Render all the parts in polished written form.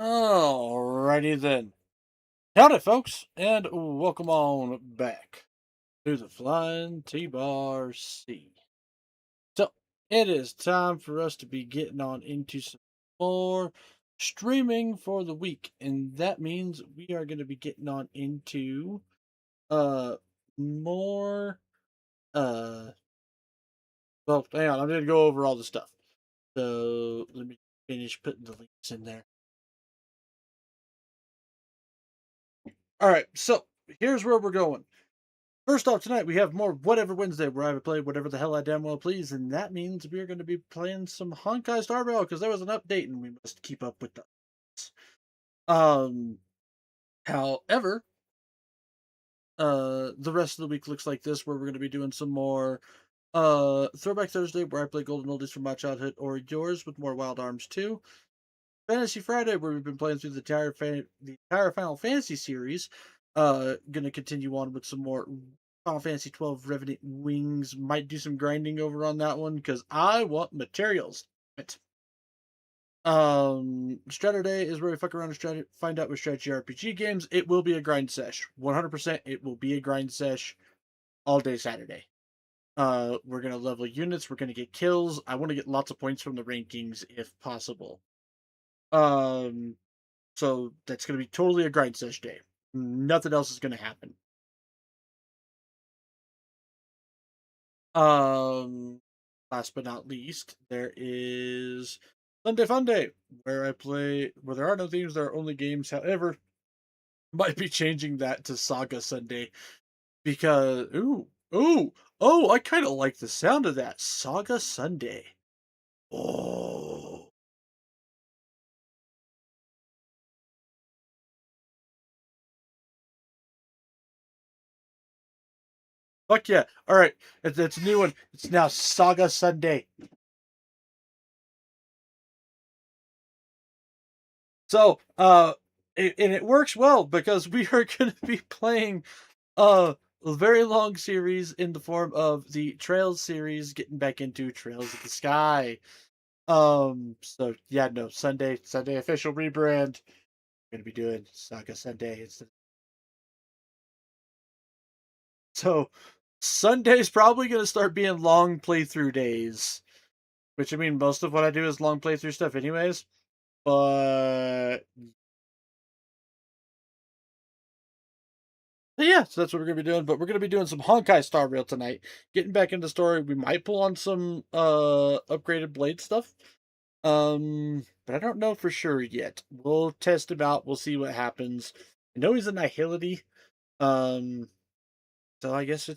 Alrighty then. Howdy, folks, and welcome on back to the Flying T-Bar C. So, it is time for us to be getting on into some more streaming for the week, and that means we are going to be getting on into uh more uh well, hang on, I'm going to go over all the stuff. So, let me finish putting the links in there. Alright, so here's where we're going. First off, tonight we have more Whatever Wednesday, where I would play whatever the hell I damn well please, and that means we are going to be playing some Honkai Star Rail because there was an update and we must keep up with that. Um, however, the rest of the week looks like this, where we're going to be doing some more Throwback Thursday, where I play Golden Oldies from my childhood or yours with more Wild Arms 2. Fantasy Friday, where we've been playing through the entire Final Fantasy series. Gonna continue on with some more Final Fantasy 12 Revenant Wings. Might do some grinding over on that one because I want materials. Saturday is where we fuck around and find out with strategy RPG games. It will be a grind sesh. 100%. It will be a grind sesh all day Saturday. We're gonna level units. We're gonna get kills. I want to get lots of points from the rankings if possible. Um, So that's going to be totally a grind sesh day. Nothing else is going to happen. Um, Last but not least, there is Sunday Fun Day, where there are no themes, there are only games. However, might be changing that to Saga Sunday because I kind of like the sound of that Saga Sunday. Oh, fuck yeah! All right, it's a new one. It's now Saga Sunday. So, and it works well because we are going to be playing a very long series in the form of the Trails series, getting back into Trails of the Sky. So yeah, no, Sunday official rebrand. We're going to be doing Saga Sunday. So Sunday's probably going to start being long playthrough days, which I mean, most of what I do is long playthrough stuff, anyways. But yeah, so that's what we're gonna be doing. But we're gonna be doing some Honkai Star Rail tonight. Getting back into the story, we might pull on some upgraded blade stuff. But I don't know for sure yet. We'll test him out. We'll see what happens. I know he's a Nihility. Um, so I guess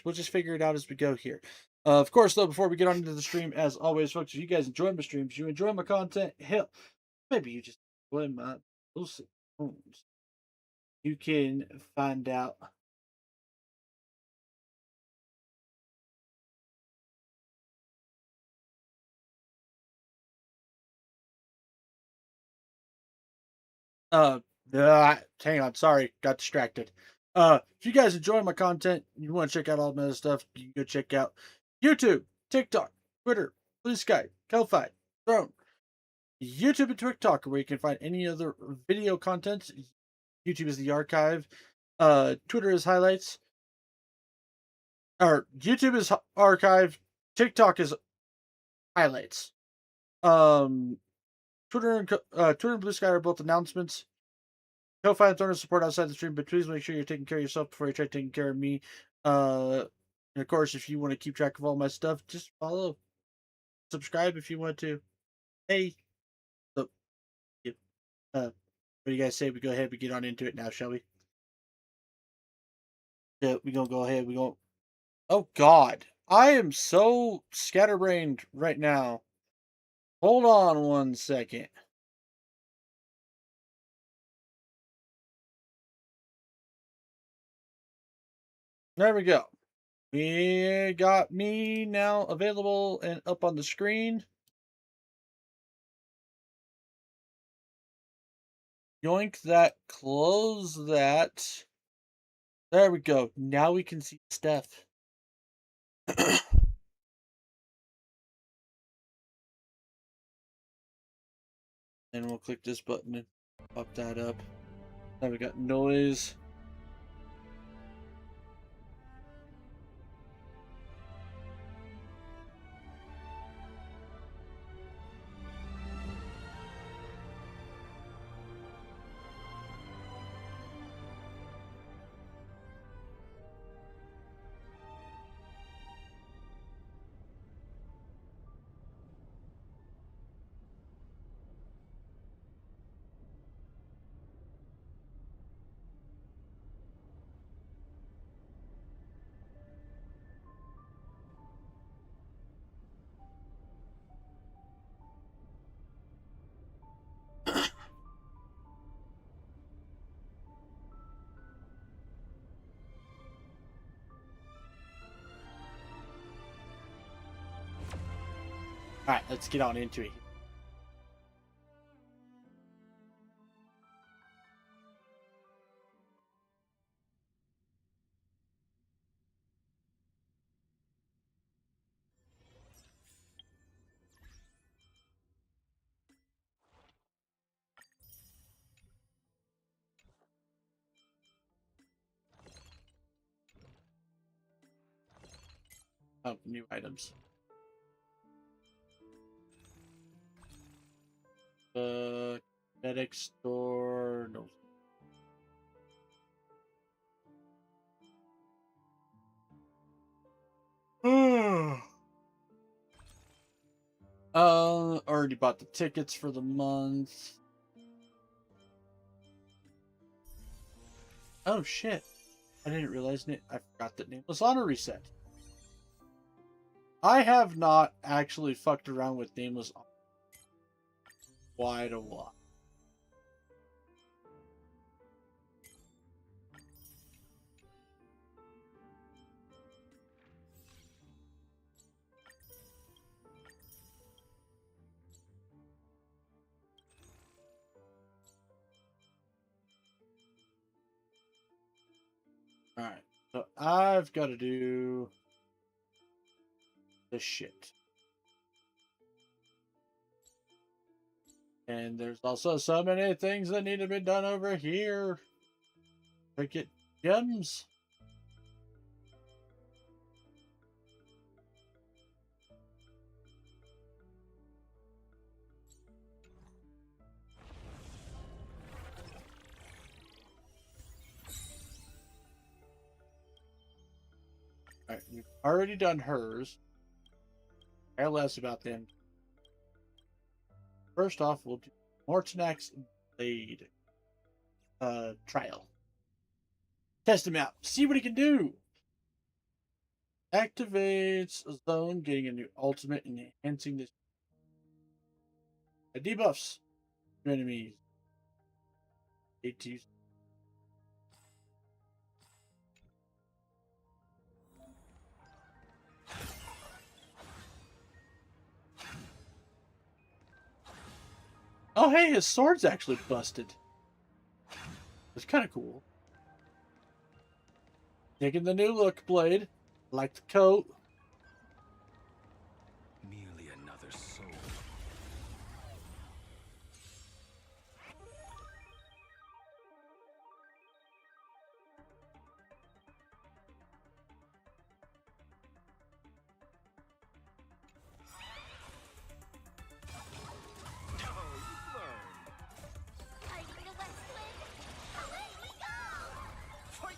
we'll just figure it out as we go here. Of course, though, before we get on into the stream, as always, folks, if you guys enjoy my streams, you enjoy my content, hell, maybe you just enjoy my exclusive rooms. You can find out. Uh, Hang on. Sorry, got distracted. If you guys enjoy my content, you want to check out all my other stuff, you can go check out YouTube, TikTok, Twitter, Blue Sky, Ko-Fi, Throne, YouTube and TikTok, where you can find any other video content. YouTube is the archive. Twitter is highlights. Or YouTube is archive. TikTok is highlights. Um, Twitter and Blue Sky are both announcements. Ko-Fi and Throne support outside the stream, but please make sure you're taking care of yourself before you try taking care of me. And of course, if you want to keep track of all my stuff, just follow, subscribe if you want to. Hey, so, yeah, what do you guys say? We go ahead, we get on into it now, shall we? Yeah, we gonna go ahead. We gonna. Oh God, I am so scatterbrained right now. Hold on one second. There we go. We got me now available and up on the screen. Yoink that, close that. There we go. Now we can see Steph. And we'll click this button. Pop that up. Now we got noise. Alright, let's get on into it. Oh, new items. Medic store. No. Already bought the tickets for the month. Oh shit! I didn't realize I forgot that name was on a reset. I have not actually fucked around with nameless quite a while. Alright, so I've got to do this shit. And there's also so many things that need to be done over here. Get gems. Alright, we've already done hers. Care less about them. First off, we'll do Mortenax Blade trial. Test him out. See what he can do. Activates a zone, getting a new ultimate and enhancing this. Debuffs to enemies. 8 Oh, hey, his sword's actually busted. It's kind of cool. Taking the new look, Blade. Like the coat. Merely another soul.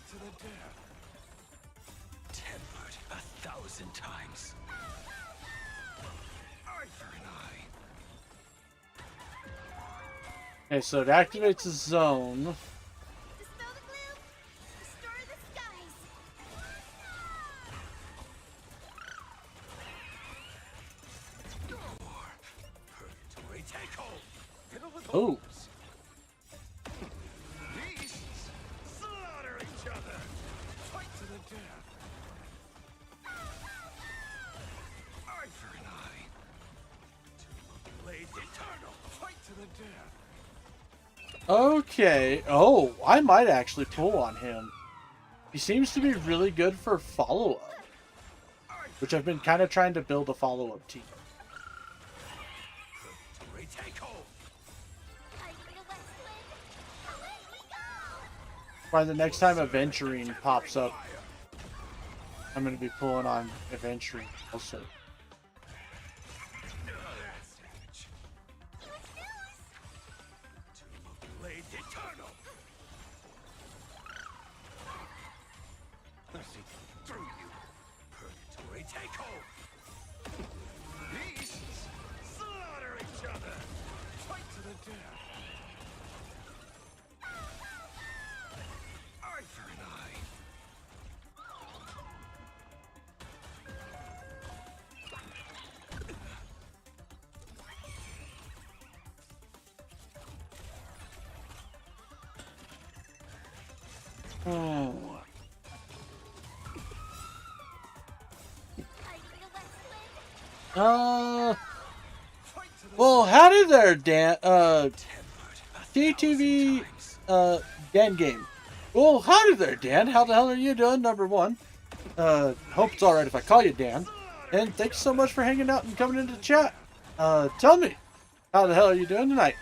To the death. Tempered 1,000 times. Eye for an eye. Okay, so it activates a zone. Dispel the gloom. Restore the skies. Purgatory take hold. Fiddle with Oh. Beasts slaughter each other. Fight to the death. Eye for an eye. Blades eternal. Fight to the death. Okay. Oh, I might actually pull on him. He seems to be really good for follow-up. Which I've been kind of trying to build a follow-up team. Purgatory take hold. I need a west wind. By the next time Aventurine pops up, I'm going to be pulling on Aventurine also. Blade eternal. Piercing through you. Purgatory take hold. Beasts slaughter each other. Fight to the death. Eye for an eye. Hmm. Well, howdy there, Dan. TTV, Dan Game. Well, howdy there, Dan. How the hell are you doing? Number one. Hope it's alright if I call you Dan. And thanks so much for hanging out and coming into the chat. Tell me, how the hell are you doing tonight?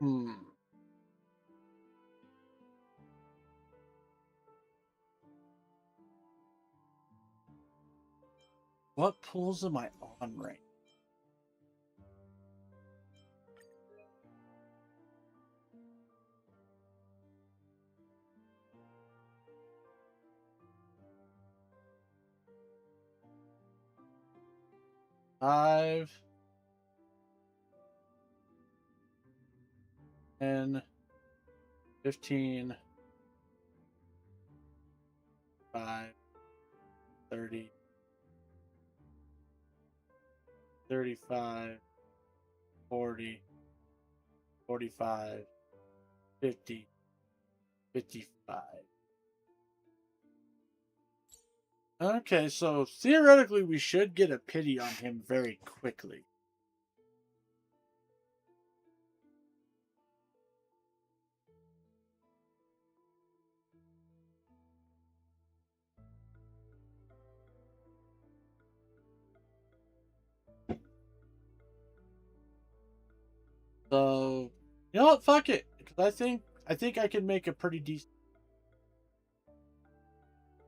Hmm. What pulls am I on right? Five, 10, 15, 5, 30, 35, 40, 45, 50, 55. Okay, so theoretically we should get a pity on him very quickly. So, you know what? Fuck it, because I think I can make a pretty decent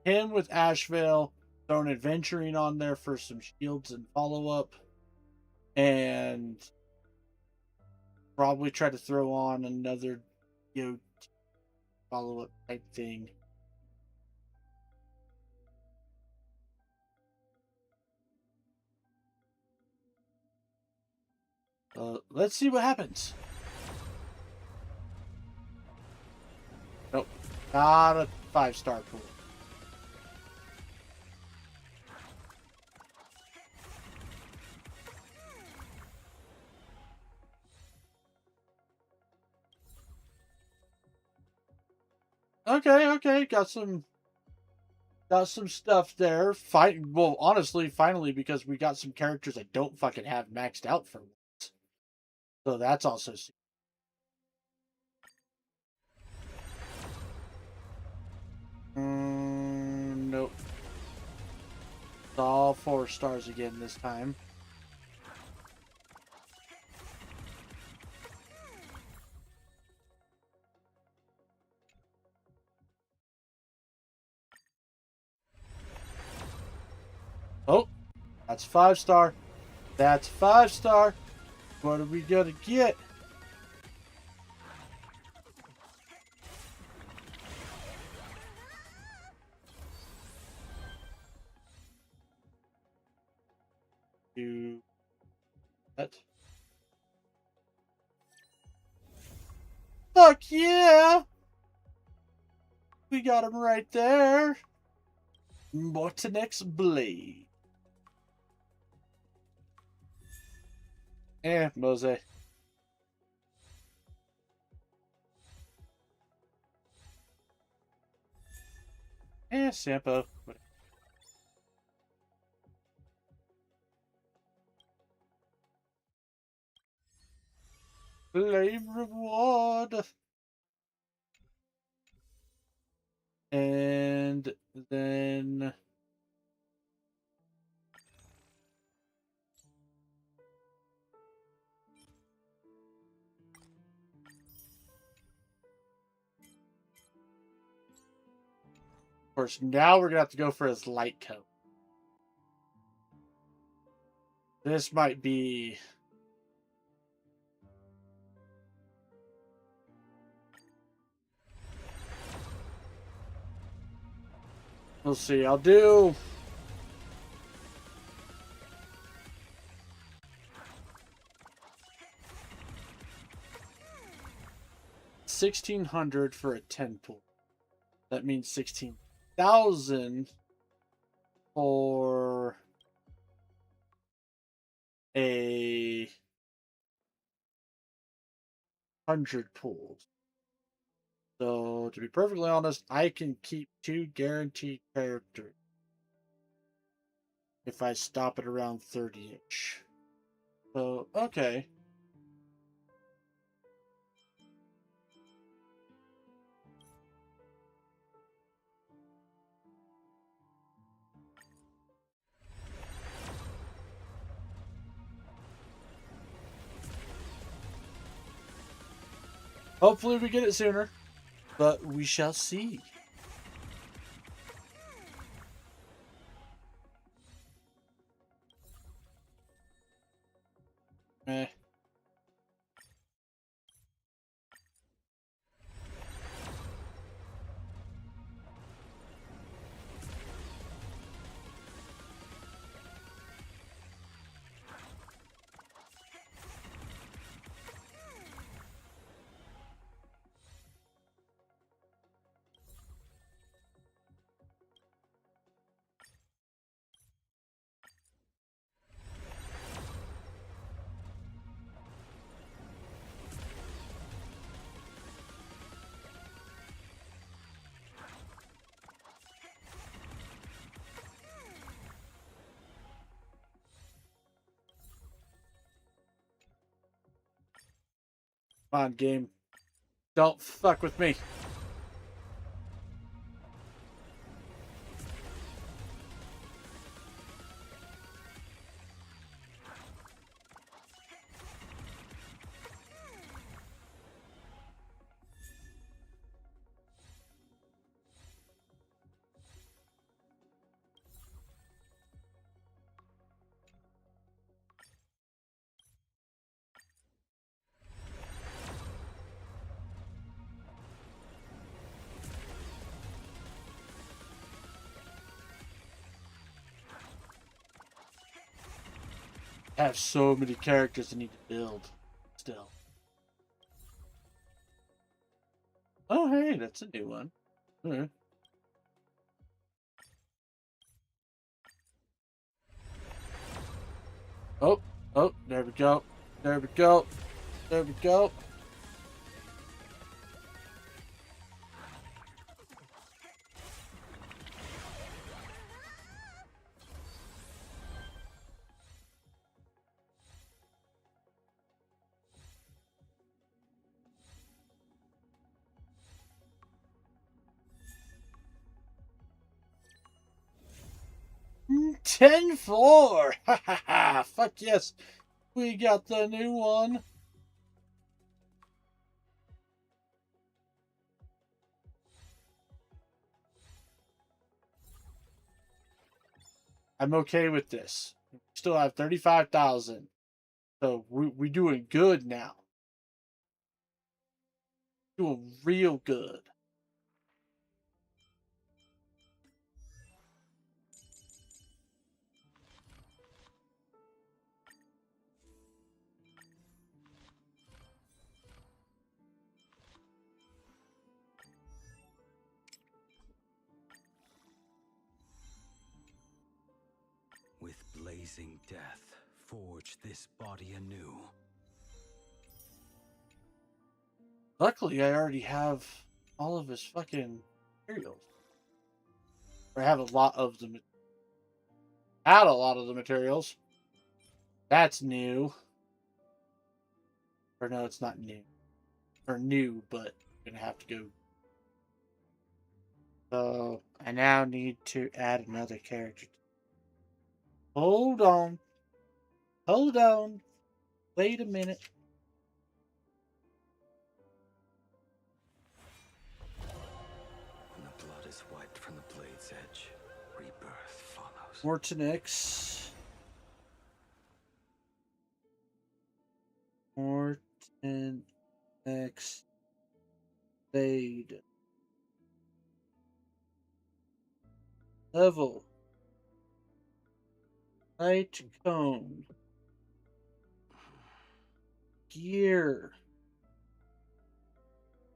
him with Ashvale, throw an adventuring on there for some shields and follow up, and probably try to throw on another follow up type thing. Let's see what happens. Nope, not a 5-star pool. Okay, got some stuff there. Well, honestly, finally, because we got some characters I don't fucking have maxed out for once. So that's also. Nope. It's all 4 stars again this time. Oh, that's 5-star. That's 5-star. What are we gonna get? Do that. Fuck yeah! We got him right there. Mortenax blade. Mose. Sampo. Claim reward. And then of course now we're gonna have to go for his light coat. This might be we'll see. I'll do 1,600 for a 10 pool. That means 16,000 for a 100 pools. So to be perfectly honest, I can keep 2 guaranteed characters if I stop at around 30-ish. So okay. Hopefully we get it sooner, but we shall see. Eh. Come on, game. Don't fuck with me. I have so many characters I need to build still. Oh, hey, that's a new one. Alright. Oh, oh, there we go. There we go. There we go. Mm, 10-4! Ha ha ha! Fuck yes! We got the new one! I'm okay with this. Still have 35,000. So we doing good now. Doing real good. With blazing death, forge this body anew. Luckily, I already have all of his fucking materials. I have a lot of them. Add a lot of the materials. That's new. Or no, it's not new. Or new, but I'm gonna have to go. So I now need to add another character. Hold on. Hold on. Wait a minute. When the blood is wiped from the blade's edge, rebirth follows. Mortenax. Mortenax. Blade. Level. Light cone. Gear.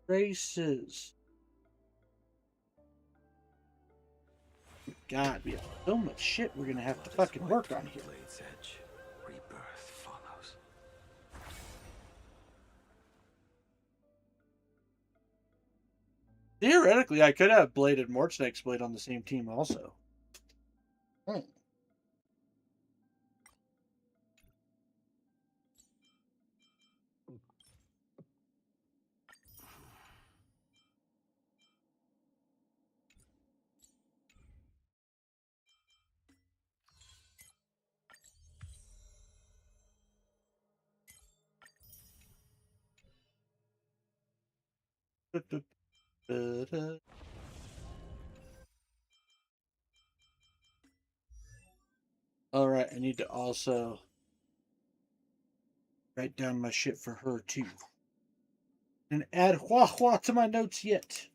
Races. God, we have so much shit we're gonna have to fucking work on here. Blade's edge, rebirth follows. Theoretically, I could have Blade and Mortenax Blade on the same team also. Hmm. Alright, I need to also write down my shit for her too. And add Hua Hua to my notes yet.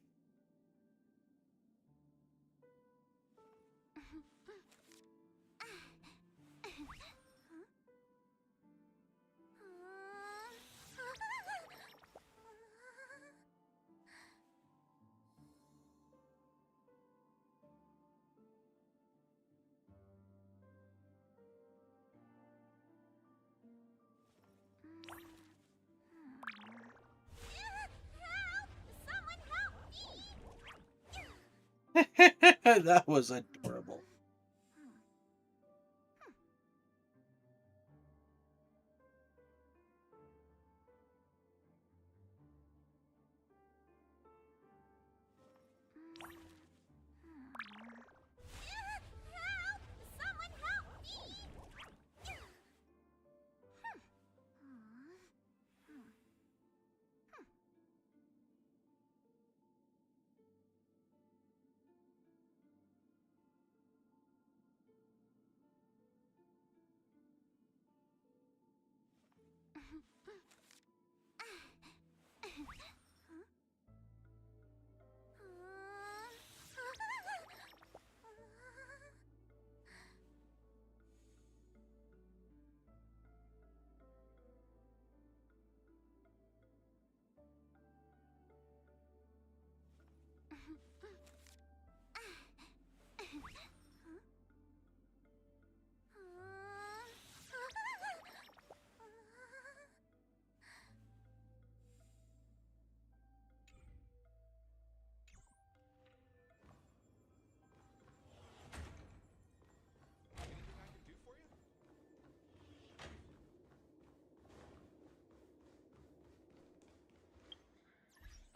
That was adorable.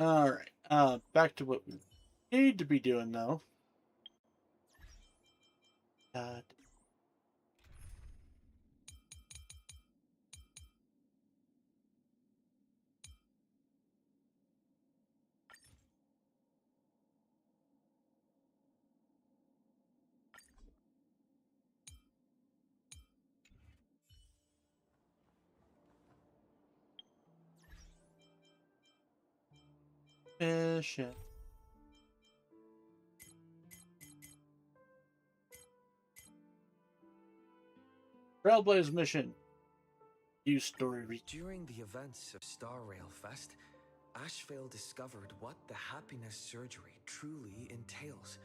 Alright, back to what we need to be doing though. God. Shit. Trailblaze mission. Use story reach. During the events of Star Rail Fest, Ashvale discovered what the happiness surgery truly entails.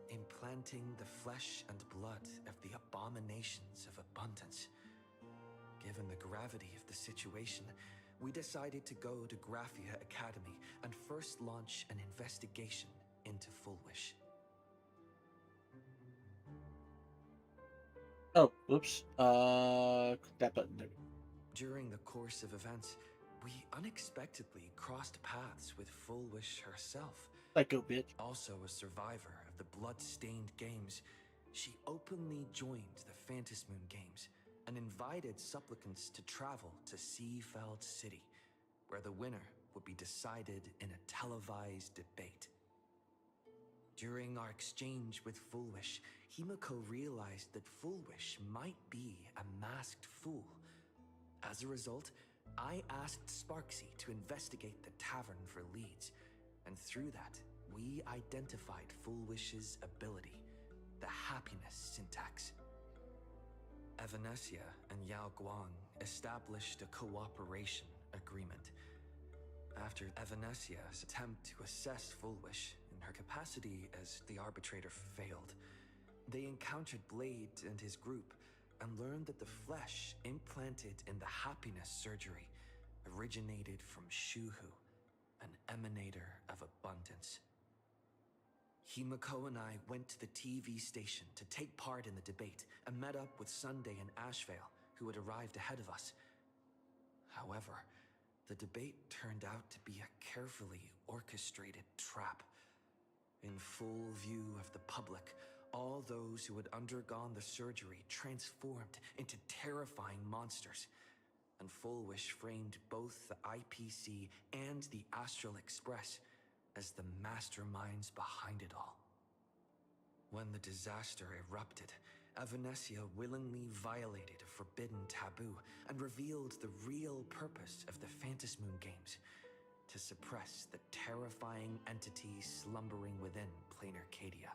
Implanting the flesh and blood of the abominations of abundance. Given the gravity of the situation, we decided to go to Graphia Academy and first launch an investigation into Fullwish. Oh, whoops. Click that button. There we go. During the course of events, we unexpectedly crossed paths with Fullwish herself. Psycho bitch. Also a survivor of the blood-stained games, she openly joined the Phantasmoon Games and invited supplicants to travel to Seafeld City, where the winner would be decided in a televised debate. During our exchange with Fullwish, Himiko realized that Fullwish might be a masked fool. As a result, I asked Sparksy to investigate the tavern for leads, and through that, we identified Fullwish's ability, the happiness syntax. Evanesia and Yao Guang established a cooperation agreement. After Evanesia's attempt to assess Fullwish in her capacity as the arbitrator failed, they encountered Blade and his group and learned that the flesh implanted in the happiness surgery originated from Shuhu, an emanator of abundance. Himiko and I went to the TV station to take part in the debate and met up with Sunday and Ashvale, who had arrived ahead of us. However, the debate turned out to be a carefully orchestrated trap. In full view of the public, all those who had undergone the surgery transformed into terrifying monsters, and Fullwish framed both the IPC and the Astral Express as the masterminds behind it all. When the disaster erupted, Evanesia willingly violated a forbidden taboo and revealed the real purpose of the Phantasmoon Games: to suppress the terrifying entity slumbering within Plain Arcadia.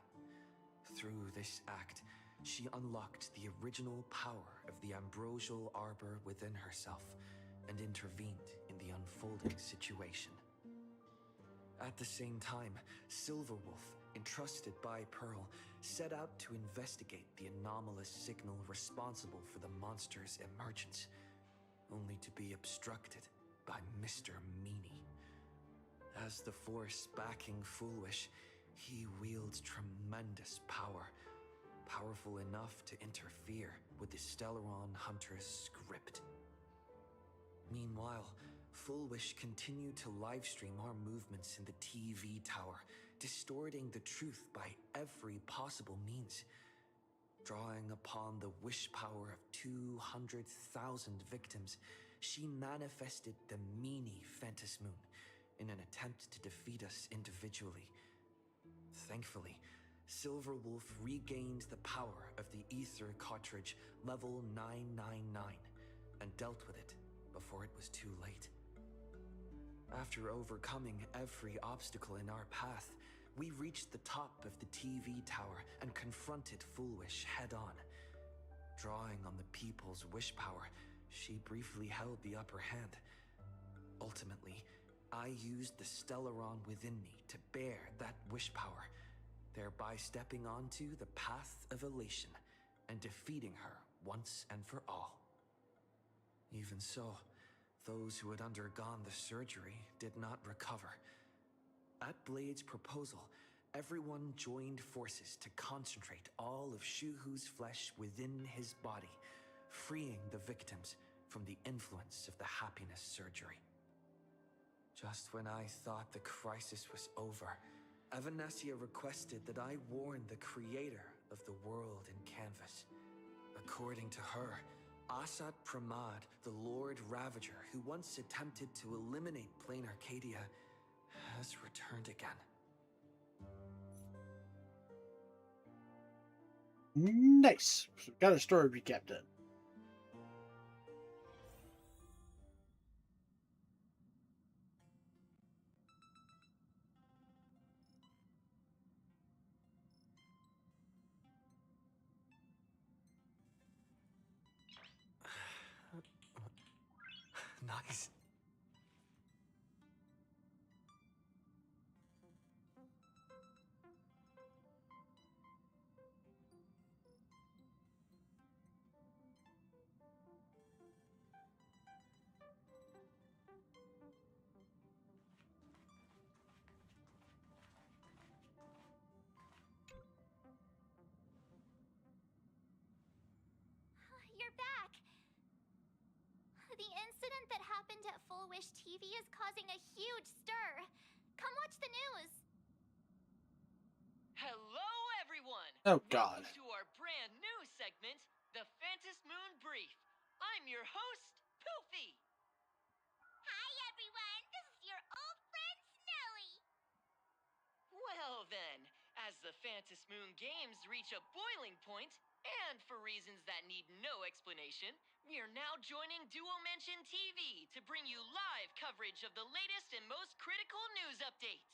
Through this act, she unlocked the original power of the ambrosial arbor within herself and intervened in the unfolding situation. At the same time, Silverwolf, entrusted by Pearl, set out to investigate the anomalous signal responsible for the monster's emergence, only to be obstructed by Mr. Meanie. As the force backing Fullwish, he wields tremendous power, powerful enough to interfere with the Stellaron Hunter's script. Meanwhile, Fullwish continued to livestream our movements in the TV tower, distorting the truth by every possible means. Drawing upon the wish power of 200,000 victims, she manifested the Meanie Phantasmoon in an attempt to defeat us individually. Thankfully, Silverwolf regained the power of the Ether cartridge level 999 and dealt with it before it was too late. After overcoming every obstacle in our path, we reached the top of the TV tower and confronted Fullwish head-on. Drawing on the people's wish power, she briefly held the upper hand. Ultimately, I used the Stellaron within me to bear that wish power, thereby stepping onto the path of elation and defeating her once and for all. Even so, those who had undergone the surgery did not recover. At Blade's proposal, everyone joined forces to concentrate all of Shuhu's flesh within his body, freeing the victims from the influence of the happiness surgery. Just when I thought the crisis was over, Evanesia requested that I warn the creator of the world in canvas. According to her, Asat Pramad, the Lord Ravager who once attempted to eliminate Plain Arcadia, has returned again. Nice. So got a story recap done. Nice. The incident that happened at Full Wish TV is causing a huge stir. Come watch the news. Hello, everyone! Oh, God. Welcome to our brand new segment, the Phantom Moon Brief. I'm your host, Poofy. Hi, everyone. This is your old friend, Snowy. Well then, as the Phantom Moon games reach a boiling point, and for reasons that need no explanation, we are now joining Duo Mention TV to bring you live coverage of the latest and most critical news updates.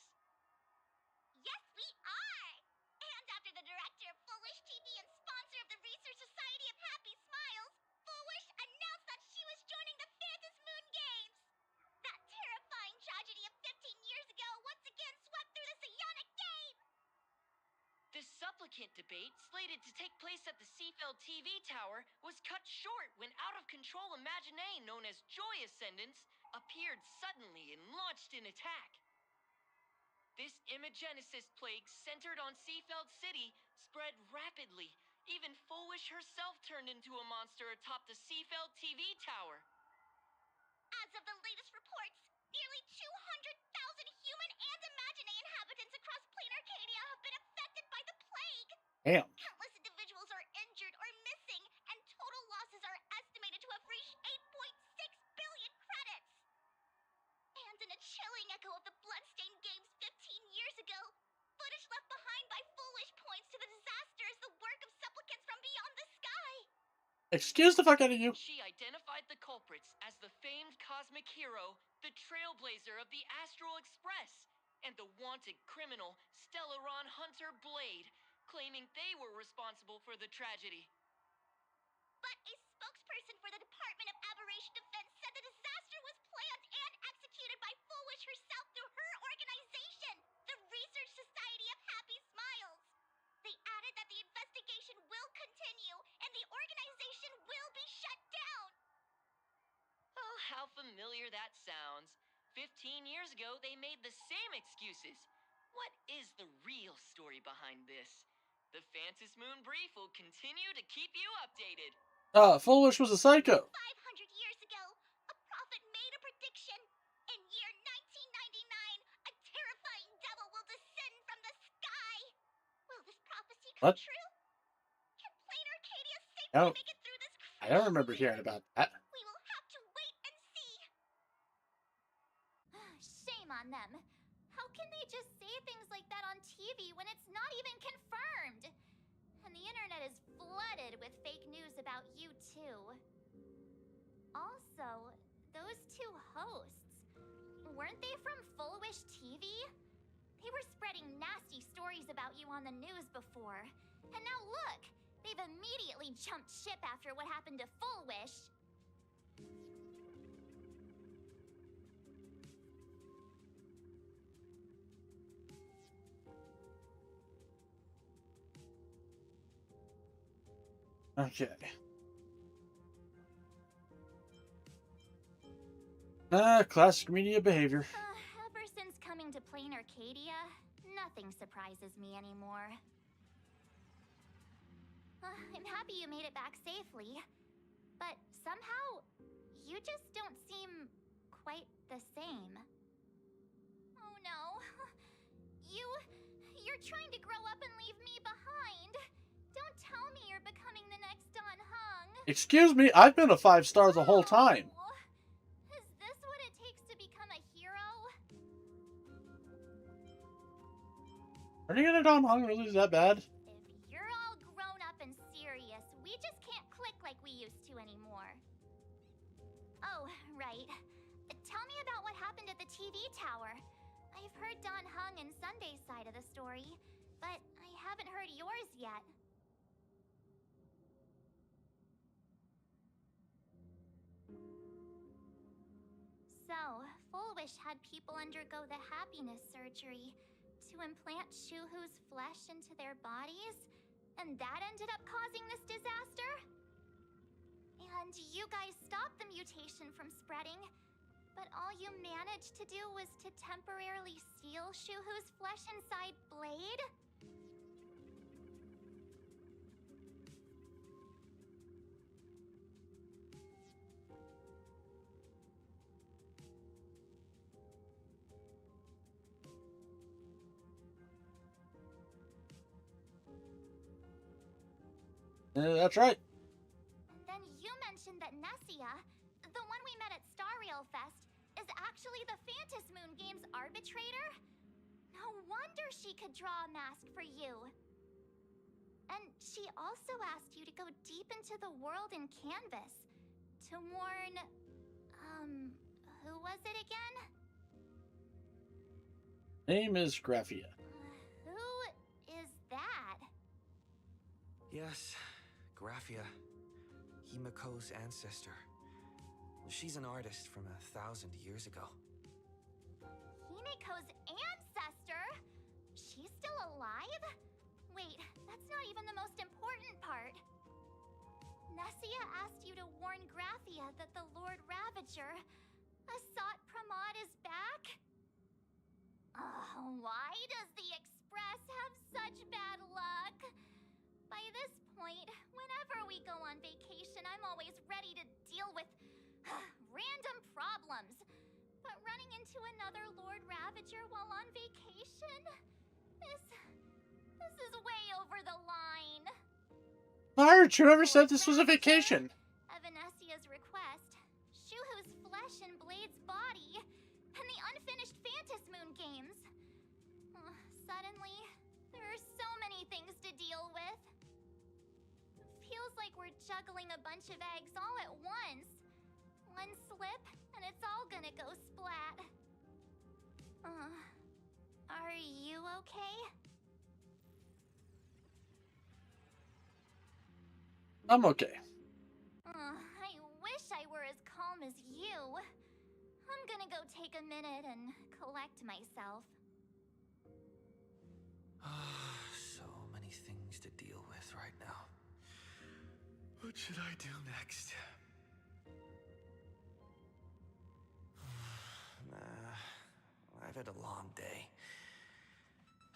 Yes, we are. And after the director of Full Wish TV and sponsor of the Research Society of Happy Smiles, Full Wish announced that she was joining the Phantom Moon Games. That terrifying tragedy of 15 years ago once again swept through the psionic game. The supplicant debate, slated to take place at the Seafeld TV tower, was cut short when out-of-control Imaginee known as Joy Ascendants appeared suddenly and launched an attack. This Imagenesis plague centered on Seafeld City spread rapidly. Even Fullwish herself turned into a monster atop the Seafeld TV tower. As of the latest reports, nearly 200,000 human and Imaginee inhabitants across plain Arcadia have been affected by the plague. Damn. Countless individuals are injured or missing, and total losses are estimated to have reached 8.6 billion credits. And in a chilling echo of the Bloodstained Games 15 years ago, footage left behind by Foolish points to the disaster as the work of supplicants from beyond the sky. Excuse the fuck out of you. She identified the culprits as the famed cosmic hero, the trailblazer of the Astral Express, and the wanted criminal, Stellaron Hunter Blade, claiming they were responsible for the tragedy. But a spokesperson for the Department of Aberration Defense said the disaster was planned and executed by Foolish herself through her organization, the Research Society of Happy Smiles. They added that the investigation will continue and the organization will be shut down. Oh, how familiar that sounds. 15 years ago, they made the same excuses. What is the real story behind this? The Phantom Moon Brief will continue to keep you updated. Foolish was a psycho. 500 years ago, a prophet made a prediction. In year 1999, a terrifying devil will descend from the sky. Will this prophecy come What? true? Can plain Arcadia I safely don't, make it through this I don't crazy remember year? hearing about that. We will have to wait and see. Shame on them. How can they just say things like that on TV when it's not even confirmed? And the internet is flooded with fake news about you too. Also, those two hosts, weren't they from Full Wish TV? They were spreading nasty stories about you on the news before. And now look, they've immediately jumped ship after what happened to Full Wish. Okay. Classic media behavior. Ever since coming to plain Arcadia, nothing surprises me anymore. I'm happy you made it back safely, but somehow, you just don't seem quite the same. Oh no. You're trying to grow up and leave me behind. Don't tell me you're becoming the next Don Hung. Excuse me, I've been a 5-star the whole time. Oh, is this what it takes to become a hero? Are you gonna Don Hung really that bad? If you're all grown up and serious, we just can't click like we used to anymore. Oh, right. Tell me about what happened at the TV tower. I've heard Don Hung and Sunday's side of the story, but I haven't heard yours yet. So, Full Wish had people undergo the happiness surgery to implant Shuhu's flesh into their bodies, and that ended up causing this disaster? And you guys stopped the mutation from spreading, but all you managed to do was to temporarily seal Shuhu's flesh inside Blade? That's right. Then you mentioned that Nessia, the one we met at Star Rail Fest, is actually the Phantom Moon Games arbitrator? No wonder she could draw a mask for you. And she also asked you to go deep into the world in Canvas to warn, who was it again? Name is Graphia. Who is that? Yes, Graphia, Himiko's ancestor. She's an artist from 1,000 years ago. Himiko's ancestor? She's still alive? Wait, that's not even the most important part. Nessia asked you to warn Graphia that the Lord Ravager, Asat Pramod, is back? Why does the Express have such bad luck? By this point, whenever we go on vacation, I'm always ready to deal with random problems. But running into another Lord Ravager while on vacation? This is way over the line. Marge, whoever said this was a Ravager, vacation? At Venesia's request, Shuhu's flesh and Blade's body, and the unfinished Phantom Moon games. Suddenly, there are so many things to deal with. Feels like we're juggling a bunch of eggs all at once. One slip, and it's all gonna go splat. Are you okay? I'm okay. I wish I were as calm as you. I'm gonna go take a minute and collect myself. So many things to deal with right now. What should I do next? I've had a long day.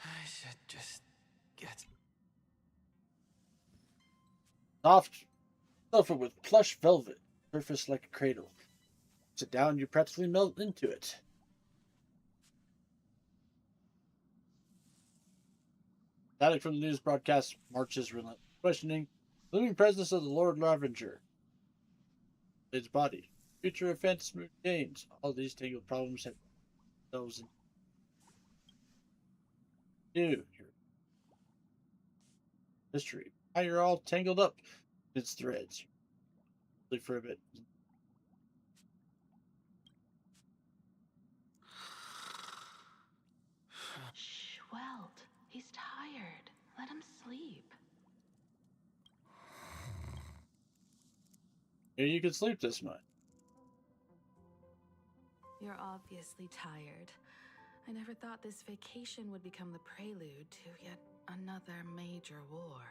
I should just get... Soft sofa with plush velvet, surface like a cradle. Sit down, you practically melt into it. Static from the news broadcast marches relentless questioning. Living presence of the Lord Ravager. Its body. Future of Phantom Moon games. All these tangled problems have themselves in you. History. Now you're all tangled up in its threads. For a bit. Shh, Welt. He's tired. Let him sleep. Yeah, you can sleep this much. You're obviously tired. I never thought this vacation would become the prelude to yet another major war.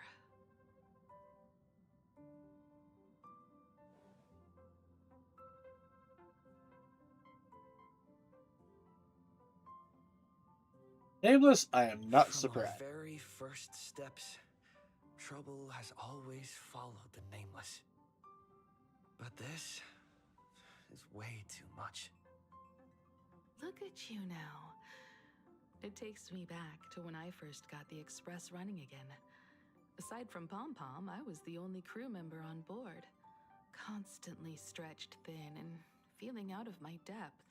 Nameless, I am not From surprised. our very first steps, trouble has always followed the Nameless. But this is way too much. Look at you now. It takes me back to when I first got the Express running again. Aside from Pom Pom, I was the only crew member on board. Constantly stretched thin and feeling out of my depth.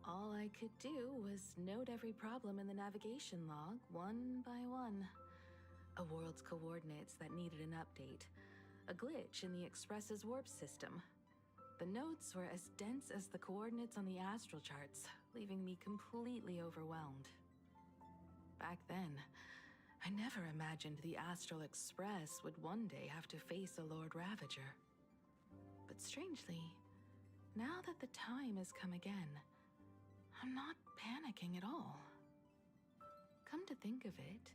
All I could do was note every problem in the navigation log, one by one. A world's coordinates that needed an update. A glitch in the Express's warp system. The notes were as dense as the coordinates on the astral charts, leaving me completely overwhelmed. Back then, I never imagined the Astral Express would one day have to face a Lord Ravager. But strangely, now that the time has come again, I'm not panicking at all. Come to think of it,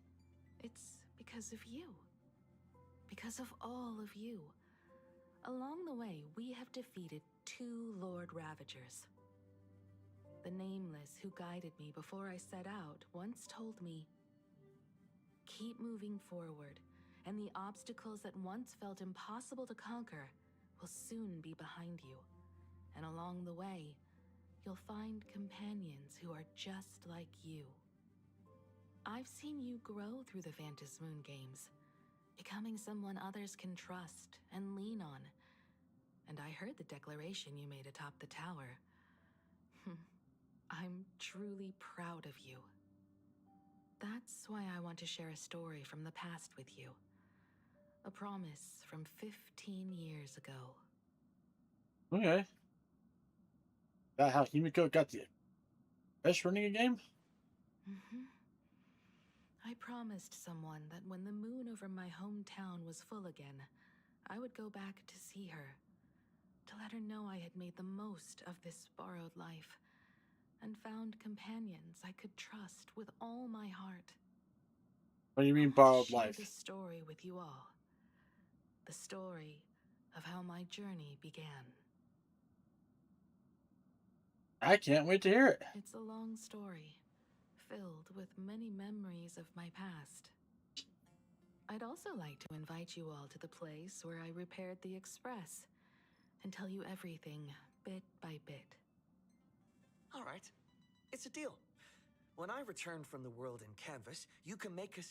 it's because of you. Because of all of you. Along the way, we have defeated 2 Lord Ravagers. The Nameless who guided me before I set out once told me, keep moving forward, and the obstacles that once felt impossible to conquer will soon be behind you. And along the way, you'll find companions who are just like you. I've seen you grow through the Phantom Moon games. becoming someone others can trust and lean on. And I heard the declaration you made atop the tower. I'm truly proud of you. That's why I want to share a story from the past with you. A promise from 15 years ago. Okay. That how Himiko got the best running a game? I promised someone that when the moon over my hometown was full again, I would go back to see her, to let her know I had made the most of this borrowed life and found companions I could trust with all my heart. What do you mean I want borrowed to share life? this story with you all. The story of how my journey began. I can't wait to hear it. It's a long story, filled with many memories of my past. I'd also like to invite you all to the place where I repaired the Express and tell you everything bit by bit. All right, it's a deal. When I return from the world in canvas, you can make us...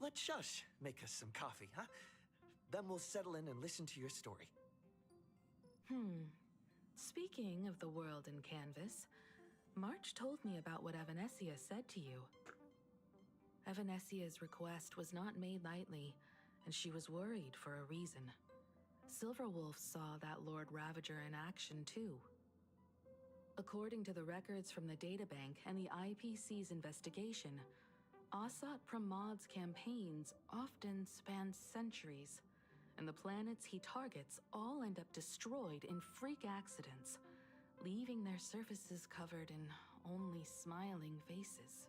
let Shush make us some coffee, huh? Then we'll settle in and listen to your story. Speaking of the world in canvas, March told me about what Evanesia said to you. Evanesia's request was not made lightly, and she was worried for a reason. Silverwolf saw that Lord Ravager in action too. According to the records from the databank and the IPC's investigation, Asat Pramad's campaigns often span centuries, and the planets he targets all end up destroyed in freak accidents, leaving their surfaces covered in only smiling faces.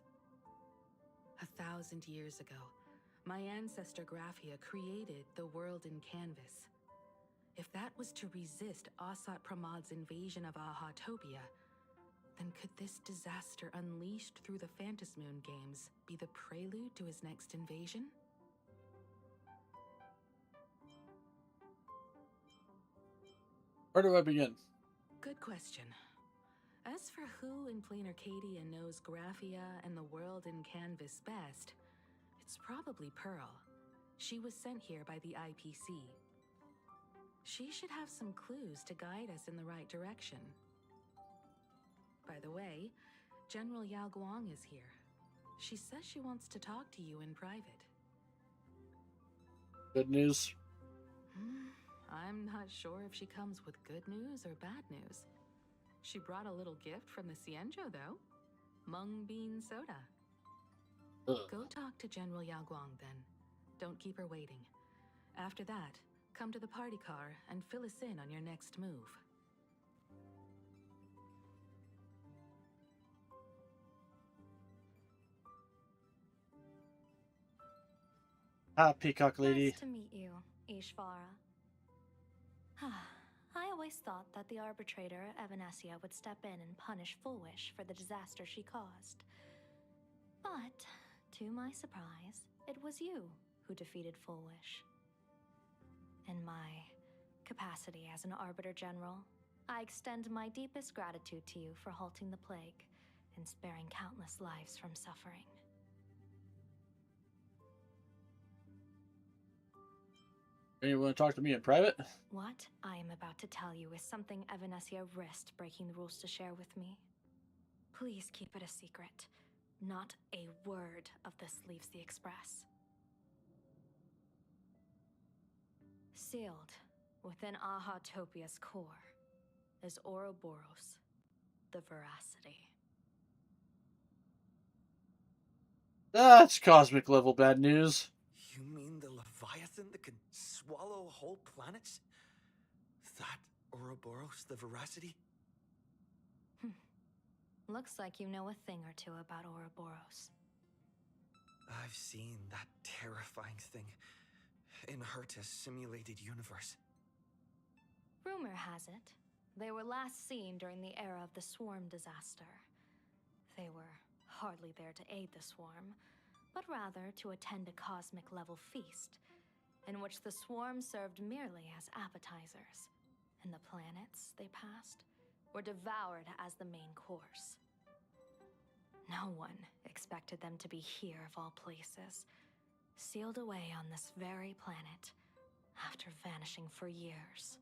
1,000 years ago, my ancestor Graphia created the world in canvas. If that was to resist Asat Pramad's invasion of Ahatopia, then could this disaster unleashed through the Phantasmoon games be the prelude to his next invasion? Where do I begin? Good question. As for who in Plain Arcadia knows Graphia and the world in canvas best, it's probably Pearl. She was sent here by the IPC. She should have some clues to guide us in the right direction. By the way, General Yao Guang is here. She says she wants to talk to you in private. Good news. I'm not sure if she comes with good news or bad news. She brought a little gift from the Cienjo, though. Mung bean soda. Ugh. Go talk to General Yao Guang, then. Don't keep her waiting. After that, come to the party car and fill us in on your next move. Ah, Peacock Lady. Nice to meet you, Ishvara. I always thought that the arbitrator, Evanesia, would step in and punish Fullwish for the disaster she caused. But, to my surprise, it was you who defeated Fullwish. In my capacity as an Arbiter General, I extend my deepest gratitude to you for halting the plague and sparing countless lives from suffering. You want to talk to me in private? What I am about to tell you is something Evanesia risked breaking the rules to share with me. Please keep it a secret. Not a word of this leaves the Express. Sealed within Ahatopia's core is Ouroboros, the Veracity. That's cosmic level bad news. You mean the Leviathan that can swallow whole planets? That Ouroboros, the Veracity? Looks like you know a thing or two about Ouroboros. I've seen that terrifying thing in Herta's simulated universe. Rumor has it, they were last seen during the era of the Swarm disaster. They were hardly there to aid the Swarm, but rather to attend a cosmic-level feast, in which the Swarm served merely as appetizers, and the planets they passed were devoured as the main course. No one expected them to be here of all places, sealed away on this very planet after vanishing for years.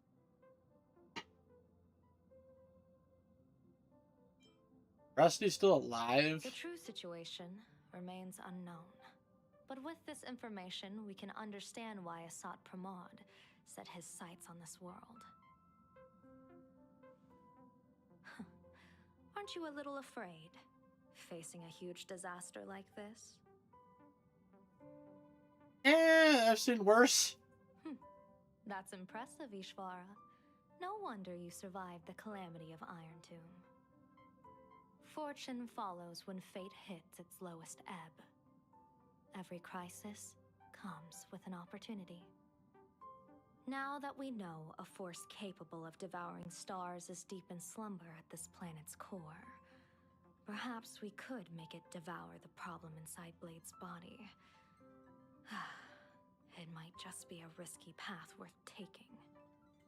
Rusty's still alive? The true situation remains unknown. But with this information, we can understand why Asat Pramod set his sights on this world. Aren't you a little afraid, facing a huge disaster like this? I've seen worse. That's impressive, Ishvara. No wonder you survived the calamity of Iron Tomb. Fortune follows when fate hits its lowest ebb. Every crisis comes with an opportunity. Now that we know a force capable of devouring stars is deep in slumber at this planet's core, perhaps we could make it devour the problem inside Blade's body. It might just be a risky path worth taking.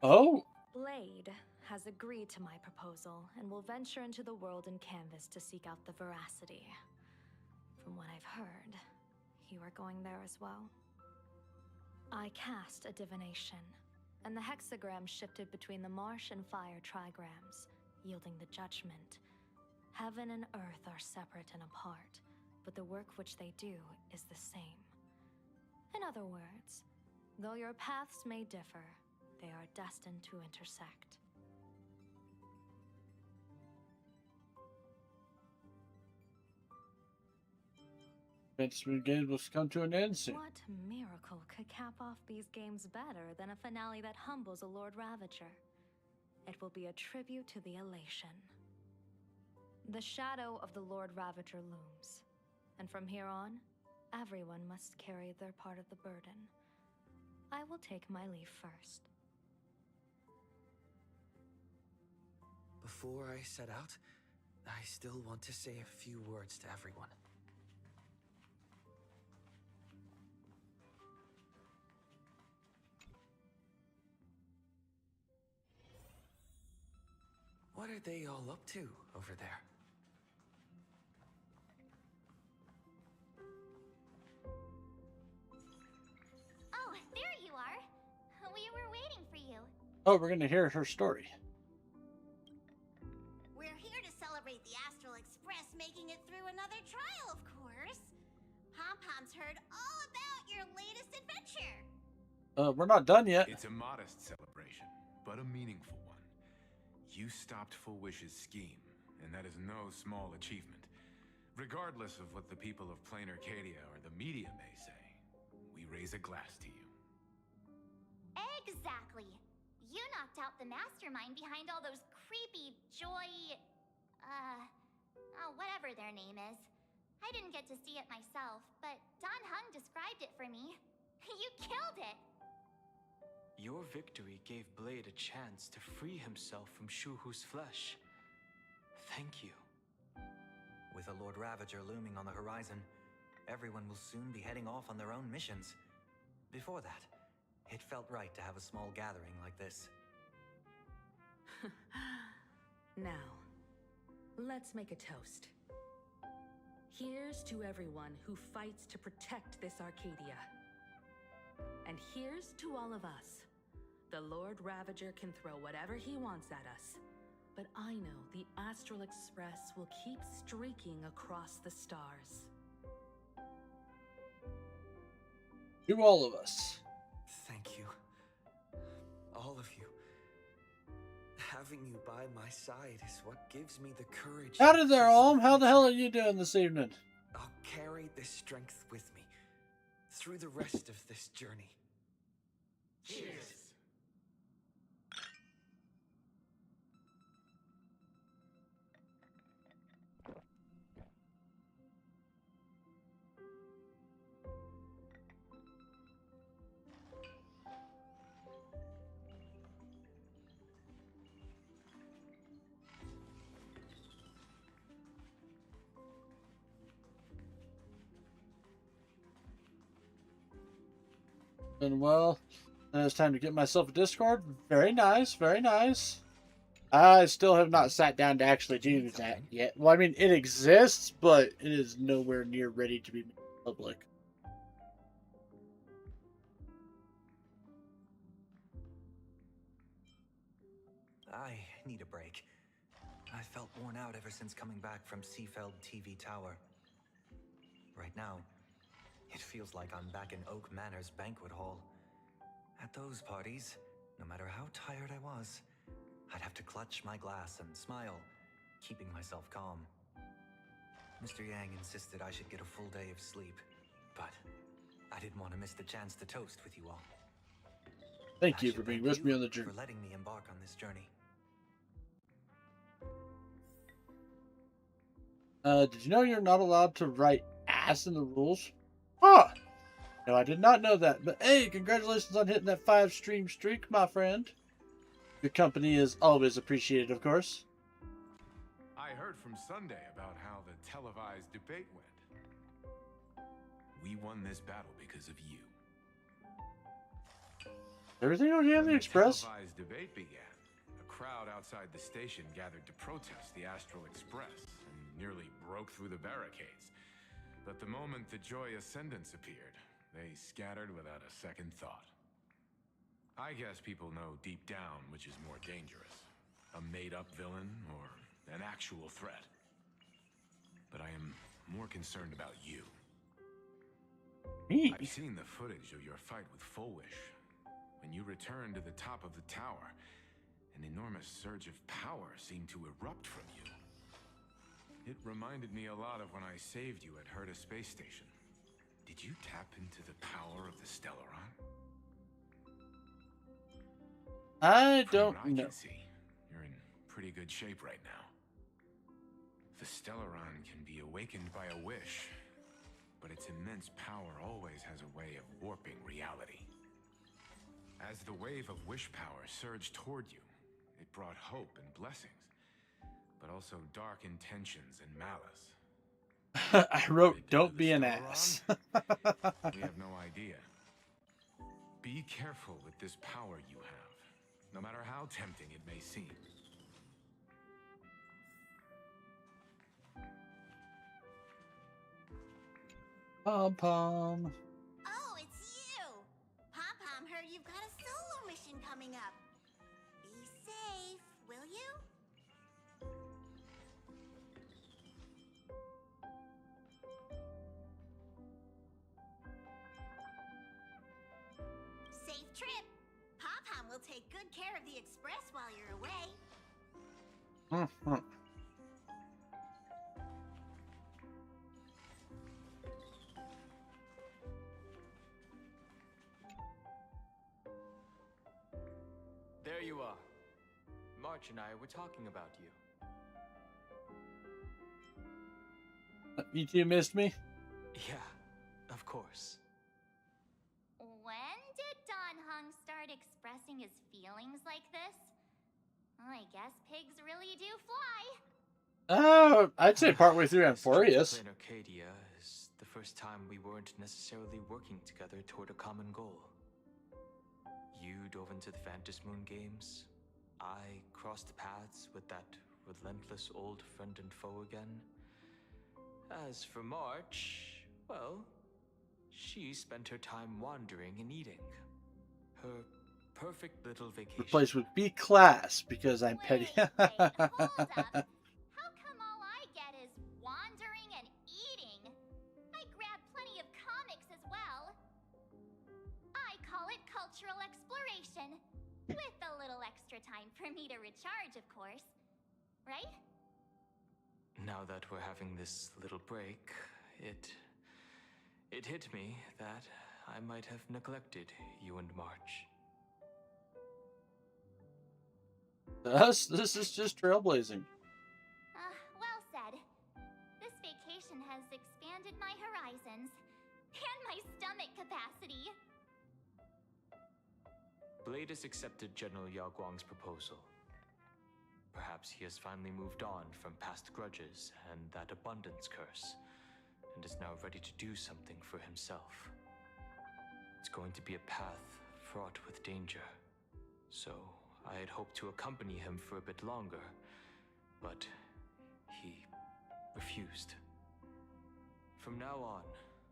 Oh? Blade has agreed to my proposal and will venture into the world in canvas to seek out the veracity. From what I've heard, you are going there as well. I cast a divination, and the hexagram shifted between the marsh and fire trigrams, yielding the judgment. Heaven and earth are separate and apart, but the work which they do is the same. In other words, though your paths may differ, they are destined to intersect. Adventure games must come to an end soon. What miracle could cap off these games better than a finale that humbles a Lord Ravager? It will be a tribute to the elation. The shadow of the Lord Ravager looms, and from here on, everyone must carry their part of the burden. I will take my leave first. Before I set out, I still want to say a few words to everyone. What are they all up to over there? Oh, there you are. We were waiting for you. Oh, we're gonna hear her story. We're here to celebrate the Astral Express making it through another trial, of course. Pom-Pom's heard all about your latest adventure. We're not done yet. It's a modest celebration, but a meaningful one. You stopped Full Wish's scheme, and that is no small achievement. Regardless of what the people of Plain Arcadia or the media may say, we raise a glass to you. Exactly. You knocked out the mastermind behind all those creepy whatever their name is. I didn't get to see it myself, but Don Hung described it for me. You killed it! Your victory gave Blade a chance to free himself from Shuhu's flesh. Thank you. With a Lord Ravager looming on the horizon, everyone will soon be heading off on their own missions. Before that, it felt right to have a small gathering like this. Now, let's make a toast. Here's to everyone who fights to protect this Arcadia. And here's to all of us. The Lord Ravager can throw whatever he wants at us, but I know the Astral Express will keep streaking across the stars. To all of us. Thank you. All of you. Having you by my side is what gives me the courage. Howdy there, Alm. How the hell are you doing this evening? I'll carry this strength with me through the rest of this journey. Cheers! And well, then it's time to get myself a Discord. Very nice, very nice. I still have not sat down to actually do that yet. Well, I mean, it exists, but it is nowhere near ready to be made public. I need a break. I felt worn out ever since coming back from Seafeld TV Tower. Right now, it feels like I'm back in Oak Manor's banquet hall. At those parties, no matter how tired I was, I'd have to clutch my glass and smile, keeping myself calm. Mr. Yang insisted I should get a full day of sleep, but I didn't want to miss the chance to toast with you all. Thank I you should for being thank with me you on the journey. for letting me embark on this journey. Did you know you're not allowed to write ass in the rules? Huh. No, I did not know that. But hey, congratulations on hitting that 5-stream streak, my friend. Your company is always appreciated, of course. I heard from Sunday about how the televised debate went. We won this battle because of you. Everything okay on When the Express? televised debate began, a crowd outside the station gathered to protest the Astral Express and nearly broke through the barricades. But the moment the Joy Ascendants appeared, they scattered without a second thought. I guess people know deep down which is more dangerous, a made-up villain or an actual threat. But I am more concerned about you. Me? I've seen the footage of your fight with Fullwish. When you returned to the top of the tower, an enormous surge of power seemed to erupt from you. It reminded me a lot of when I saved you at Herta Space Station. Did you tap into the power of the Stellaron? I From don't what I know. can see, you're in pretty good shape right now. The Stellaron can be awakened by a wish, but its immense power always has a way of warping reality. As the wave of wish power surged toward you, it brought hope and blessings, but also dark intentions and malice. I wrote, Did don't the be an Stellaron? ass. We have no idea. Be careful with this power you have, no matter how tempting it may seem. Pom-pom. Oh, it's you! Pom-Pom heard you've got a solo mission coming up. Be safe, will you? Safe trip! Pom-Pom will take good care of the Express while you're away. Mhm. There you are. March and I were talking about you. You two missed me? Yeah, of course. When did Don Hung start expressing his feelings like this? I guess pigs really do fly. I'd say partway through This trip to Amphorius. Plain Arcadia is the first time we weren't necessarily working together toward a common goal. You dove into the Vantis Moon games. I crossed paths with that relentless old friend and foe again. As for March, well, she spent her time wandering and eating. Her perfect little vacation. Replaced with B class because I'm petty. Wait, hold up. How come all I get is wandering and eating? I grab plenty of comics as well. I call it cultural exploration. With a little extra time for me to recharge, of course. Right? Now that we're having this little break, it hit me that I might have neglected you and March. This is just trailblazing. Well said. This vacation has expanded my horizons and my stomach capacity. Blade has accepted General Yao Guang's proposal. Perhaps he has finally moved on from past grudges and that abundance curse, and is now ready to do something for himself. It's going to be a path fraught with danger, so I had hoped to accompany him for a bit longer, but he refused. From now on,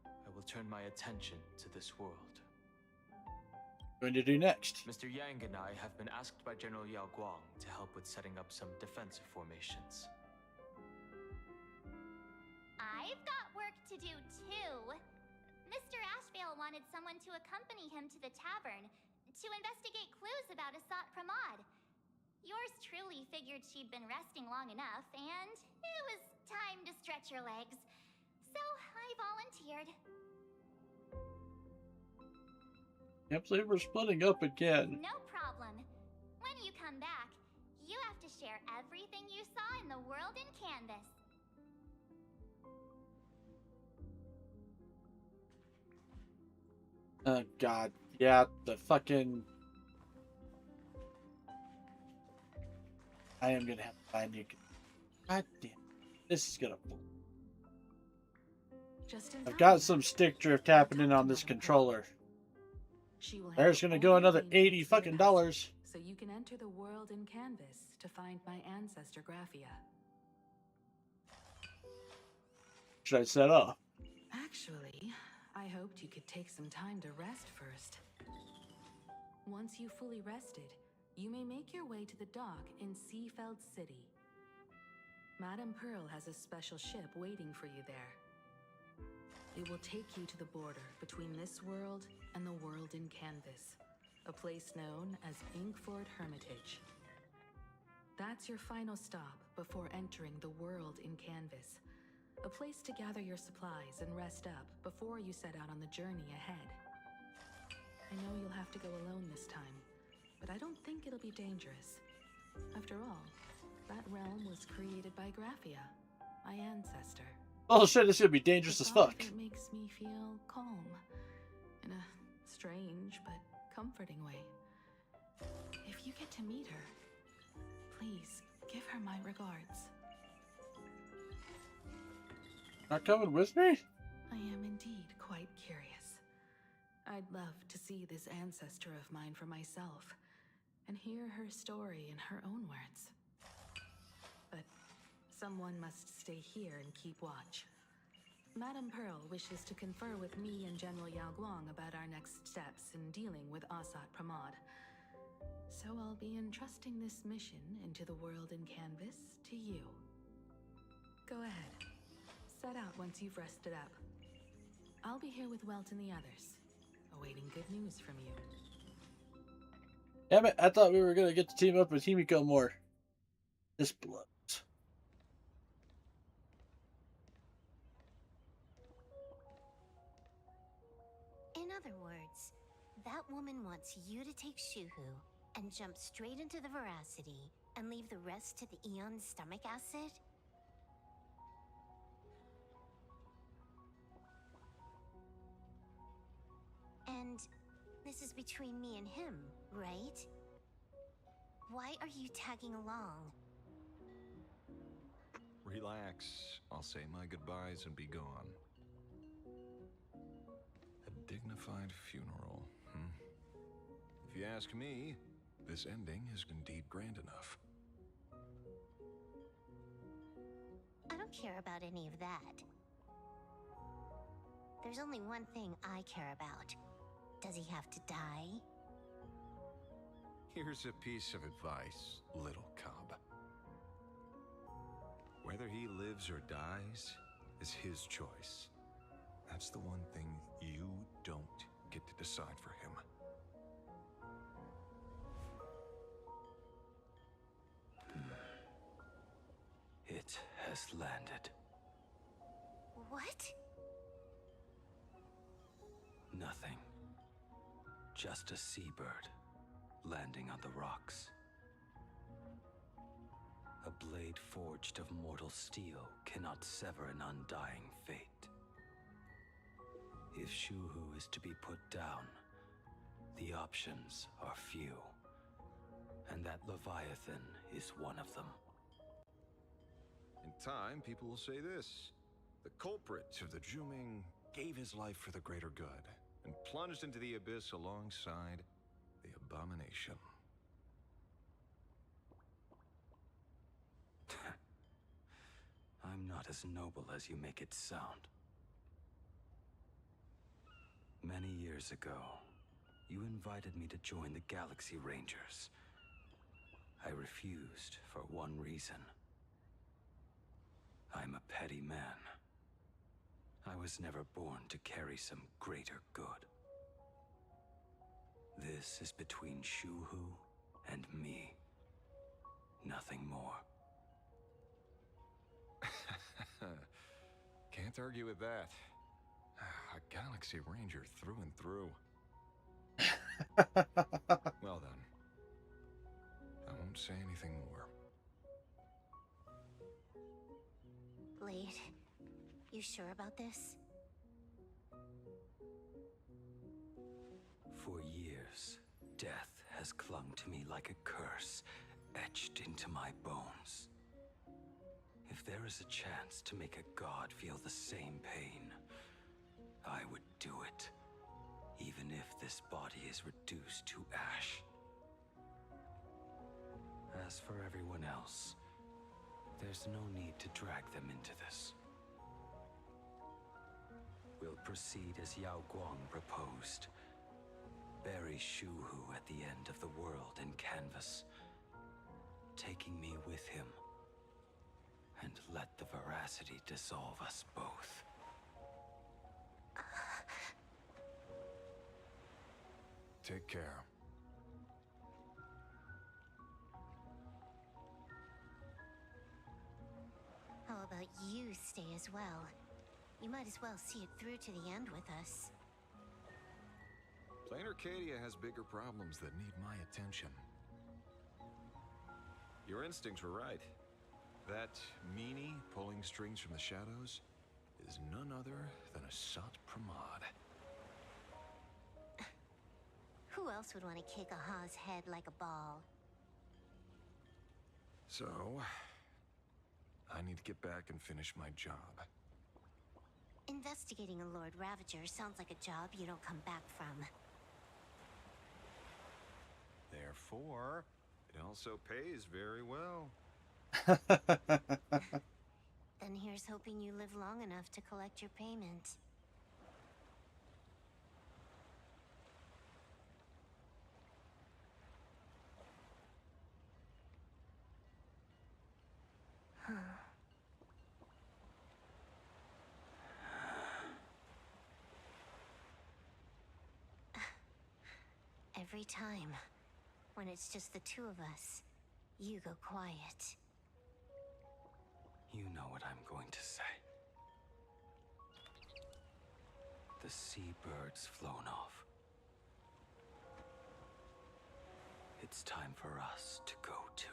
I will turn my attention to this world. going to do next? Mr. Yang and I have been asked by General Yao Guang to help with setting up some defensive formations. I've got work to do too. Mr. Ashvale wanted someone to accompany him to the tavern to investigate clues about Asat Pramod. Yours truly figured she'd been resting long enough, and it was time to stretch her legs. So I volunteered. Can't believe we're splitting up again. No problem. When you come back, you have to share everything you saw in the world in Canvas. Oh god, yeah, the fucking... I am gonna have to find you. God damn, this is gonna... I've got some stick drift happening on this controller. There's gonna go another $80 fucking dollars. So you can enter the world in Canvas to find my ancestor Graphia. Should I set up? Actually, I hoped you could take some time to rest first. Once you've fully rested, you may make your way to the dock in Seafeld City. Madame Pearl has a special ship waiting for you there. It will take you to the border between this world and the world in Canvas, a place known as Inkford Hermitage. That's your final stop before entering the world in Canvas, a place to gather your supplies and rest up before you set out on the journey ahead. I know you'll have to go alone this time, but I don't think it'll be dangerous. After all, that realm was created by Graphia, my ancestor. Oh shit, this is gonna be dangerous as fuck. It makes me feel calm, in a strange but comforting way. If you get to meet her, please give her my regards. Not coming with me? I am indeed quite curious. I'd love to see this ancestor of mine for myself, and hear her story in her own words. But someone must stay here and keep watch. Madame Pearl wishes to confer with me and General Yao Guang about our next steps in dealing with Asat Pramod. So I'll be entrusting this mission into the world in Canvas to you. Go ahead. Set out once you've rested up. I'll be here with Welt and the others, awaiting good news from you. Damn it, I thought we were gonna get to team up with Himiko more. This blows. In other words, that woman wants you to take Shuhu and jump straight into the Veracity and leave the rest to the Eon stomach acid? And this is between me and him, right? Why are you tagging along? Relax. I'll say my goodbyes and be gone. A dignified funeral, If you ask me, this ending is indeed grand enough. I don't care about any of that. There's only one thing I care about. Does he have to die? Here's a piece of advice, little cub. Whether he lives or dies is his choice. That's the one thing you don't get to decide for him. It has landed. What? Nothing. Just a seabird landing on the rocks. A blade forged of mortal steel cannot sever an undying fate. If Shuhu is to be put down, the options are few, and that Leviathan is one of them. In time, people will say this. The culprit of the Juming gave his life for the greater good and plunged into the abyss alongside the abomination. I'm not as noble as you make it sound. Many years ago, You invited me to join the Galaxy Rangers. I refused for one reason. I'm a petty man. I was never born to carry some greater good. This is between Shuhu and me. Nothing more. Can't argue with that. A Galaxy Ranger through and through. Well then. I won't say anything more. Blade, you sure about this? For years, death has clung to me like a curse, etched into my bones. If there is a chance to make a god feel the same pain, I would do it, even if this body is reduced to ash. As for everyone else, there's no need to drag them into this. We'll proceed as Yao Guang proposed. Bury Shuhu at the end of the world in canvas, taking me with him, and let the veracity dissolve us both. Take care. How about you stay as well? You might as well see it through to the end with us. Plain Arcadia has bigger problems that need my attention. Your instincts were right. That meanie pulling strings from the shadows is none other than a Sat Pramod. Who else would want to kick a Ha's head like a ball? So, I need to get back and finish my job. Investigating a Lord Ravager sounds like a job you don't come back from. Therefore, it also pays very well. Then here's hoping you live long enough to collect your payment. Every time, when it's just the two of us, you go quiet. You know what I'm going to say. The seabird's flown off. It's time for us to go too.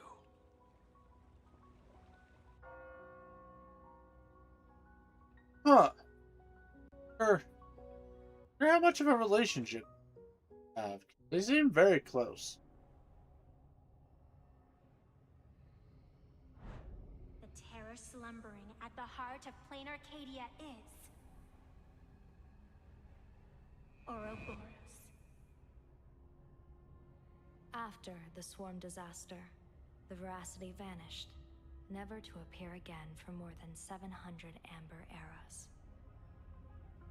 Huh. Or how much of a relationship they have? They seem very close. The terror slumbering at the heart of Plain Arcadia is Ouroboros. After the swarm disaster, the veracity vanished, never to appear again for more than 700 Amber eras.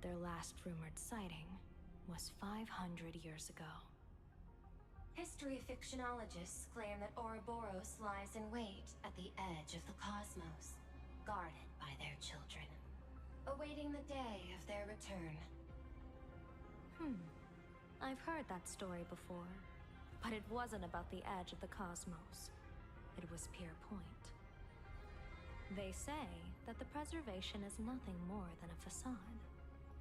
Their last rumored sighting was 500 years ago. History fictionologists claim that Ouroboros lies in wait at the edge of the cosmos, guarded by their children, awaiting the day of their return. I've heard that story before, but it wasn't about the edge of the cosmos. It was Pier Point. They say that the preservation is nothing more than a facade,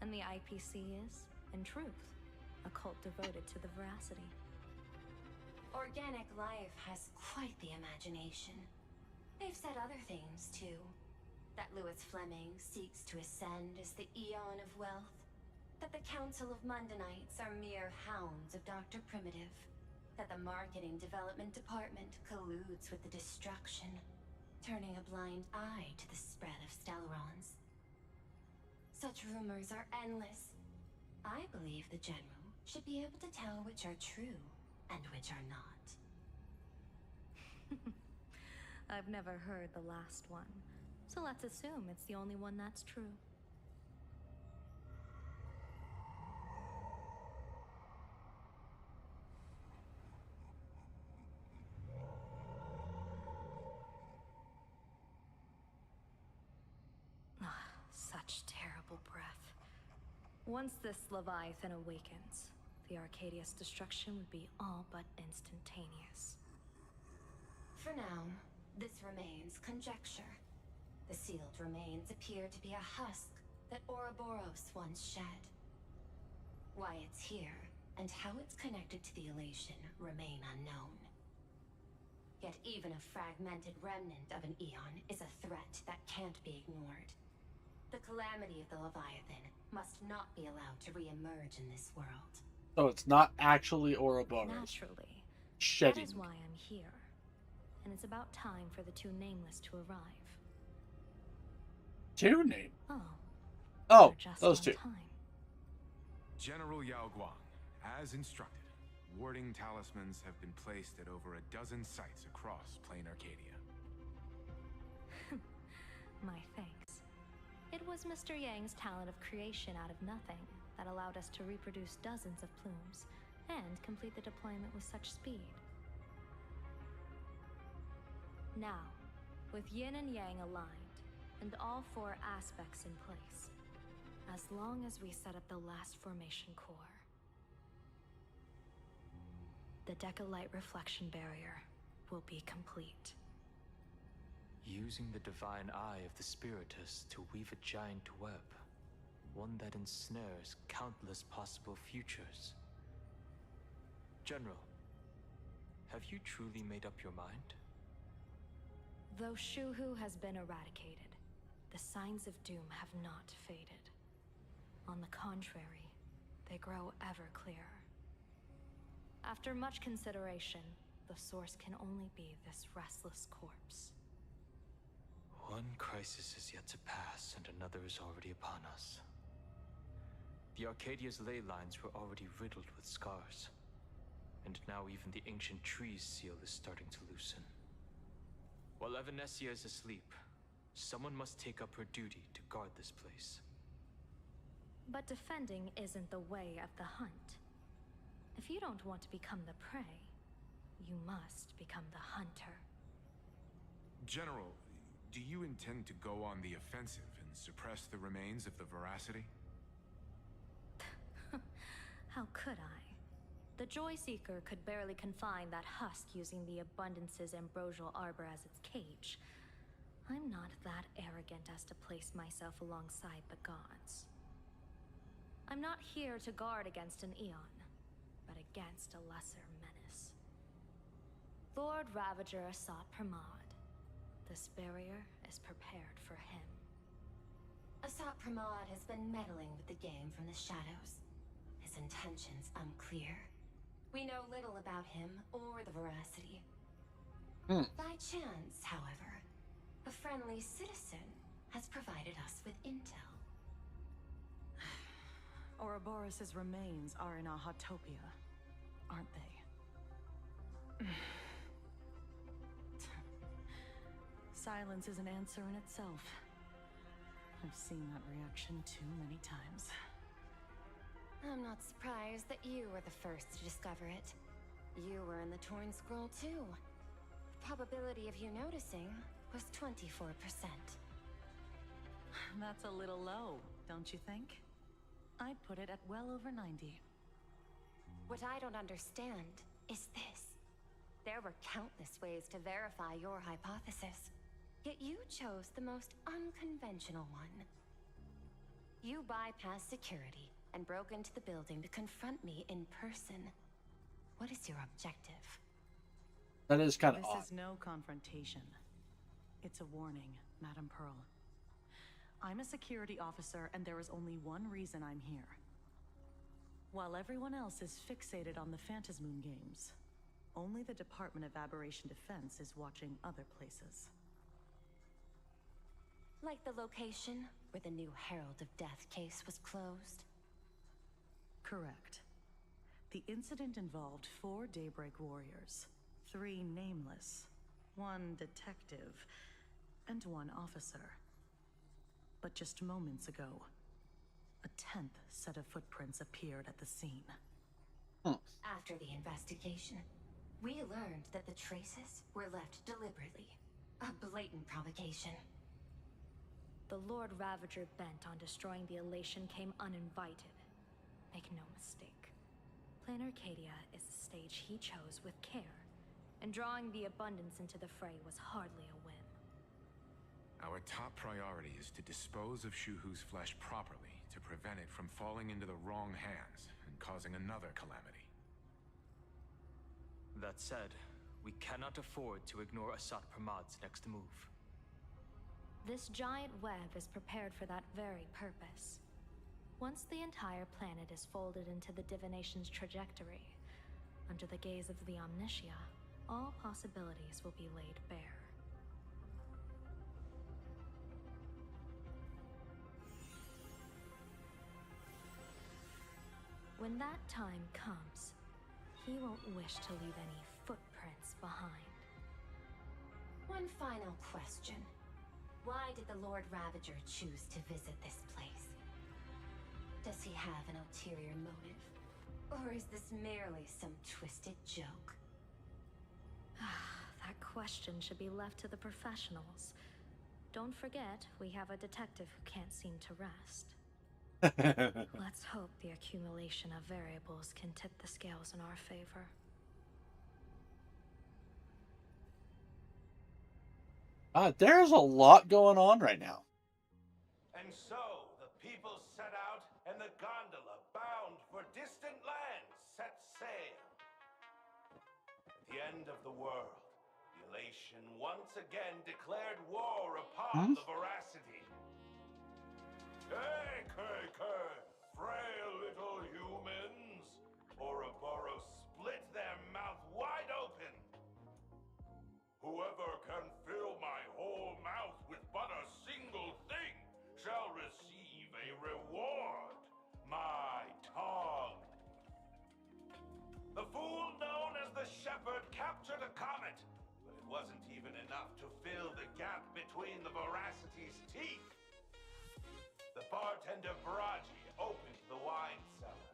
and the IPC is, in truth, a cult devoted to the veracity. Organic life has quite the imagination. They've said other things, too. That Louis Fleming seeks to ascend as the Eon of Wealth. That the Council of Mundanites are mere hounds of Dr. Primitive. That the Marketing Development Department colludes with the destruction, turning a blind eye to the spread of Stellarons. Such rumors are endless. I believe the General should be able to tell which are true and which are not. I've never heard the last one, so let's assume it's the only one that's true. Once this Leviathan awakens, the Arcadia's destruction would be all but instantaneous. For now, this remains conjecture. The sealed remains appear to be a husk that Ouroboros once shed. Why it's here, and how it's connected to the elation, remain unknown. Yet even a fragmented remnant of an Eon is a threat that can't be ignored. The calamity of the Leviathan must not be allowed to re-emerge in this world. So it's not actually Ouroboros. Naturally. Shedding. That is why I'm here. And it's about time for the two Nameless to arrive. Two name? Oh, just those on two. Time. General Yao Guang, as instructed, warding talismans have been placed at over a dozen sites across Plain Arcadia. My thanks. It was Mr. Yang's talent of creation out of nothing that allowed us to reproduce dozens of plumes and complete the deployment with such speed. Now, with Yin and Yang aligned, and all four aspects in place, as long as we set up the last formation core, the Decalite reflection barrier will be complete. Using the divine eye of the Spiritus to weave a giant web, one that ensnares countless possible futures. General, have you truly made up your mind? Though Shuhu has been eradicated, the signs of doom have not faded. On the contrary, they grow ever clearer. After much consideration, the source can only be this restless corpse. One crisis is yet to pass, and another is already upon us. The Arcadia's ley lines were already riddled with scars, and now even the ancient tree's seal is starting to loosen. While Evanesia is asleep, someone must take up her duty to guard this place. But defending isn't the way of the hunt. If you don't want to become the prey, you must become the hunter. General, do you intend to go on the offensive and suppress the remains of the Veracity? How could I? The Joyseeker could barely confine that husk using the Abundance's ambrosial arbor as its cage. I'm not that arrogant as to place myself alongside the gods. I'm not here to guard against an Eon, but against a lesser menace. Lord Ravager Asat Pramod. This barrier is prepared for him. Asat Pramod has been meddling with the game from the shadows. His intentions unclear. We know little about him or the Veracity. By chance, however, a friendly citizen has provided us with intel. Ouroboros' remains are in Ahatopia, aren't they? Silence is an answer in itself. I've seen that reaction too many times. I'm not surprised that you were the first to discover it. You were in the Torn Scroll too. The probability of you noticing was 24%. That's a little low, don't you think? I'd put it at well over 90. What I don't understand is this. There were countless ways to verify your hypothesis, yet you chose the most unconventional one. You bypassed security and broke into the building to confront me in person. What is your objective? That is kind of odd. This is no confrontation. It's a warning, Madam Pearl. I'm a security officer, and there is only one reason I'm here. While everyone else is fixated on the Phantasmoon games, only the Department of Aberration Defense is watching other places. Like the location where the new Herald of Death case was closed? Correct. The incident involved 4 Daybreak warriors, 3 nameless, 1 detective, and 1 officer. But just moments ago, a 10th set of footprints appeared at the scene. After the investigation, we learned that the traces were left deliberately. A blatant provocation. The Lord Ravager bent on destroying the Elation came uninvited. Make no mistake. Planar Cadia is the stage he chose with care, and drawing the Abundance into the fray was hardly a whim. Our top priority is to dispose of Shuhu's flesh properly to prevent it from falling into the wrong hands and causing another calamity. That said, we cannot afford to ignore Asat Pramad's next move. This giant web is prepared for that very purpose. Once the entire planet is folded into the divination's trajectory, under the gaze of the Omnitia, all possibilities will be laid bare. When that time comes, he won't wish to leave any footprints behind. One final question. Why did the Lord Ravager choose to visit this place? Does he have an ulterior motive? Or is this merely some twisted joke? That question should be left to the professionals. Don't forget, we have a detective who can't seem to rest. Let's hope the accumulation of variables can tip the scales in our favor. There's a lot going on right now. And so the people set out, and the gondola, bound for distant lands, set sail. At the end of the world, the Elation once again declared war upon the Veracity. Hey, frail little humans! Ouroboros split their mouth wide open. Whoever can fill my whole mouth with but a single thing shall receive a reward. My tongue. The fool known as the Shepherd captured a comet, but it wasn't even enough to fill the gap between the Veracity's teeth. The bartender Baraji opened the wine cellar,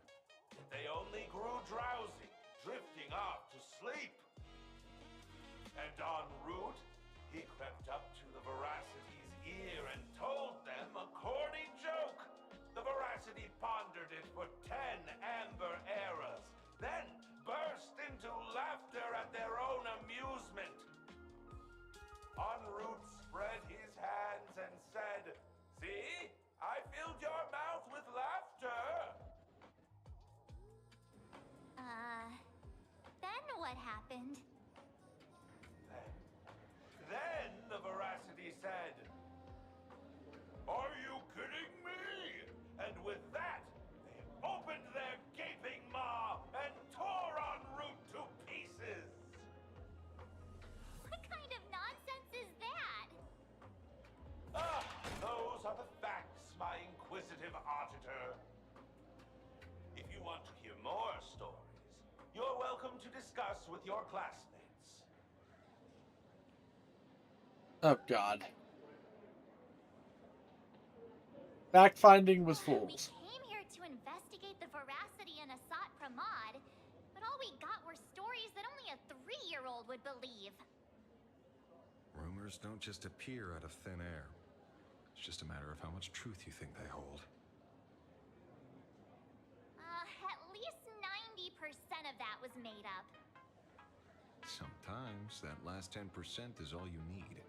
but they only grew drowsy, drifting off to sleep. And en route, he crept up to the Veracity's ear and told them a corny joke. The Veracity pondered it for 10 amber eras, then burst into laughter at their own amusement. En route spread his hands and said, "See? I filled your mouth with laughter." Then what happened? Then the Veracity said, "Are you kidding me?" And with that, they opened their gaping maw and tore en route to pieces. What kind of nonsense is that? Those are the facts, my inquisitive auditor. If you want to hear more stories, you're welcome to discuss with your classmates. Oh, God. Fact-finding with fools. We came here to investigate the Veracity and Asat Pramad, but all we got were stories that only a 3-year-old would believe. Rumors don't just appear out of thin air. It's just a matter of how much truth you think they hold. At least 90% of that was made up. Sometimes that last 10% is all you need.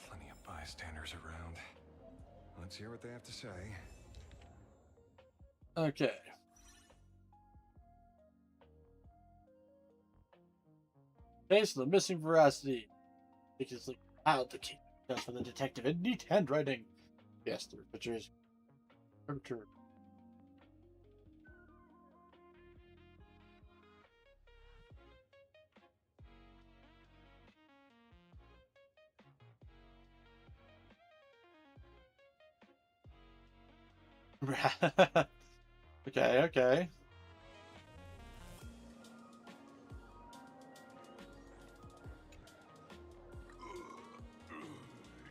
Plenty of bystanders around. Let's hear what they have to say. Okay. Case of the missing Veracity. Because out the key for the detective in neat handwriting. Yes, the picture is temperature. Okay.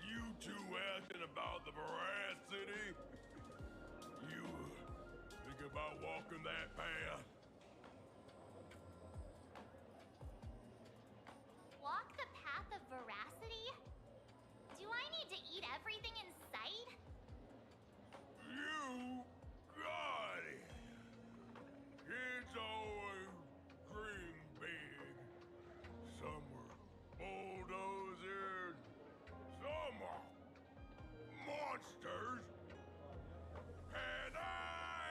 You two asking about the Veracity? You think about walking that path? Walk the path of veracity? Do I need to eat everything in sight? You got it. Kids always dream big. Some were bulldozers, some are monsters. And I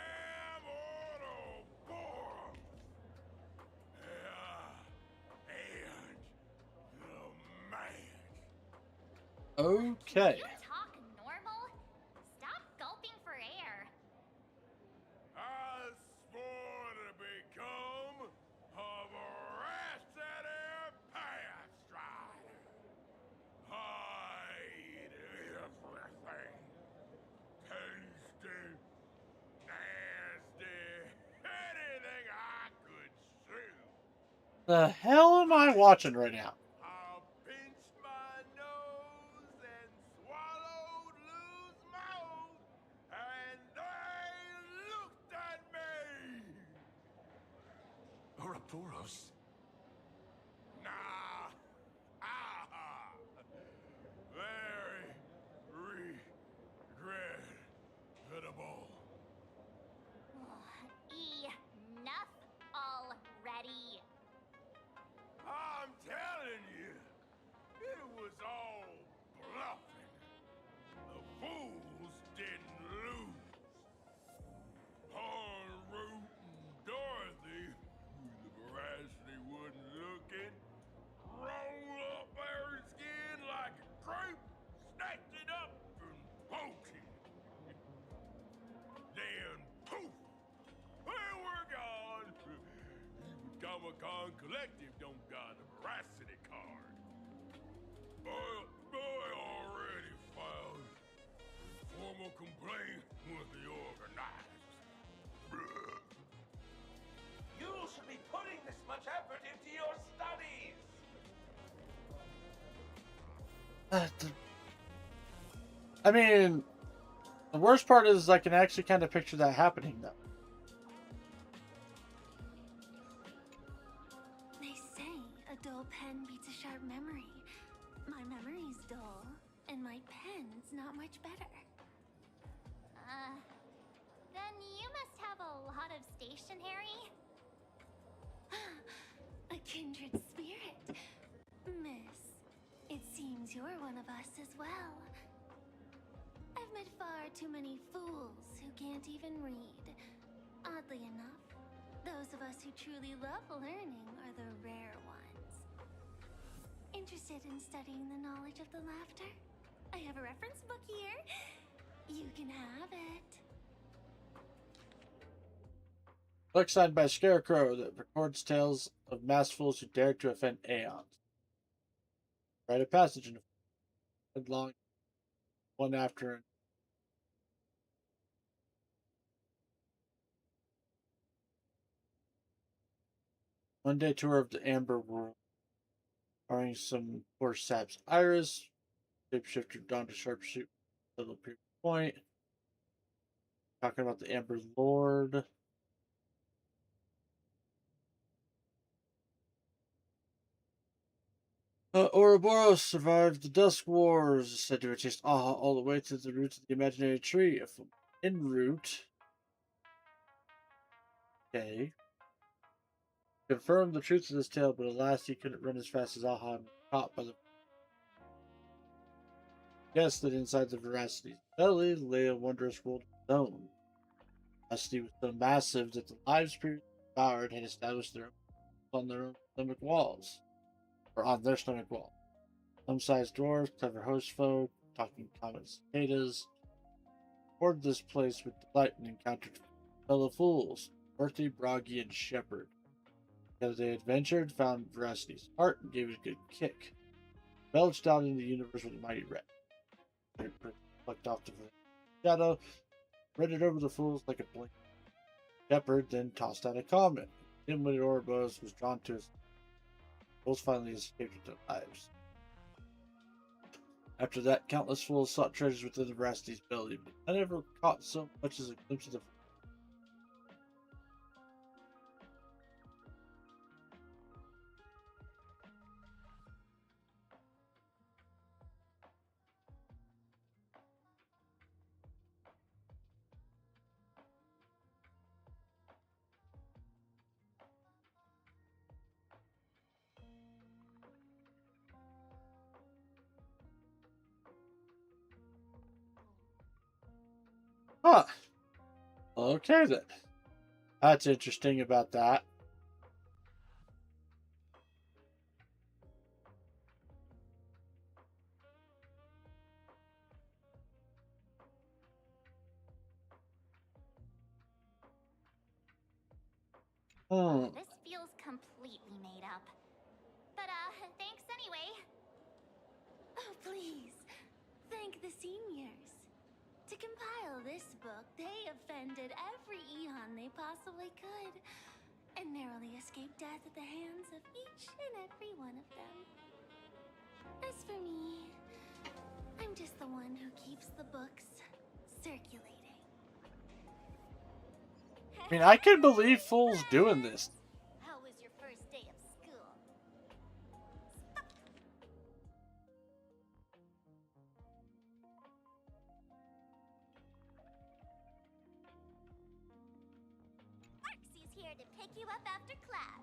am Ouroboros. And the man. Okay. You talk normal? Stop gulping for air. I swore to become a veracity path strider. I eat everything. Tasty, nasty, anything I could chew. The hell am I watching right now? I pinched my nose and swallowed loose mouth, and they looked at me. Ouroboros? Nah. Very regrettable. Enough already. I'm telling you, it was all bluffing. The fools didn't lose. Root and Dorothy, the veracity wasn't looking, roll up their skin like a crepe, snatched it up and poked it. Then poof, they were gone. Even Comic-Con Collective don't got a veracity card. I already filed formal complaint with the organizers. You should be putting this much effort into your studies. I mean, the worst part is I can actually kind of picture that happening, though. They say a dull pen beats a sharp memory. My memory's dull, and my pen's not much better. Then you must have a lot of stationery. A kindred spirit. Miss, it seems you're one of us as well. I've met far too many fools who can't even read. Oddly enough, those of us who truly love learning are the rare ones. Interested in studying the knowledge of the laughter? I have a reference book here. You can have it. Book signed by Scarecrow that records tales of masked fools who dared to offend Aeons. Write a passage in long one after. One day tour of the Amber World. Barring some poor sap's Iris. Shapeshifter down to sharpshoot. Little Pierce Point. Talking about the Amber Lord. Ouroboros survived the Dusk Wars, is said to have chased Aha all the way to the roots of the imaginary tree. If en route, okay, confirmed the truth of this tale, but alas, he couldn't run as fast as Aha and was caught by the. Guess that inside the Veracity's belly lay a wondrous world of its own. Veracity was so massive that the lives previously devoured had established their own on their own stomach walls, or on their stomach walls. Some sized dwarves, clever host folk, talking common cicadas, poured this place with delight and encountered fellow fools, Bertie, Broggy, and Shepherd. Together they adventured, found Veracity's heart, and gave it a good kick. Belched out in the universe with a mighty wreck. They plucked off the shadow, read it over the fools like a blink. Shepherd then tossed out a comment. Dim-witted Ouroboros was drawn to his. Fools finally escaped with their lives. After that, countless fools sought treasures within the Veracity's belly, but none ever caught so much as a glimpse of the. Huh. Okay then. That's interesting about that. This feels completely made up. But, thanks anyway. Oh, please. Thank the seniors. To compile this book, they offended every Eon they possibly could, and narrowly escaped death at the hands of each and every one of them. As for me, I'm just the one who keeps the books circulating. I mean, I can believe Fool's doing this. How was your first day of school? Sparksy's here to pick you up after class.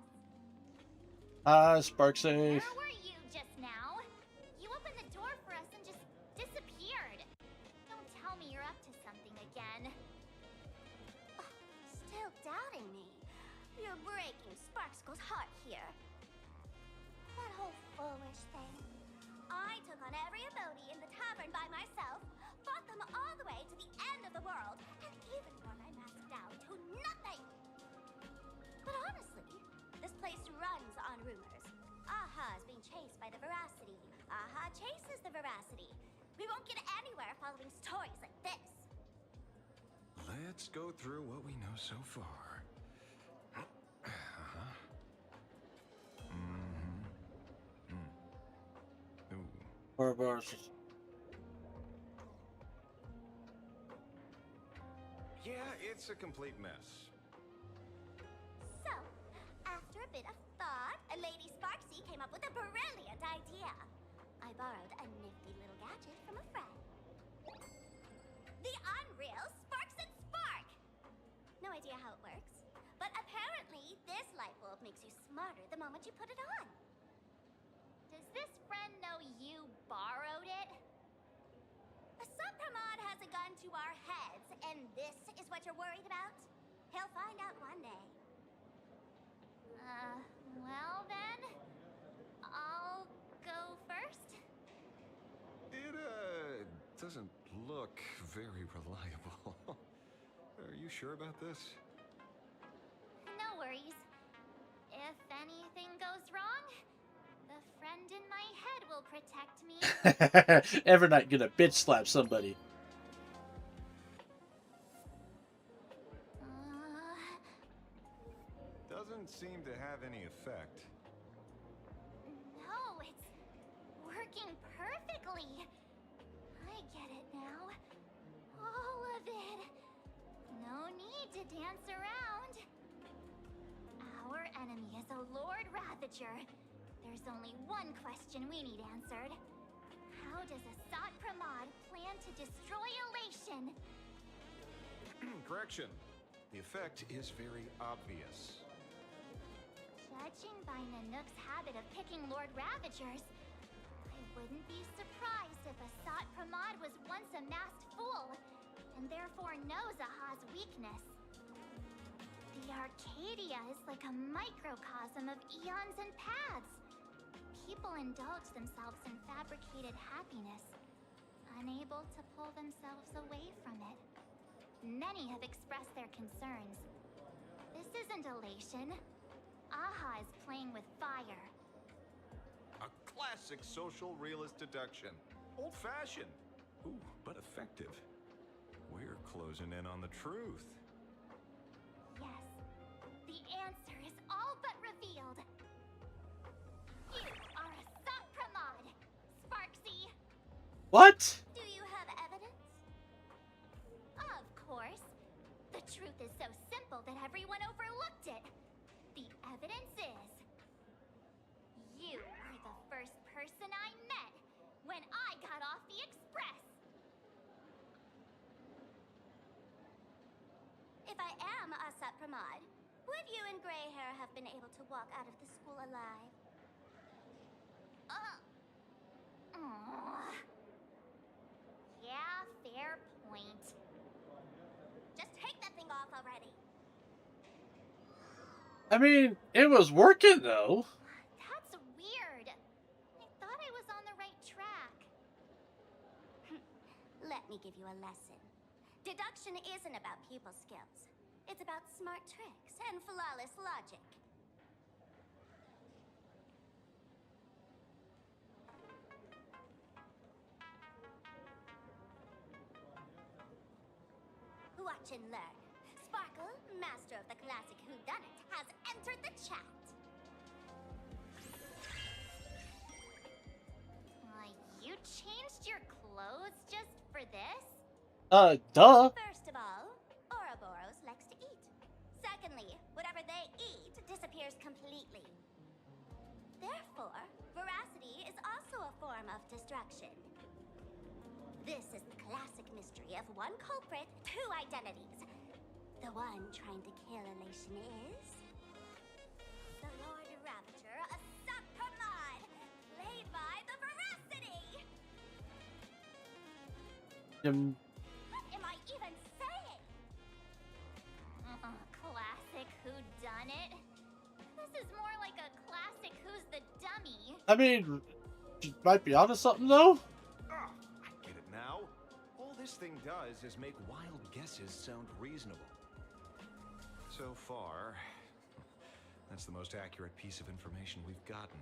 Sparksy. Where were you just now? You opened the door for us and just disappeared. Don't tell me you're up to something again. Still doubting me? You're breaking Sparksko's heart here. That whole foolish thing. I took on every abode in the tavern by myself, fought them all the way to the end of the world, and even brought my mask down to nothing. But honestly, this place runs on rumors. Aha is being chased by the Veracity. Aha chases the Veracity. We won't get anywhere following stories like this. Let's go through what we know so far. Ouroboros. Yeah, it's a complete mess. So, after a bit of thought, Lady Sparksy came up with a brilliant idea. I borrowed a nifty little gadget from a friend. The Unreal Sparks and Spark! No idea how it works, but apparently this light bulb makes you smarter the moment you put it on. Does this friend know you borrowed it? A Supramod has a gun to our heads, and this is what you're worried about? He'll find out one day. Well then, I'll go first. It, doesn't look very reliable. Are you sure about this? No worries. If anything goes wrong, the friend in my head will protect me. Evernight gonna bitch slap somebody. Doesn't seem to have any effect. No, it's working perfectly. I get it now. All of it. No need to dance around. Our enemy is a Lord Ravager. There's only one question we need answered. How does Asat Pramod plan to destroy Elation? Correction. The effect is very obvious. Judging by Nanook's habit of picking Lord Ravagers, I wouldn't be surprised if Asat Pramod was once a masked fool, and therefore knows Aha's weakness. The Arcadia is like a microcosm of eons and paths. People indulge themselves in fabricated happiness, unable to pull themselves away from it. Many have expressed their concerns. This isn't elation. Aha is playing with fire. A classic social realist deduction. Old-fashioned. Ooh, but effective. We're closing in on the truth. Yes, the answer is all but revealed. You are a Pramod, Sparksy. What? Do you have evidence? Of course. The truth is so simple that everyone overlooked it. The evidence is... you were the first person I met when I got off the Express. If I am Asat Pramod, would you and Grey Hair have been able to walk out of the school alive? Yeah, fair point. I mean, it was working though. That's weird. I thought I was on the right track. Let me give you a lesson. Deduction isn't about people skills. It's about smart tricks and flawless logic. Watch and learn. Sparkle, master of the classic whodunit, has entered the chat. You changed your clothes just for this? Duh. First of all, Ouroboros likes to eat. Secondly, whatever they eat disappears completely. Therefore, veracity is also a form of destruction. This is the classic mystery of one culprit, two identities. The one trying to kill Elation is... the Lord Ravager, a Sapramod, played by the Veracity! What am I even saying? Classic whodunit? This is more like a classic Who's the Dummy. I mean, you might be onto something though. Get it now? All this thing does is make wild guesses sound reasonable. So far, that's the most accurate piece of information we've gotten.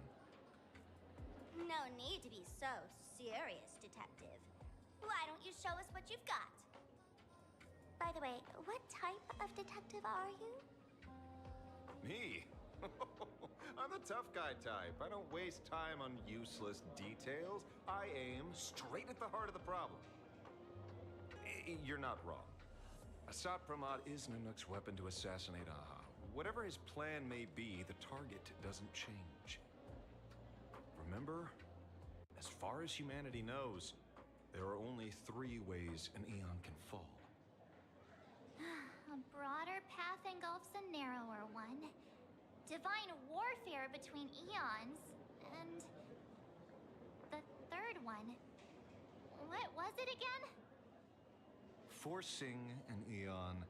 No need to be so serious, Detective. Why don't you show us what you've got? By the way, what type of detective are you? Me? I'm the tough guy type. I don't waste time on useless details. I aim straight at the heart of the problem. You're not wrong. Asat Pramod is Nanook's weapon to assassinate Aha. Whatever his plan may be, the target doesn't change. Remember, as far as humanity knows, there are only 3 ways an Eon can fall. A broader path engulfs a narrower one. Divine warfare between eons, and the third one. What was it again? Forcing an Eon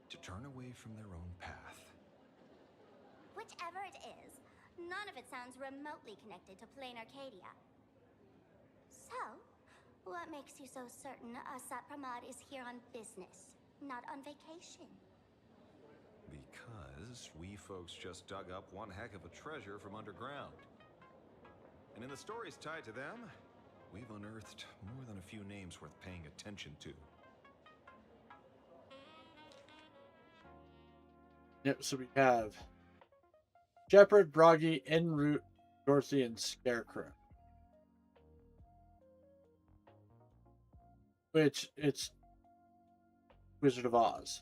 to turn away from their own path. Whichever it is, none of it sounds remotely connected to plain Arcadia. So, what makes you so certain Asat Pramod is here on business, not on vacation? Because we folks just dug up one heck of a treasure from underground. And in the stories tied to them, we've unearthed more than a few names worth paying attention to. Yep, so we have Shepard, Broggy, En route, Dorothy, and Scarecrow. Which, it's Wizard of Oz.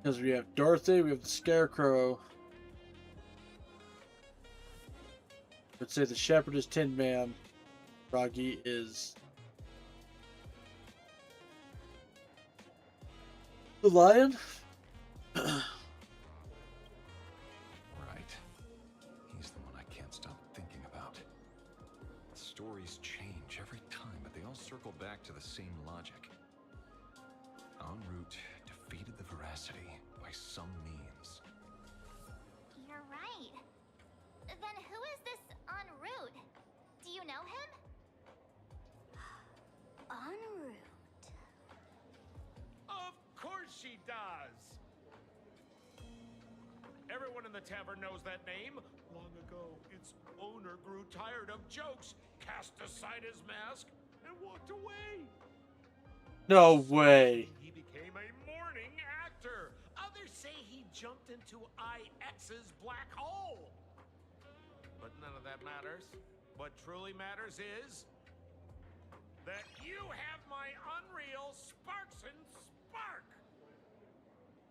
Because we have Dorothy, we have the Scarecrow. Let's say the Shepherd is Tin Man. Froggy is the Lion. Right. He's the one I can't stop thinking about. The stories change every time, but they all circle back to the same logic. En route defeated the Veracity by some means. You're right. Then who is this en route? Do you know him? En route. Of course she does! Everyone in the tavern knows that name. Long ago, its owner grew tired of jokes, cast aside his mask, and walked away. No way. He became a mourning actor. Others say he jumped into IX's black hole. But none of that matters. What truly matters is that you have my unreal Sparks and Spark.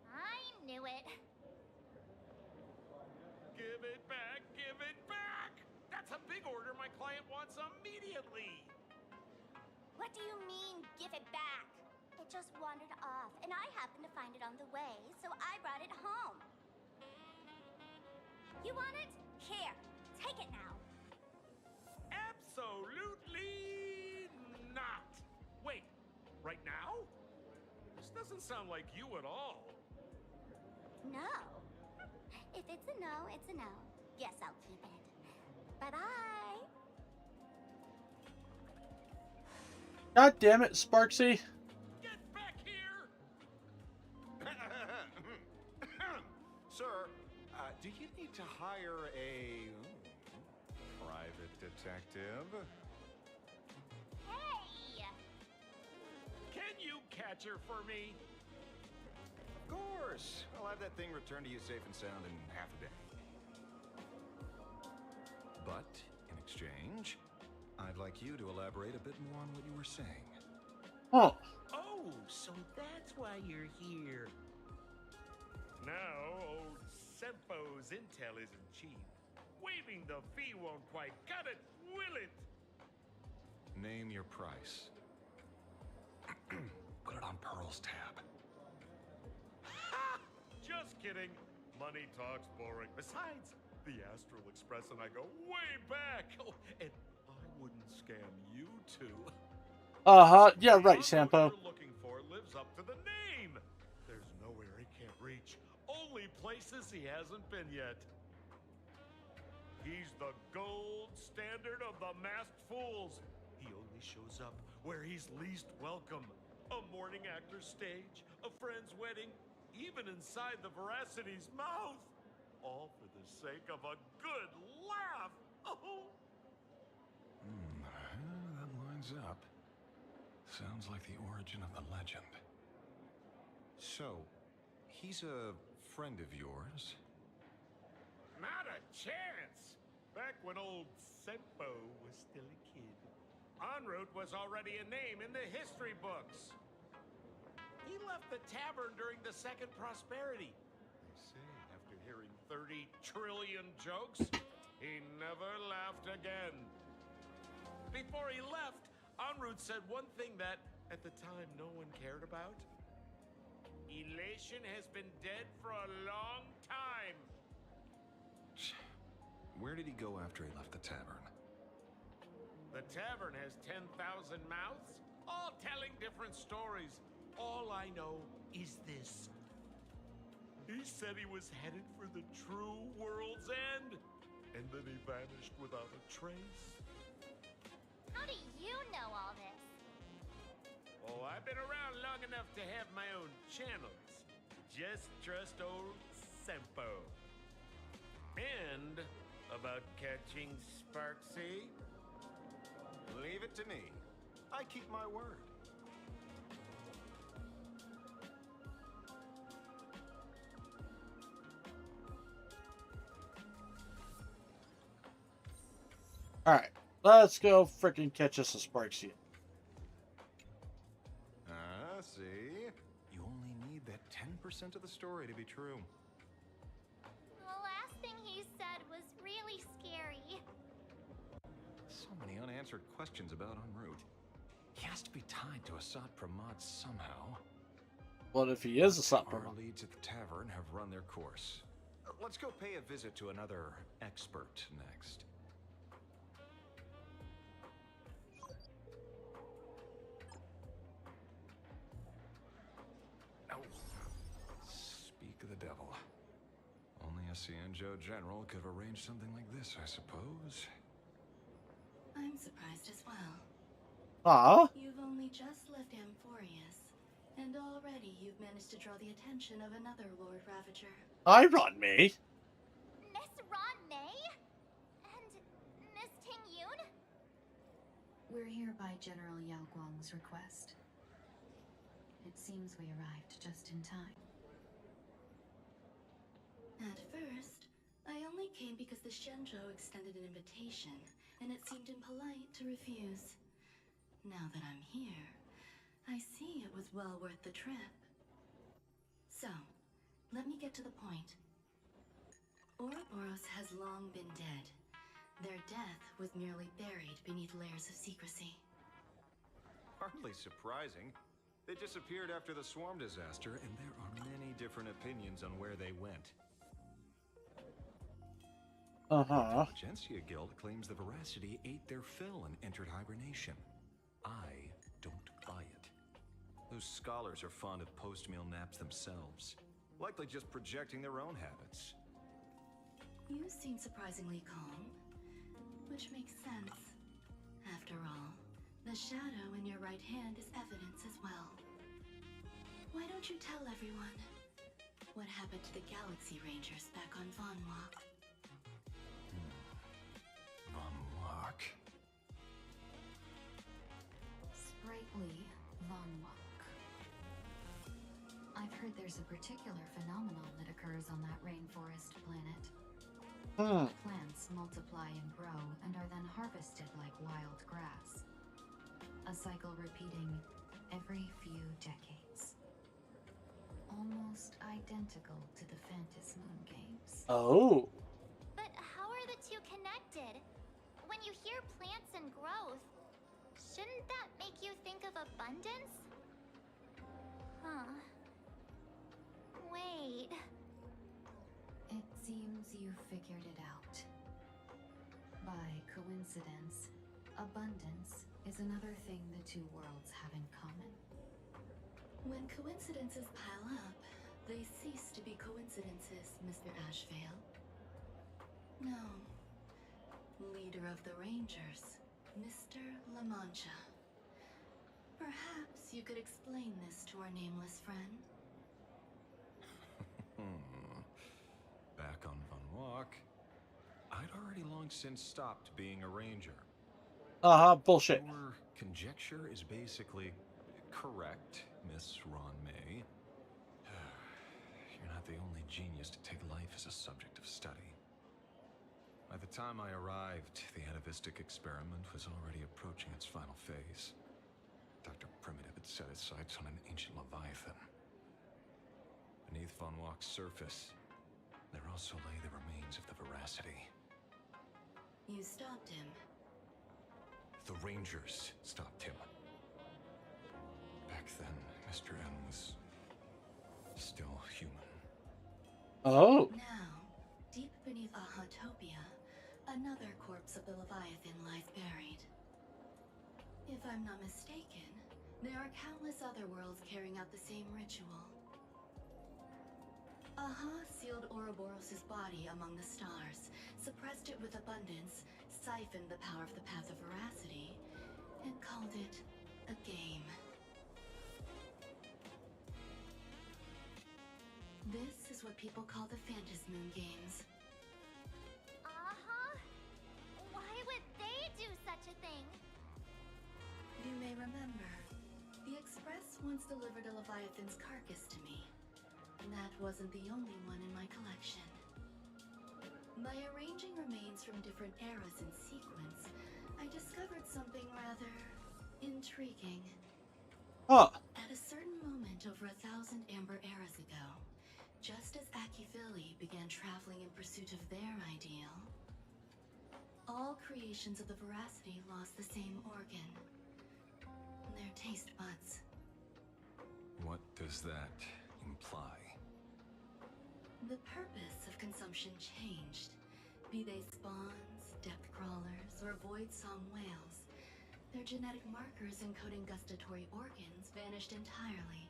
I knew it. Give it back, give it back! That's a big order my client wants immediately. What do you mean, give it back? It just wandered off, and I happened to find it on the way, so I brought it home. You want it? Here, take it now. doesn't sound like you at all. No. If it's a no, it's a no. Guess I'll keep it. Bye-bye. God damn it, Sparksy. Get back here! Sir, do you need to hire a private detective? Hey! Can you catch her for me? Of course. I'll have that thing returned to you safe and sound in half a day. But, in exchange, I'd like you to elaborate a bit more on what you were saying. Oh. Oh, so that's why you're here. Now, old Sempo's intel isn't cheap. Waiving the fee won't quite cut it, will it? Name your price. Put it on Pearl's tab. Ha! Just kidding. Money talks boring. Besides, the Astral Express and I go way back. Oh, and I wouldn't scam you two. Yeah, right, Sampo. What you're looking for lives up to the name. There's nowhere he can't reach. Only places he hasn't been yet. He's the gold standard of the masked fools. He only shows up where he's least welcome. A morning actor's stage, a friend's wedding, even inside the Veracity's mouth. All for the sake of a good laugh. Oh. That lines up. Sounds like the origin of the legend. So, he's a friend of yours? Not a chance! Back when old Sempo was still a kid, en route was already a name in the history books. He left the tavern during the Second Prosperity. They say after hearing 30 trillion jokes, he never laughed again. Before he left, en route said one thing that, at the time, no one cared about. Elation has been dead for a long time. Where did he go after he left the tavern? The tavern has 10,000 mouths, all telling different stories. All I know is this. He said he was headed for the true world's end, and then he vanished without a trace. How do you know all this? Oh, I've been around long enough to have my own channels. Just trust old Sempo. And about catching Sparksy? Leave it to me. I keep my word. Alright, let's go frickin' catch us a Sparksy. See? You only need that 10% of the story to be true. The last thing he said was really scary. So many unanswered questions about en route. He has to be tied to Asat Pramod somehow. What if he is Asat Our Pramod? leads at the tavern have run their course. Let's go pay a visit to another expert next. Speak of the devil. Only a Cienjo general could have arranged something like this, I suppose. I'm surprised as well. Ah? You've only just left Amphorius, and already you've managed to draw the attention of another Lord Ravager. I run me. Miss Ron May? And Miss Ting Yun? We're here by General Yao Guang's request. It seems we arrived just in time. At first, I only came because the Shenzhou extended an invitation, and it seemed impolite to refuse. Now that I'm here, I see it was well worth the trip. So, let me get to the point. Ouroboros has long been dead. Their death was merely buried beneath layers of secrecy. Hardly surprising. They disappeared after the swarm disaster, and there are many different opinions on where they went. Uh-huh. The Intelligentsia Guild claims the Veracity ate their fill and entered hibernation. I don't buy it. Those scholars are fond of post-meal naps themselves, likely just projecting their own habits. You seem surprisingly calm, which makes sense. After all, the shadow in your right hand is evidence as well. Why don't you tell everyone what happened to the Galaxy Rangers back on Von Walk? Von Walk? Sprightly Von Walk. I've heard there's a particular phenomenon that occurs on that rainforest planet. Plants multiply and grow and are then harvested like wild grass. A cycle repeating every few decades. Almost identical to the Phantasm Moon games. Oh. But how are the two connected? When you hear plants and growth, shouldn't that make you think of abundance? Huh. Wait. It seems you figured it out. By coincidence, abundance is another thing the two worlds have in common. When coincidences pile up, they cease to be coincidences, Mr. Ashvale. No. Leader of the Rangers, Mr. La Mancha. Perhaps you could explain this to our nameless friend? Back on Von Walk, I'd already long since stopped being a ranger. Bullshit. Your conjecture is basically correct, Miss Ron May. You're not the only genius to take life as a subject of study. By the time I arrived, the atavistic experiment was already approaching its final phase. Dr. Primitive had set his sights on an ancient Leviathan. Beneath Von Walk's surface, there also lay the remains of the Veracity. You stopped him. The Rangers stopped him. Back then, Mr. M was still human. Oh. Now, deep beneath Ahatopia, another corpse of the Leviathan lies buried. If I'm not mistaken, there are countless other worlds carrying out the same ritual. Aha sealed Ouroboros' body among the stars, suppressed it with abundance, siphoned the power of the Path of Veracity, and called it a game. This is what people call the Phantasm Moon games. Why would they do such a thing? You may remember, the Express once delivered a Leviathan's carcass to me. That wasn't the only one in my collection. By arranging remains from different eras in sequence, I discovered something rather intriguing. At a certain moment over 1,000 Amber eras ago, just as Akivili began traveling in pursuit of their ideal, all creations of the Veracity lost the same organ. Their taste buds. What does that imply? The purpose of consumption changed. Be they spawns, depth crawlers, or void song whales, their genetic markers encoding gustatory organs vanished entirely.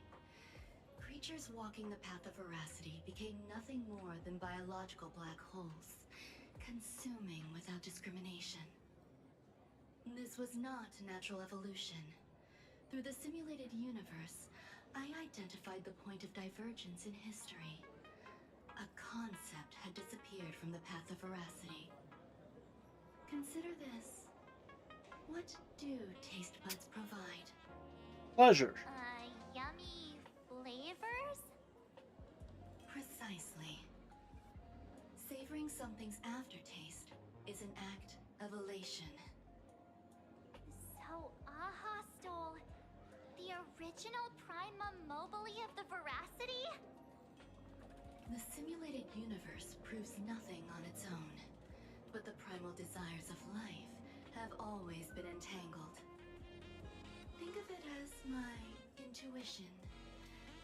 Creatures walking the path of Veracity became nothing more than biological black holes, consuming without discrimination. This was not natural evolution. Through the simulated universe, I identified the point of divergence in history. A concept had disappeared from the path of Veracity. Consider this. What do taste buds provide? Pleasure. Yummy flavors? Precisely. Savoring something's aftertaste is an act of elation. So Aha stole the original Prima Mobile of the Veracity? The simulated universe proves nothing on its own, but the primal desires of life have always been entangled. Think of it as my intuition.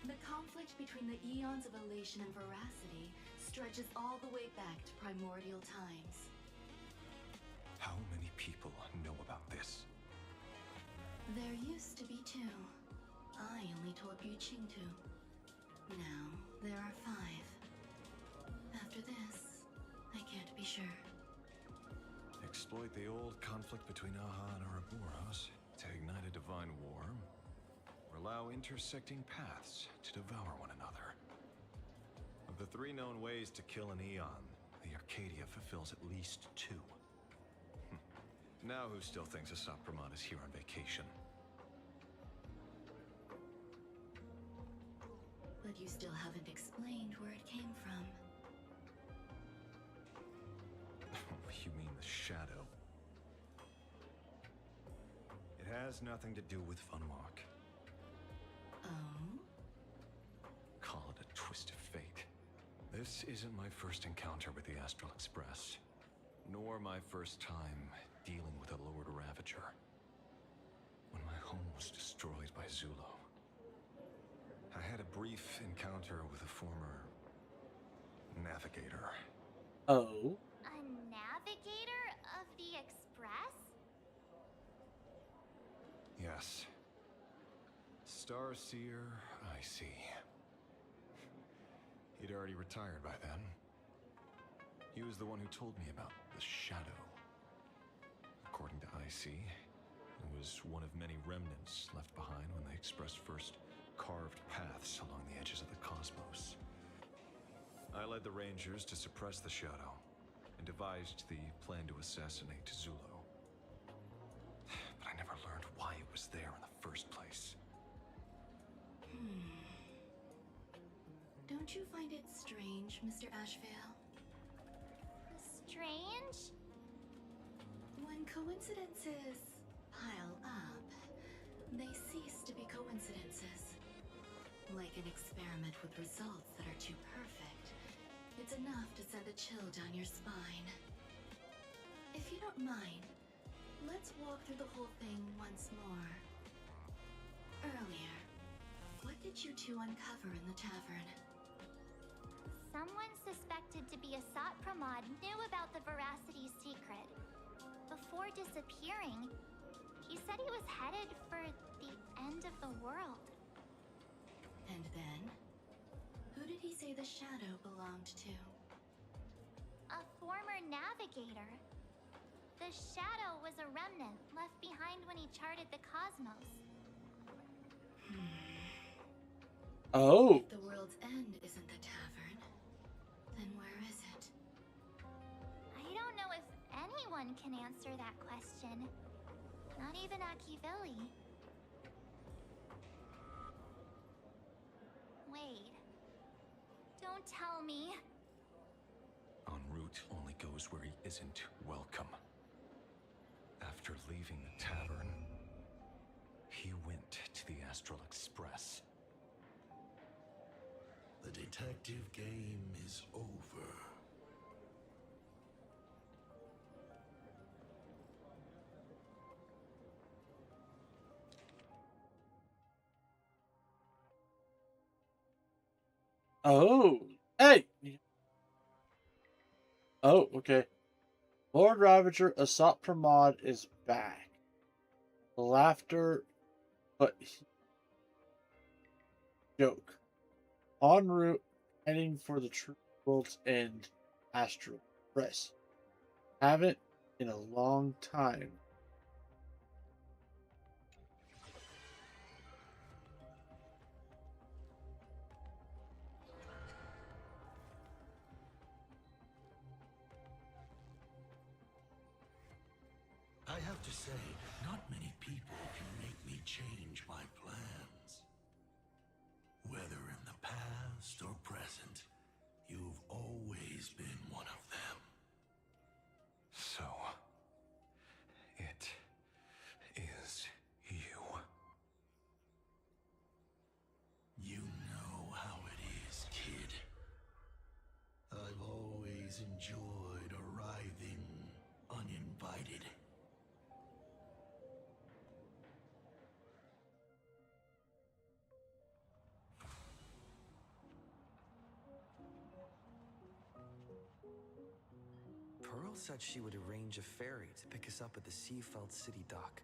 The conflict between the eons of elation and veracity stretches all the way back to primordial times. How many people know about this? There used to be two. I only told Yu Qing to. Now, there are 5. After this, I can't be sure. Exploit the old conflict between Aha and Ouroboros to ignite a divine war, or allow intersecting paths to devour one another. Of the 3 known ways to kill an Eon, the Arcadia fulfills at least 2. Now who still thinks Asap Pramod is here on vacation? But you still haven't explained where it came from. You mean the shadow? It has nothing to do with Funwalk. Oh? Call it a twist of fate. This isn't my first encounter with the Astral Express, nor my first time dealing with a Lord Ravager. When my home was destroyed by Zulo, I had a brief encounter with a former navigator. Oh? A navigator of the Express? Yes. Starseer, I see. He'd already retired by then. He was the one who told me about the shadow. According to IC, it was one of many remnants left behind when the Express first carved paths along the edges of the cosmos. I led the Rangers to suppress the shadow and devised the plan to assassinate Zulo. But I never learned why it was there in the first place. Don't you find it strange, Mr. Ashvale? Strange? When coincidences pile up, they cease to be coincidences. Like an experiment with results that are too perfect, it's enough to send a chill down your spine. If you don't mind, let's walk through the whole thing once more. Earlier, what did you two uncover in the tavern? Someone suspected to be Asat Pramod knew about the Veracity's secret. Before disappearing, he said he was headed for the end of the world. And then? Who did he say the shadow belonged to? A former navigator. The shadow was a remnant left behind when he charted the cosmos. Oh. If the world's end isn't the tavern, then where is it? I don't know if anyone can answer that question. Not even Akivilli. Wait. Don't tell me. En route only goes where he isn't welcome. After leaving the tavern, he went to the Astral Express. The detective game is over. Oh. Hey! Oh, okay. Lord Ravager Asat Pramod is back. Laughter, but joke. En route, heading for the true world's end, Astral Express. Haven't in a long time. I have to say, not many people can make me change my plans. Whether in the past or present, you've always been one of them. So, it is you. You know how it is, kid. I've always enjoyed arriving uninvited. Pearl said she would arrange a ferry to pick us up at the Seafeld City dock.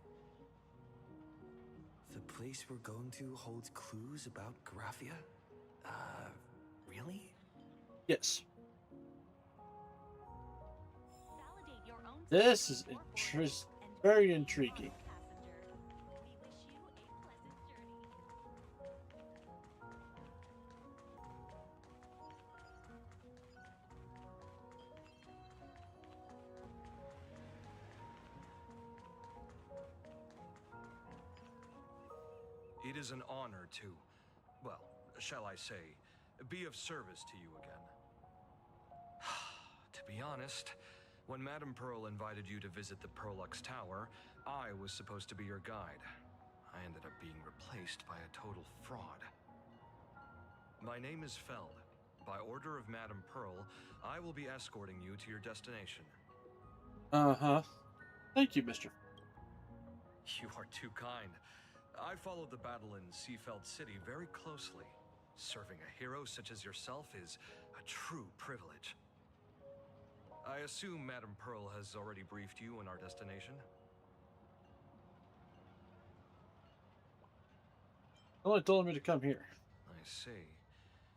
The place we're going to holds clues about Graphia? Really? Yes. This is very intriguing. It is an honor to, well, shall I say, be of service to you again. To be honest, when Madame Pearl invited you to visit the Perlux Tower, I was supposed to be your guide. I ended up being replaced by a total fraud. My name is Feld. By order of Madame Pearl, I will be escorting you to your destination. Uh-huh. Thank you, Mr. You are too kind. I followed the battle in Seafeld City very closely. Serving a hero such as yourself is a true privilege. I assume Madame Pearl has already briefed you on our destination? Only told me to come here. I see.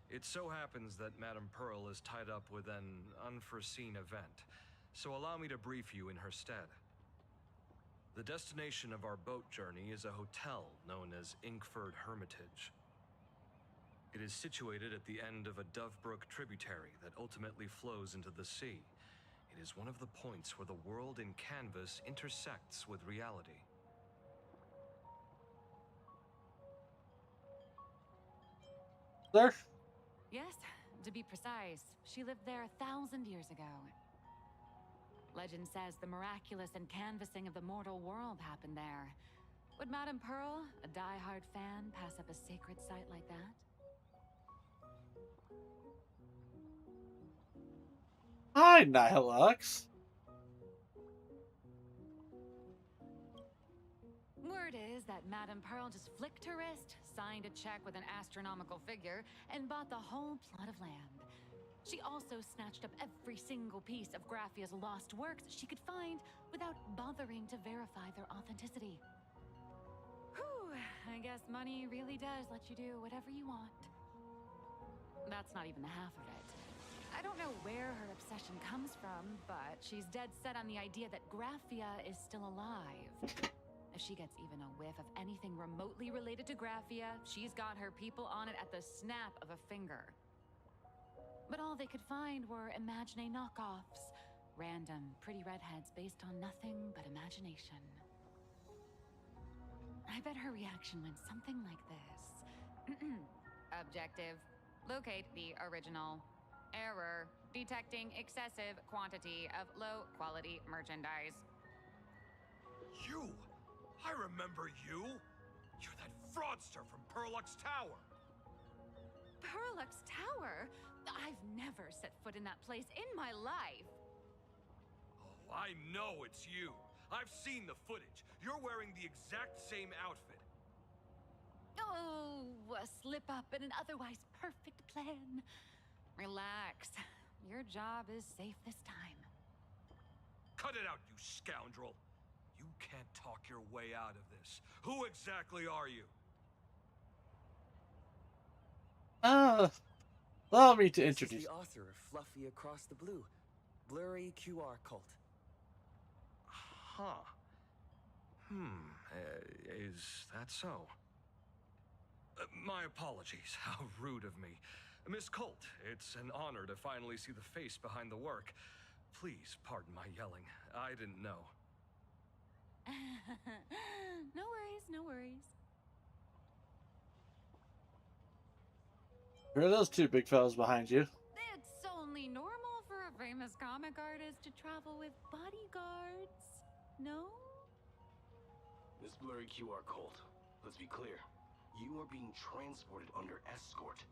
It so happens that Madame Pearl is tied up with an unforeseen event, so allow me to brief you in her stead. The destination of our boat journey is a hotel known as Inkford Hermitage. It is situated at the end of a Dovebrook tributary that ultimately flows into the sea. It is one of the points where the world in canvas intersects with reality. Sir? Yes, to be precise, she lived there 1,000 years ago. Legend says the miraculous and canvassing of the mortal world happened there. Would Madame Pearl, a die-hard fan, pass up a sacred site like that? Hi, Nihilux. Word is that Madame Pearl just flicked her wrist, signed a check with an astronomical figure, and bought the whole plot of land. She also snatched up every single piece of Graphia's lost works she could find without bothering to verify their authenticity. Whew, I guess money really does let you do whatever you want. That's not even the half of it. I don't know where her obsession comes from, but she's dead set on the idea that Graphia is still alive. If she gets even a whiff of anything remotely related to Graphia, she's got her people on it at the snap of a finger. But all they could find were Imagine knockoffs. Random, pretty redheads based on nothing but imagination. I bet her reaction went something like this. Objective. Locate the original. Error. Detecting excessive quantity of low-quality merchandise. You! I remember you! You're that fraudster from Perlux Tower! Perlux Tower? I've never set foot in that place in my life. Oh, I know it's you. I've seen the footage. You're wearing the exact same outfit. Oh, a slip up in an otherwise perfect plan. Relax. Your job is safe this time. Cut it out, you scoundrel. You can't talk your way out of this. Who exactly are you? Allow me to This introduce. is the author of Fluffy Across the Blue, Blurry QR Cult. Huh. Is that so? My apologies. How rude of me. Miss Colt, it's an honor to finally see the face behind the work. Please pardon my yelling. I didn't know. No worries, no worries. Who are those two big fellas behind you? It's only normal for a famous comic artist to travel with bodyguards, no? Miss Blurry QR Colt, let's be clear. You are being transported under escort.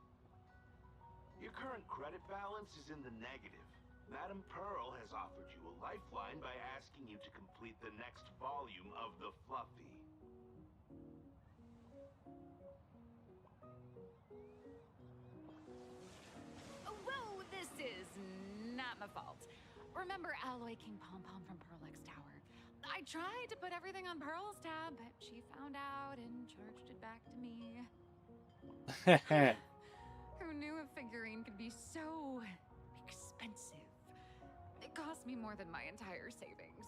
Your current credit balance is in the negative. Madame Pearl has offered you a lifeline by asking you to complete the next volume of the Fluffy. Whoa, this is not my fault. Remember Alloy King Pom Pom from Perlux Tower? I tried to put everything on Pearl's tab, but she found out and charged it back to me. Who knew a figurine could be so expensive? It cost me more than my entire savings.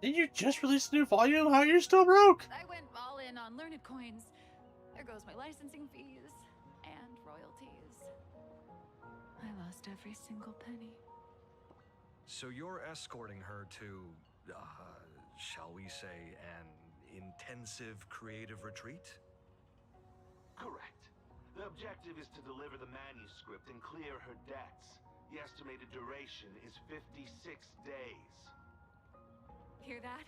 Didn't you just release a new volume? How are you still broke? I went all in on learned coins. There goes my licensing fees and royalties. I lost every single penny. So you're escorting her to, shall we say, an intensive creative retreat? Correct. The objective is to deliver the manuscript and clear her debts. The estimated duration is 56 days. Hear that?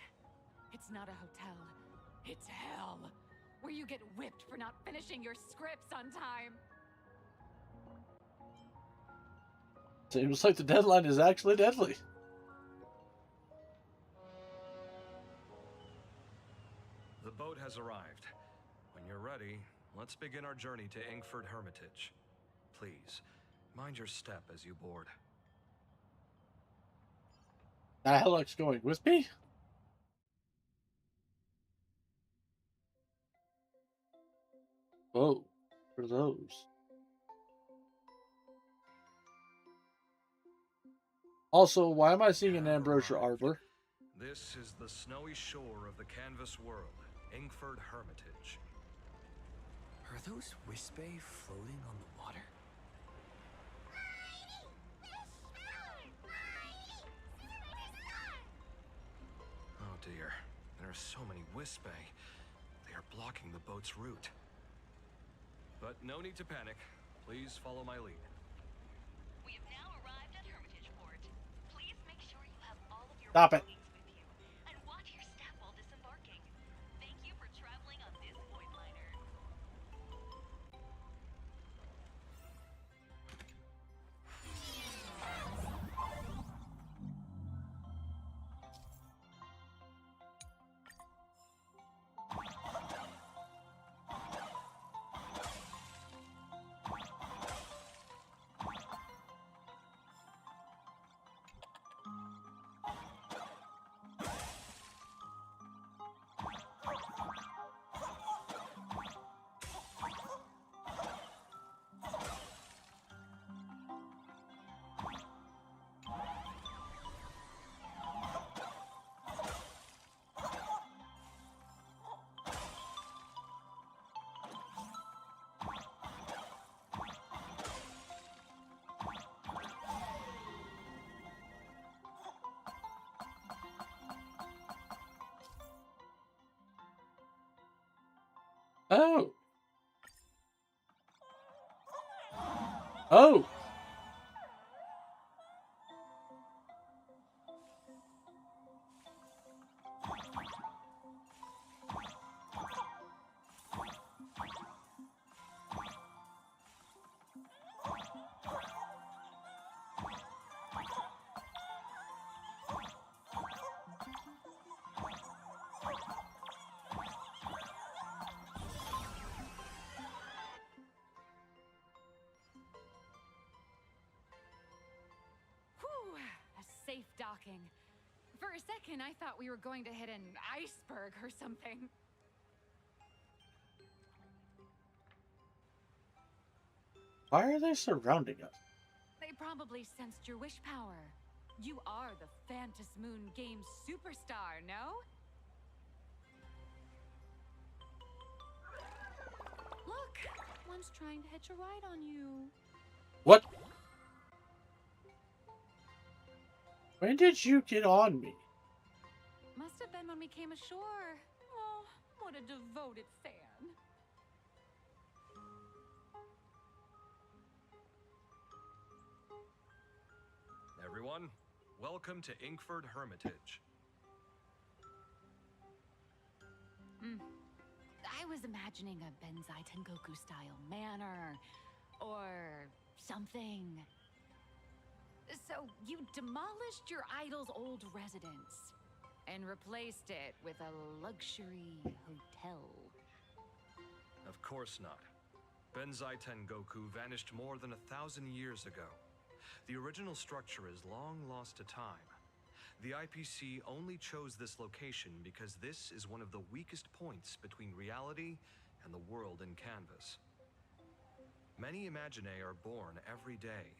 It's not a hotel. It's hell. Where you get whipped for not finishing your scripts on time. Seems like the deadline is actually deadly. The boat has arrived. When you're ready, let's begin our journey to Inkford Hermitage. Please, mind your step as you board. Alex going with me? Whoa, what are those? Also, why am I seeing an ambrosia arbor? This is the snowy shore of the canvas world, Inkford Hermitage. Are those Wispae floating on the water? Oh dear, there are so many Wispae. They are blocking the boat's route. But no need to panic. Please follow my lead. We have now arrived at Hermitage Port. Please make sure you have all of your Stop it. belongings with you, and watch your step while disembarking. Thank you for traveling on this void liner. Oh. Oh. Whew, a safe docking. For a second, I thought we were going to hit an iceberg or something. Why are they surrounding us? They probably sensed your wish power. You are the Phantasmoon Games superstar, no? Look, one's trying to hitch a ride on you. What? When did you get on me? Must have been when we came ashore. Oh, what a devoted fan. Everyone, welcome to Inkford Hermitage. I was imagining a Benzai Tengoku style manor or something. So you demolished your idol's old residence and replaced it with a luxury hotel. Of course not. Benzai Tengoku vanished more than 1,000 years ago. The original structure is long lost to time. The IPC only chose this location because this is one of the weakest points between reality and the world in Canvas. Many Imaginae are born every day,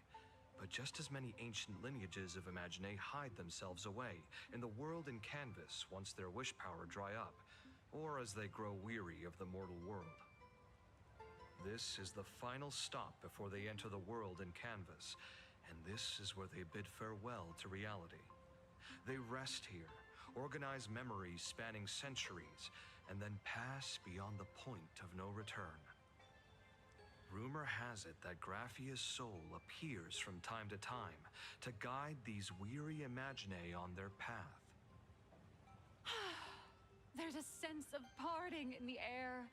but just as many ancient lineages of Imaginae hide themselves away in the world in Canvas once their wish power dry up, or as they grow weary of the mortal world. This is the final stop before they enter the world in Canvas, and this is where they bid farewell to reality. They rest here, organize memories spanning centuries, and then pass beyond the point of no return. Rumor has it that Graphia's soul appears from time to time to guide these weary Imaginae on their path. There's a sense of parting in the air.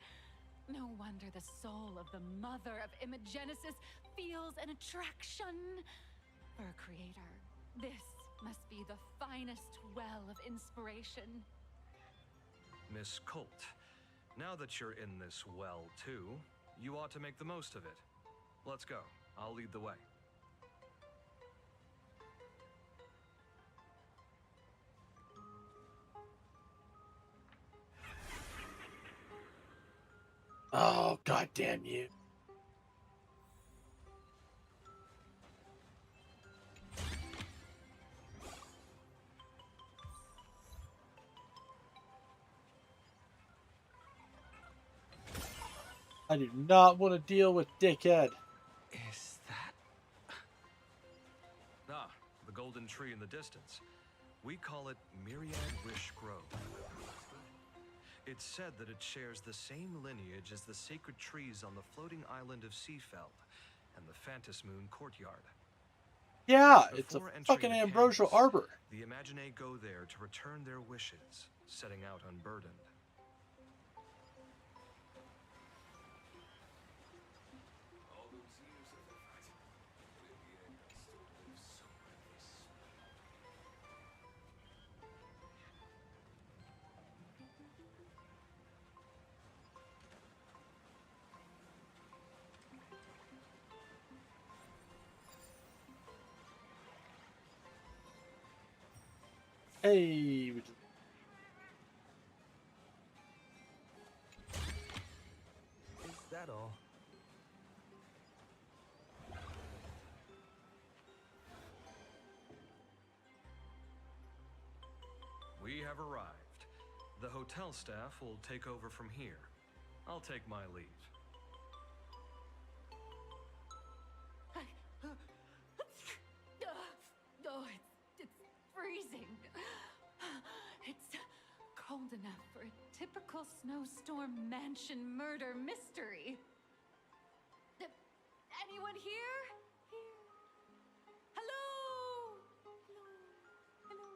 No wonder the soul of the mother of Imagenesis feels an attraction for a creator. This must be the finest well of inspiration. Miss Colt, now that you're in this well too, you ought to make the most of it. Let's go. I'll lead the way. Oh, god damn you. I do not want to deal with dickhead. Is that... Ah, the golden tree in the distance. We call it Myriad Wish Grove. It's said that it shares the same lineage as the sacred trees on the floating island of Seafeld and the Phantas Moon courtyard. Yeah, it's a Before entering fucking the ambrosial Canvas, arbor. The Imaginae go there to return their wishes, setting out unburdened. Hey, Is that all? We have arrived. The hotel staff will take over from here. I'll take my leave. Oh, it's freezing. It's cold enough for a typical snowstorm mansion murder mystery. Anyone here? Hello? Hello?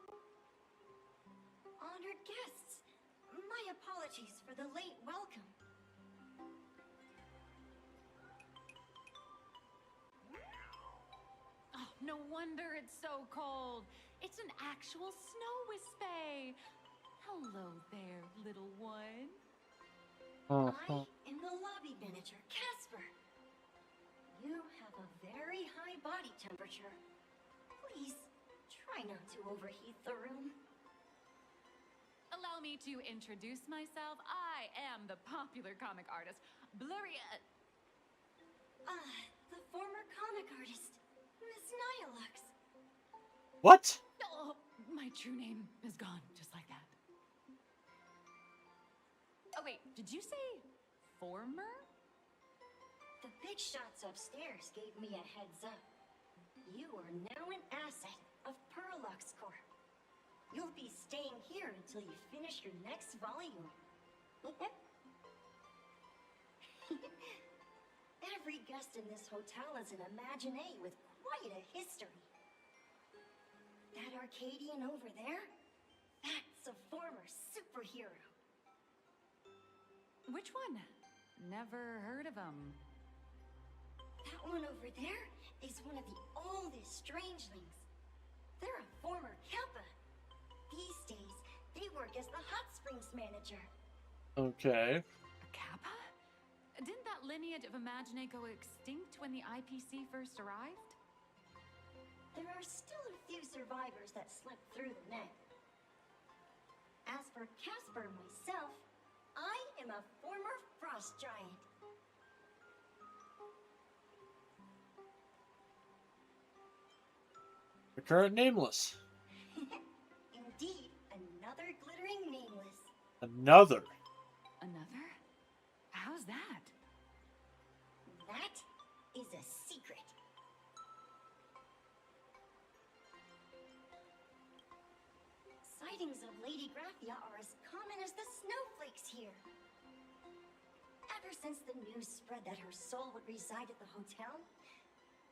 Honored guests, my apologies for the late welcome. Oh, no wonder it's so cold. It's an actual snow wispy. Hello there, little one. I am the lobby manager, Casper. You have a very high body temperature. Please, try not to overheat the room. Allow me to introduce myself. I am the popular comic artist, Blurry. The former comic artist, Miss Nihilux. What? Oh, my true name is gone, just like that. Oh, wait, did you say former? The big shots upstairs gave me a heads up. You are now an asset of Perlux Corp. You'll be staying here until you finish your next volume. Every guest in this hotel is an Imaginae with quite a history. That Arcadian over there? That's a former superhero. Which one? Never heard of him. That one over there is one of the oldest strangelings. They're a former Kappa. These days, they work as the hot springs manager. Okay. A Kappa? Didn't that lineage of Imaginae go extinct when the IPC first arrived? there are still a few survivors that slipped through the net. As for Casper myself, I am a former frost giant. The current nameless. Indeed, another glittering nameless. Another. Another? How's that? That is a secret. Sightings of Lady Graphia are as common as the snowflakes here. Ever since the news spread that her soul would reside at the hotel,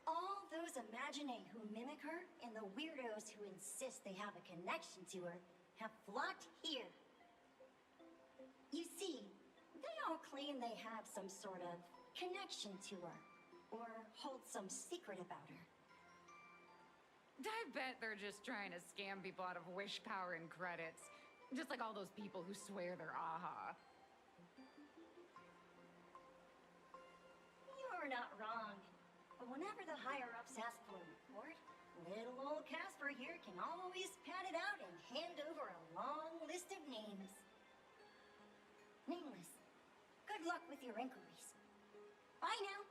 all those Imaginee who mimic her and the weirdos who insist they have a connection to her have flocked here. You see, they all claim they have some sort of connection to her, or hold some secret about her. I bet they're just trying to scam people out of wish power and credits. Just like all those people who swear they're AHA. You're not wrong. But whenever the higher-ups ask for a report, little old Casper here can always pad it out and hand over a long list of names. Nameless, good luck with your inquiries. Bye now.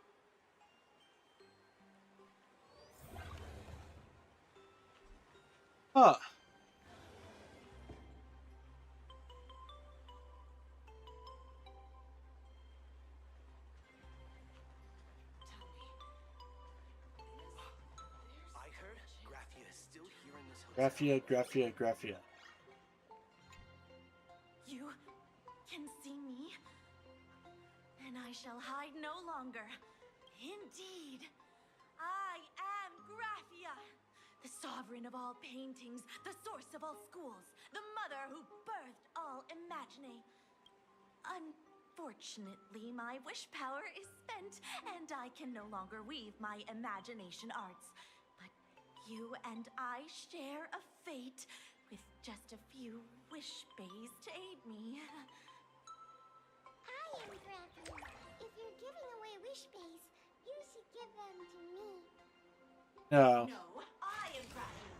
Huh. I heard Graphia is still here in this hotel. Graphia. You can see me, and I shall hide no longer. Indeed, I am Graphia, the sovereign of all paintings, the source of all schools, the mother who birthed all Imaginee. Unfortunately, my wish power is spent, and I can no longer weave my imagination arts. But you and I share a fate, with just a few wish bays to aid me. I am Graphia. If you're giving away wish bays, you should give them to me. No. No, I am Graphia.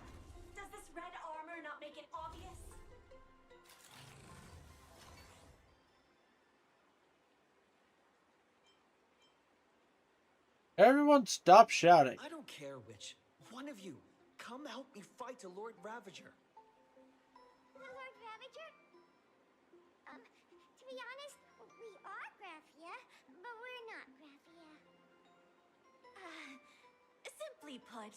Does this red armor not make it obvious? Everyone stop shouting. I don't care which. One of you, come help me fight a Lord Ravager. Lord Ravager? To be honest, we are Graphia, but we're not Graphia. Simply put,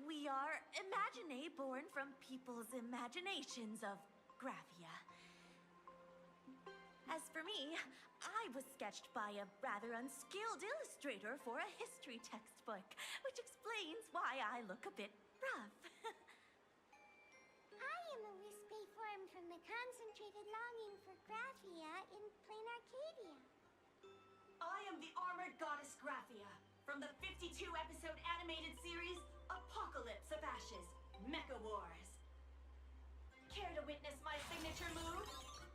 we are Imaginee born from people's imaginations of Graphia. As for me, I was sketched by a rather unskilled illustrator for a history textbook, which explains why I look a bit rough. I am a wispy formed from the concentrated longing for Graphia in plain Arcadia. I am the armored goddess Graphia from the 52-episode animated series Apocalypse of Ashes, Mecha Wars. Care to witness my signature move?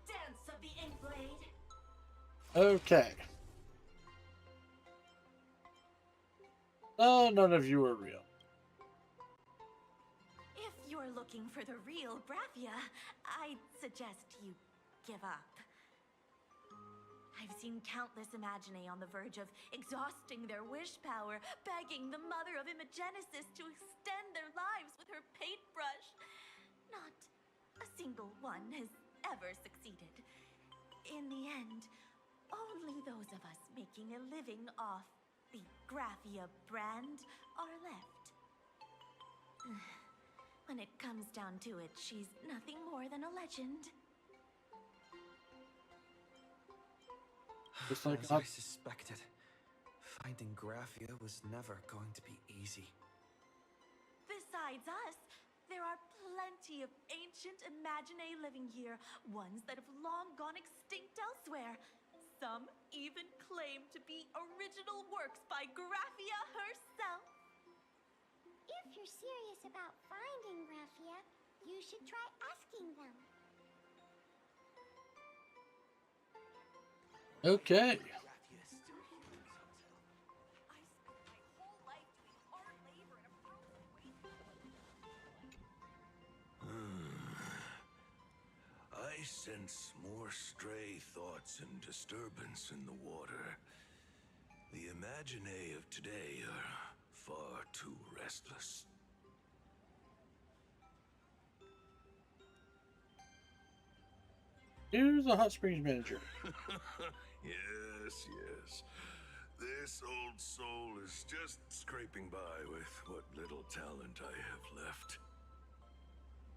Dance of the Inkblade? Okay. Oh, none of you are real. If you're looking for the real Graphia, I'd suggest you give up. I've seen countless Imaginee on the verge of exhausting their wish power, begging the mother of Imagenesis to extend their lives with her paintbrush. Not a single one has ever succeeded. In the end, only those of us making a living off the Graphia brand are left. When it comes down to it, she's nothing more than a legend. Just like As I suspected, finding Graphia was never going to be easy. Besides us, there are plenty of ancient Imaginee living here, ones that have long gone extinct elsewhere. Some even claim to be original works by Graphia herself. If you're serious about finding Graphia, you should try asking them. Okay. Graphia is still here in this hotel. I spent my whole life doing hard labor in a broken way. sense more stray thoughts and disturbance in the water. The imaginae of today are far too restless. Here's the hot springs manager. Yes, yes. This old soul is just scraping by with what little talent I have left.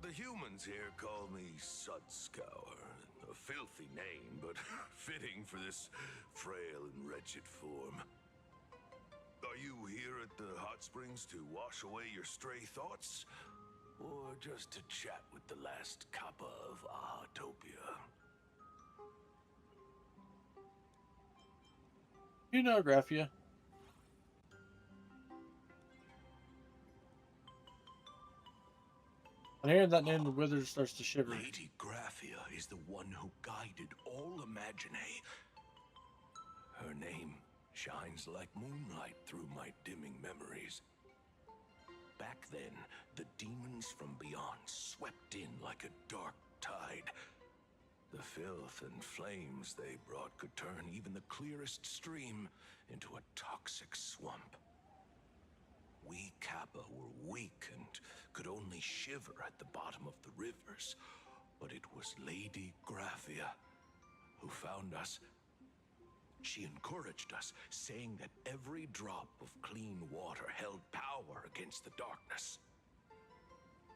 The humans here call me Sudscour, a filthy name, but fitting for this frail and wretched form. Are you here at the hot springs to wash away your stray thoughts? Or just to chat with the last kappa of Ahatopia? You know, Graphia. On hearing that name, the wizard starts to shiver. Lady Graphia is the one who guided all Imaginae. Her name shines like moonlight through my dimming memories. Back then, the demons from beyond swept in like a dark tide. The filth and flames they brought could turn even the clearest stream into a toxic swamp. We Kappa were weak and could only shiver at the bottom of the rivers, but it was Lady Graphia who found us. She encouraged us, saying that every drop of clean water held power against the darkness.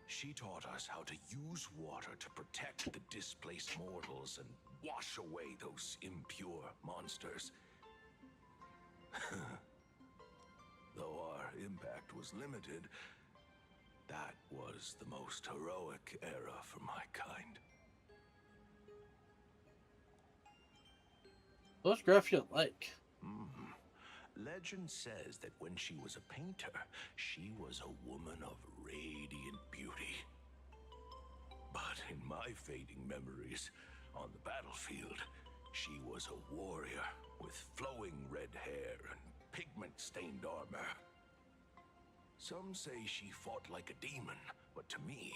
She taught us how to use water to protect the displaced mortals and wash away those impure monsters. Though our impact was limited, that was the most heroic era for my kind. What's Graphia like? Legend says that when she was a painter, she was a woman of radiant beauty. But in my fading memories, on the battlefield, she was a warrior with flowing red hair and pigment-stained armor. Some say she fought like a demon, but to me,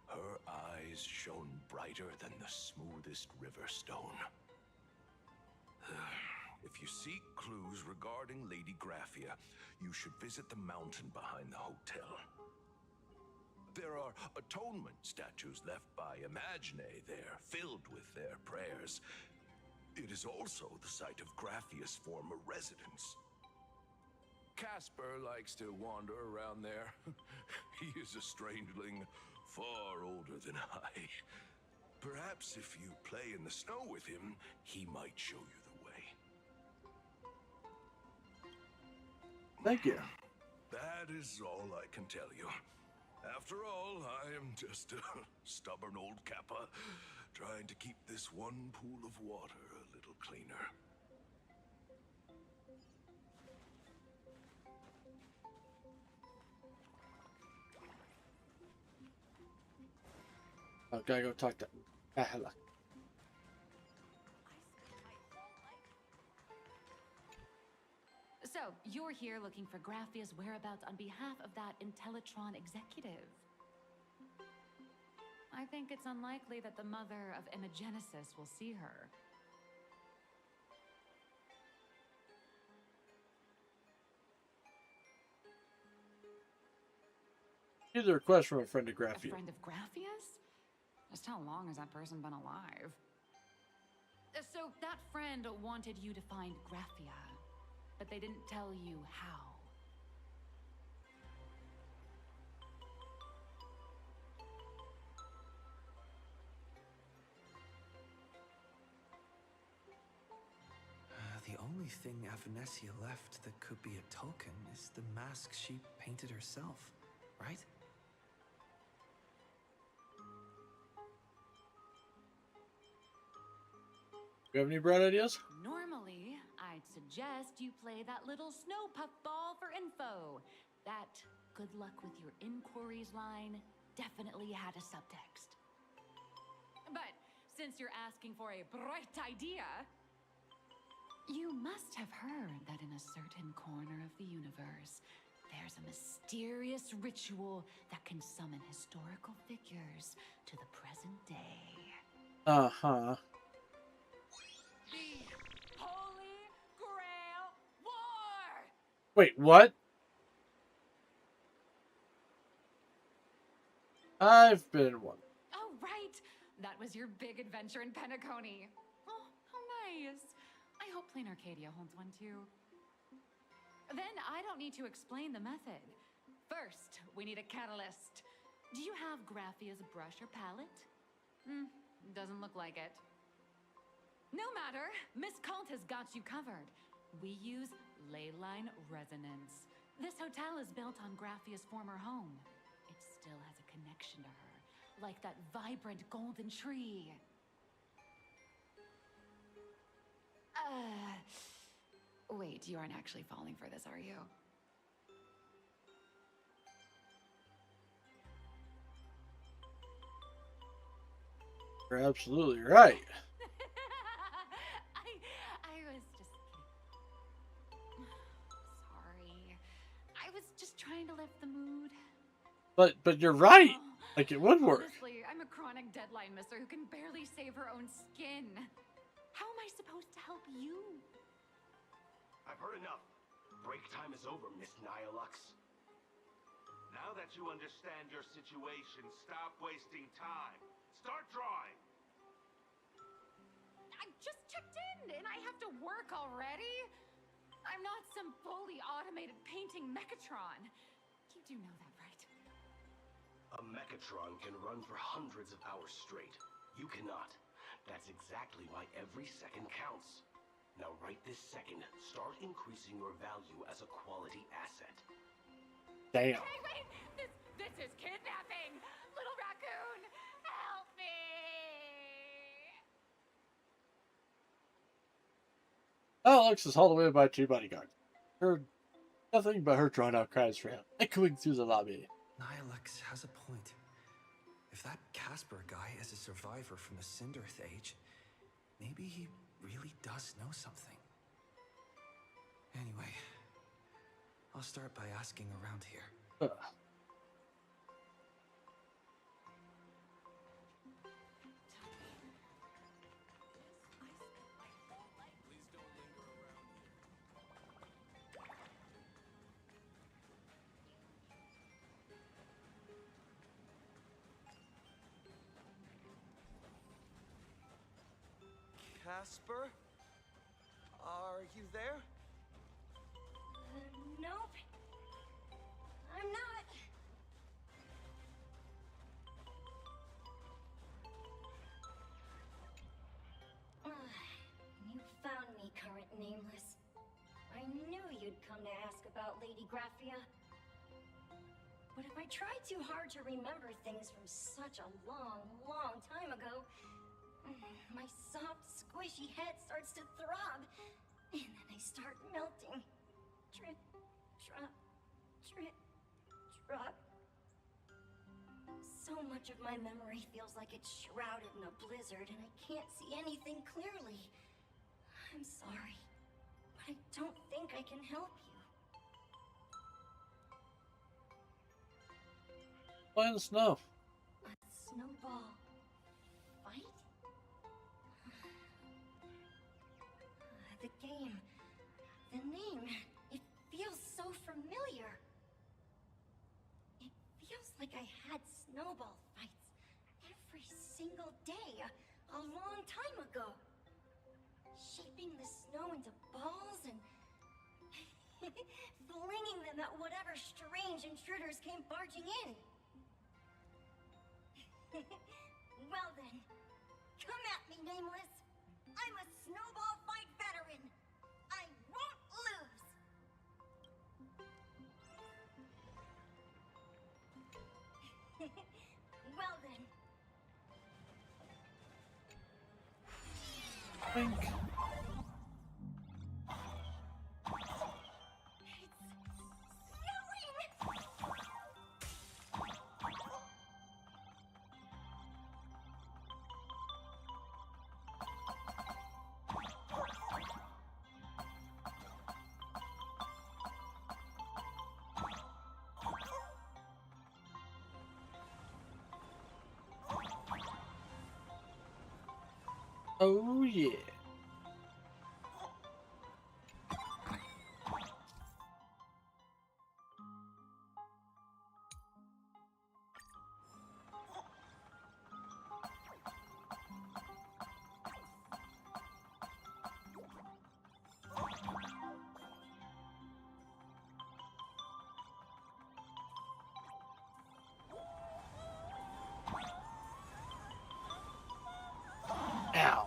her eyes shone brighter than the smoothest river stone. If you seek clues regarding Lady Graphia, you should visit the mountain behind the hotel. There are atonement statues left by Imaginae there, filled with their prayers. It is also the site of Graphia's former residence. Casper likes to wander around there. He is a strangeling far older than I. Perhaps if you play in the snow with him, he might show you the way. Thank you. That is all I can tell you. After all, I am just a stubborn old Kappa, trying to keep this one pool of water a little cleaner. I gotta go talk to Ahela. So, you're here looking for Graphia's whereabouts on behalf of that Intellitron executive. I think it's unlikely that the mother of Imagenesis will see her. Here's a request from a friend of Graphia. A friend of Graphia's? Just how long has that person been alive? So, that friend wanted you to find Graphia, but they didn't tell you how. The only thing Avenesia left that could be a token is the mask she painted herself, right? You have any bright ideas? Normally, I'd suggest you play that little snow puffball for info. That good luck with your inquiries line definitely had a subtext. But since you're asking for a bright idea, you must have heard that in a certain corner of the universe, there's a mysterious ritual that can summon historical figures to the present day. Uh-huh. The Holy Grail War! Wait, what? I've been one. Oh, right! That was your big adventure in Penacony. Oh, how nice. I hope Plain Arcadia holds one too. Then I don't need to explain the method. First, we need a catalyst. Do you have Graphia's brush or palette? Doesn't look like it. No matter, Miss Cult has got you covered. We use ley line resonance. This hotel is built on Graphia's former home. It still has a connection to her, like that vibrant golden tree. Wait, you aren't actually falling for this, are you? You're absolutely right. I was just kidding. Sorry. I was just trying to lift the mood. But you're right. Like, it would work. Honestly, I'm a chronic deadline misser who can barely save her own skin. How am I supposed to help you? I've heard enough. Break time is over, Miss Nihilux. Now that you understand your situation, stop wasting time. Start drawing. I just checked in and I have to work already? I'm not some fully automated painting Mechatron. You do know that, right? A Mechatron can run for hundreds of hours straight. You cannot. That's exactly why every second counts. Now right this second, start increasing your value as a quality asset. Damn. Wait! This is kidnapping! Little raccoon, help me! Alex is hauled away by 2 bodyguards. Heard nothing but her drawn out cries for him, echoing through the lobby. Nihilux has a point. If that Casper guy is a survivor from the Cinderth Age, maybe he really does know something. Anyway, I'll start by asking around here. Casper? Are you there? Nope. I'm not. You found me, current nameless. I knew you'd come to ask about Lady Graphia. But if I try too hard to remember things from such a long, long time ago, my soft, squishy head starts to throb, and then I start melting. Drip, drop, drip, drop. So much of my memory feels like it's shrouded in a blizzard, and I can't see anything clearly. I'm sorry, but I don't think I can help you. Play in the snow. A snowball fight? The game, the name, it feels so familiar. It feels like I had snowball fights every single day a long time ago. Shaping the snow into balls and flinging them at whatever strange intruders came barging in. Well then, come at me, Nameless. I'm a snowball fight veteran. I won't lose. Well then. Blink. Oh yeah. Ow.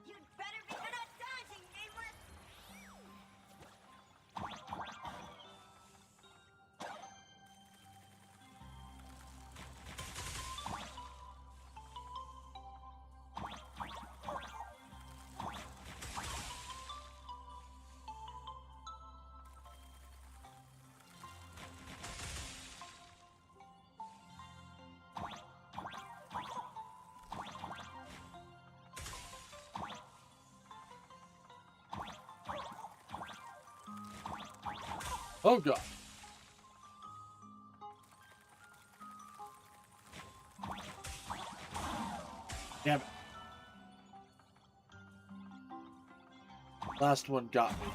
You'd better be good at dodging, nameless! Oh god. Damn it. Last one got me.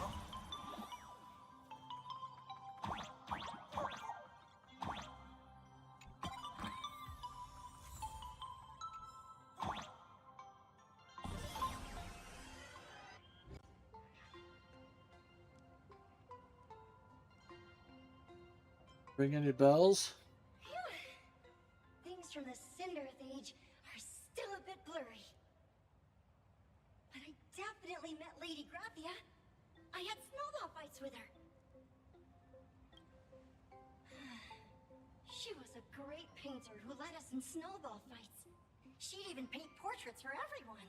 Ring any bells? Things from the Cinderth Age are still a bit blurry. But I definitely met Lady Graphia. I had snowball fights with her. She was a great painter who led us in snowball fights. She'd even paint portraits for everyone.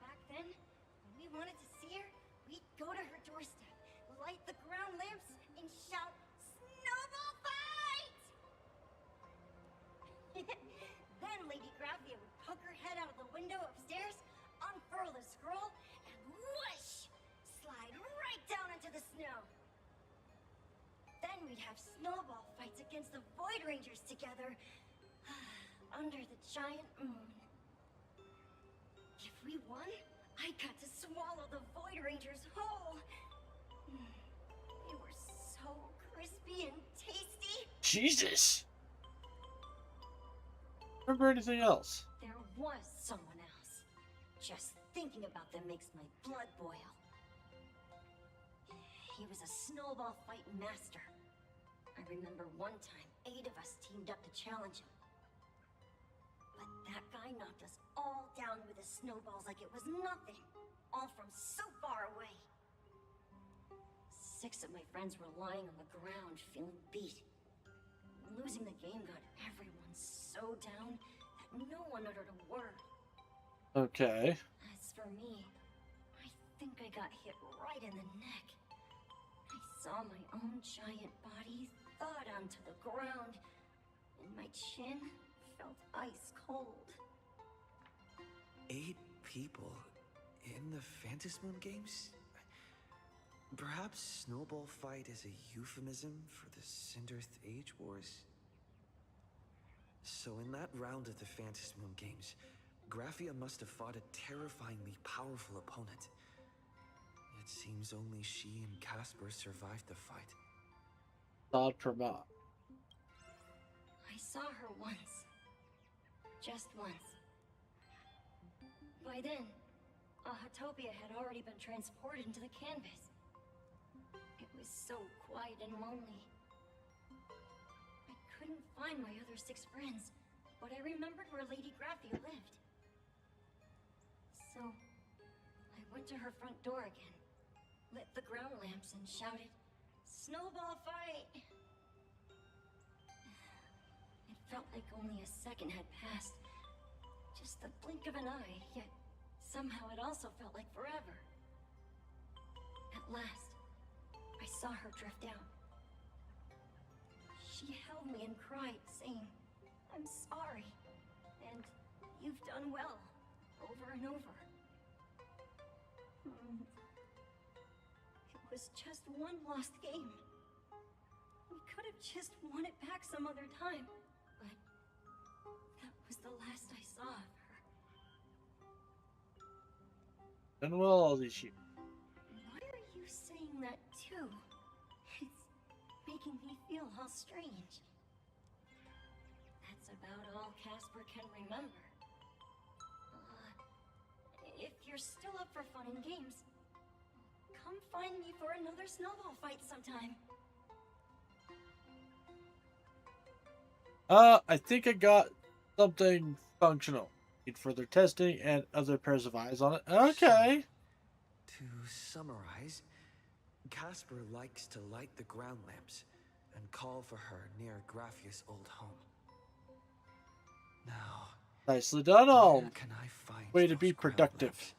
Back then, when we wanted to see her, we'd go to her doorstep, light the ground lamps, and shout, "Snowball fight!" Then Lady Graphia would poke her head out of the window upstairs, unfurl the scroll, and whoosh! Slide right down into the snow. Then we'd have snowball fights against the Void Rangers together, under the giant moon. If we won, I got to swallow the Void Rangers whole. They were so crispy and tasty. Jesus! Remember anything else? There was someone else. Just thinking about them makes my blood boil. He was a snowball fight master. I remember one time, 8 of us teamed up to challenge him. But that guy knocked us all down with his snowballs like it was nothing. All from so far away. 6 of my friends were lying on the ground, feeling beat. Losing the game got everyone so down that no one uttered a word. Okay. As for me, I think I got hit right in the neck. I saw my own giant body thud onto the ground, and my chin felt ice cold. 8 people in the Phantasmoon games? Perhaps Snowball Fight is a euphemism for the Cinderth Age Wars? So in that round of the Phantasmoon games, Graphia must have fought a terrifyingly powerful opponent. It seems only she and Casper survived the fight. Thought Pramod. I saw her once. Just once. By then, Autopia had already been transported into the canvas. It was so quiet and lonely. I couldn't find my other 6 friends, but I remembered where Lady Graphia lived. So, I went to her front door again, lit the ground lamps, and shouted, "Snowball fight!" It felt like only a second had passed. Just the blink of an eye, yet somehow it also felt like forever. At last, I saw her drift down. She held me and cried, saying, "I'm sorry, and you've done well," over and over. It was just one lost game. We could have just won it back some other time, but that was the last I saw of her. Done well all these years. Why are you saying that too? It's making me feel all strange. That's about all Casper can remember. If you're still up for fun and games, come find me for another snowball fight sometime. I think I got something functional. Need further testing and other pairs of eyes on it. Okay. To summarize, Casper likes to light the ground lamps and call for her near Graphia's old home. Now, Nicely done, all. where can I find Way to those be ground productive. lamps?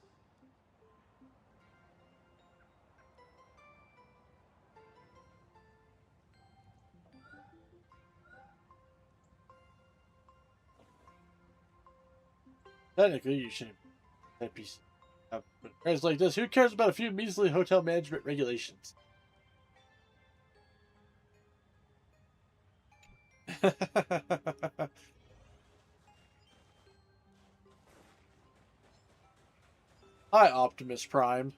Technically, you shouldn't. That piece. Guys like this, who cares about a few measly hotel management regulations? Hi, Optimus Prime.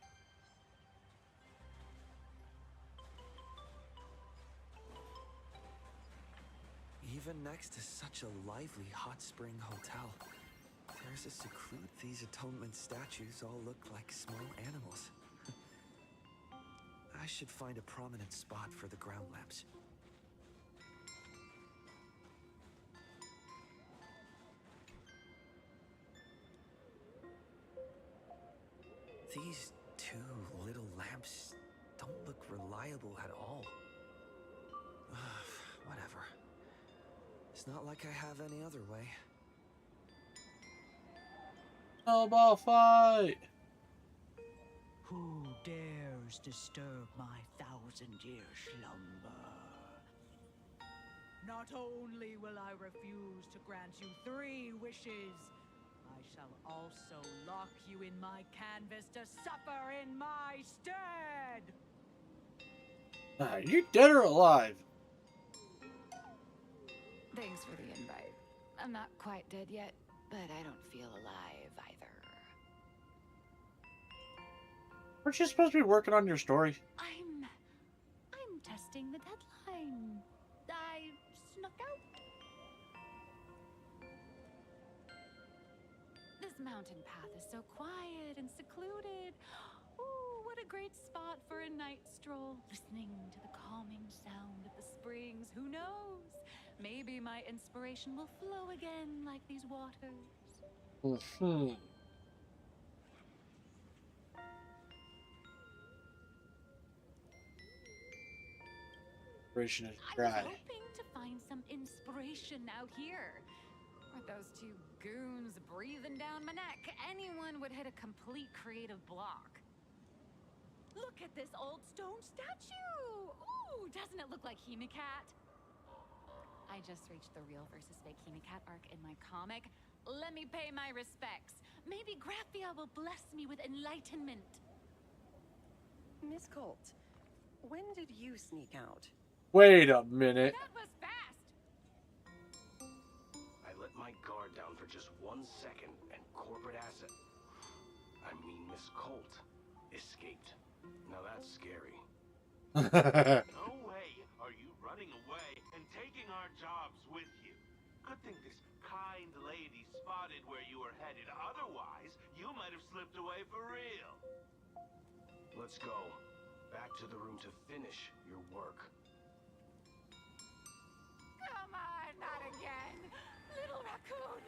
Even next to such a lively hot spring hotel, there's a seclude. These atonement statues all look like small animals. I should find a prominent spot for the ground lamps. These 2 little lamps don't look reliable at all. Whatever. It's not like I have any other way. Snowball fight! Who dares disturb my 1,000-year slumber? Not only will I refuse to grant you 3 wishes, I shall also lock you in my canvas to suffer in my stead! Are you dead or alive? Thanks for the invite. I'm not quite dead yet, but I don't feel alive either. Aren't you supposed to be working on your story? I'm testing the deadline. I snuck out. This mountain path is so quiet and secluded. Ooh, what a great spot for a night stroll. Listening to the calming sound of the springs. Who knows? Maybe my inspiration will flow again like these waters. Inspiration is I was dry. hoping to find some inspiration out here. With those 2 goons breathing down my neck, anyone would hit a complete creative block. Look at this old stone statue! Ooh, doesn't it look like Hemicat? I just reached the real versus fake Hemicat arc in my comic. Let me pay my respects. Maybe Graphia will bless me with enlightenment. Miss Colt, when did you sneak out? Wait a minute. That was fast! I let my guard down for just 1 second, and corporate asset, I mean Miss Colt, escaped. Now that's scary. No way are you running away and taking our jobs with you. Good thing this kind lady spotted where you were headed. Otherwise, you might have slipped away for real. Let's go. Back to the room to finish your work. Come on, not again! Little raccoon!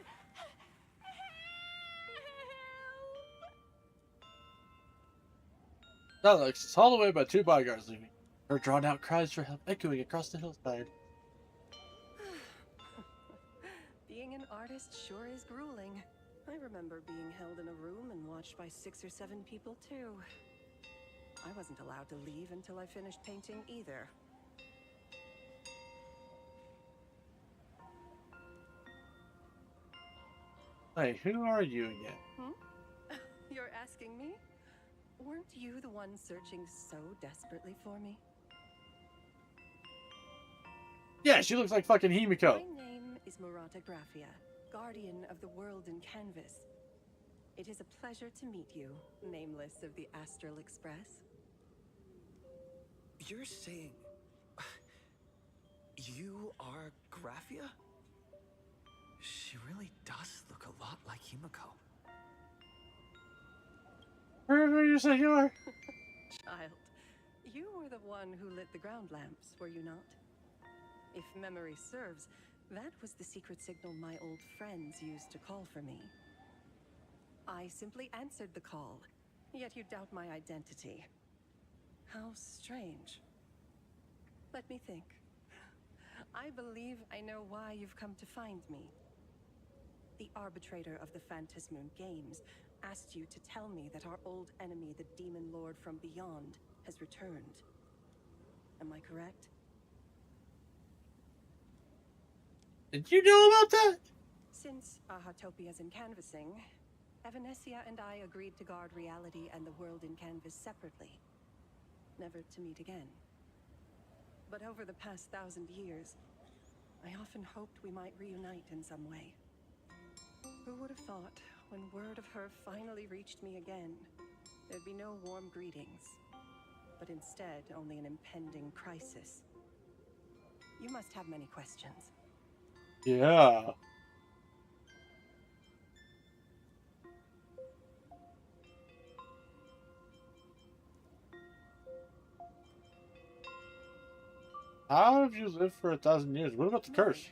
Alex is hauled away by two bodyguards leaving. Her drawn-out cries for help echoing across the hillside. Being an artist sure is grueling. I remember being held in a room and watched by 6 or 7 people, too. I wasn't allowed to leave until I finished painting either. Hey, who are you again? Hmm? You're asking me? Weren't you the one searching so desperately for me? Yeah, she looks like fucking Himiko. My name is Murata Graphia, guardian of the world in canvas. It is a pleasure to meet you, nameless of the Astral Express. You're saying... you are Graphia? She really does look a lot like Himiko. Wherever you say you are. Child, you were the one who lit the ground lamps, were you not? If memory serves, that was the secret signal my old friends used to call for me. I simply answered the call, yet you doubt my identity. How strange. Let me think. I believe I know why you've come to find me. The arbitrator of the Phantasmoon Games asked you to tell me that our old enemy, the Demon Lord from Beyond, has returned. Am I correct? Did you know about that? Since Ahatopia's in canvassing, Evanesia and I agreed to guard reality and the world in canvas separately, never to meet again. But over the past 1,000 years, I often hoped we might reunite in some way. Who would have thought, when word of her finally reached me again, there'd be no warm greetings, but instead only an impending crisis? You must have many questions. Yeah. How have you lived for 1,000 years? What about the curse?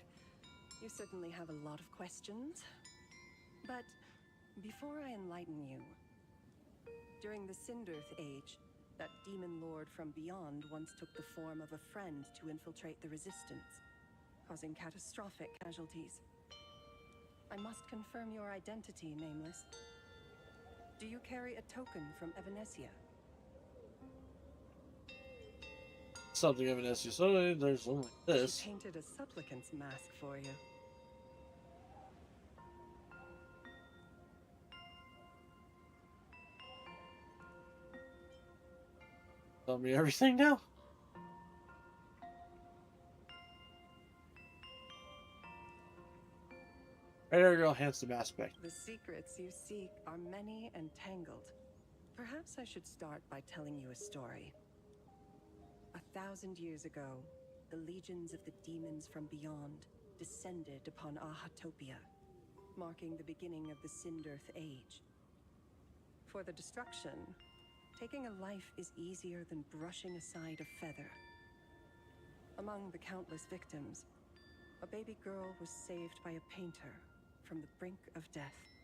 You certainly have a lot of questions. But before I enlighten you, during the Cinderth Age, that demon lord from beyond once took the form of a friend to infiltrate the resistance, causing catastrophic casualties. I must confirm your identity, Nameless. Do you carry a token from Evanesia? Something of an issue. So there's only this. She painted a supplicant's mask for you. Tell me everything now. Very real handsome aspect. The secrets you seek are many and tangled. Perhaps I should start by telling you a story. 1,000 years ago, the legions of the demons from beyond descended upon Ahatopia, marking the beginning of the Cinderth Age. For the destruction, taking a life is easier than brushing aside a feather. Among the countless victims, a baby girl was saved by a painter from the brink of death.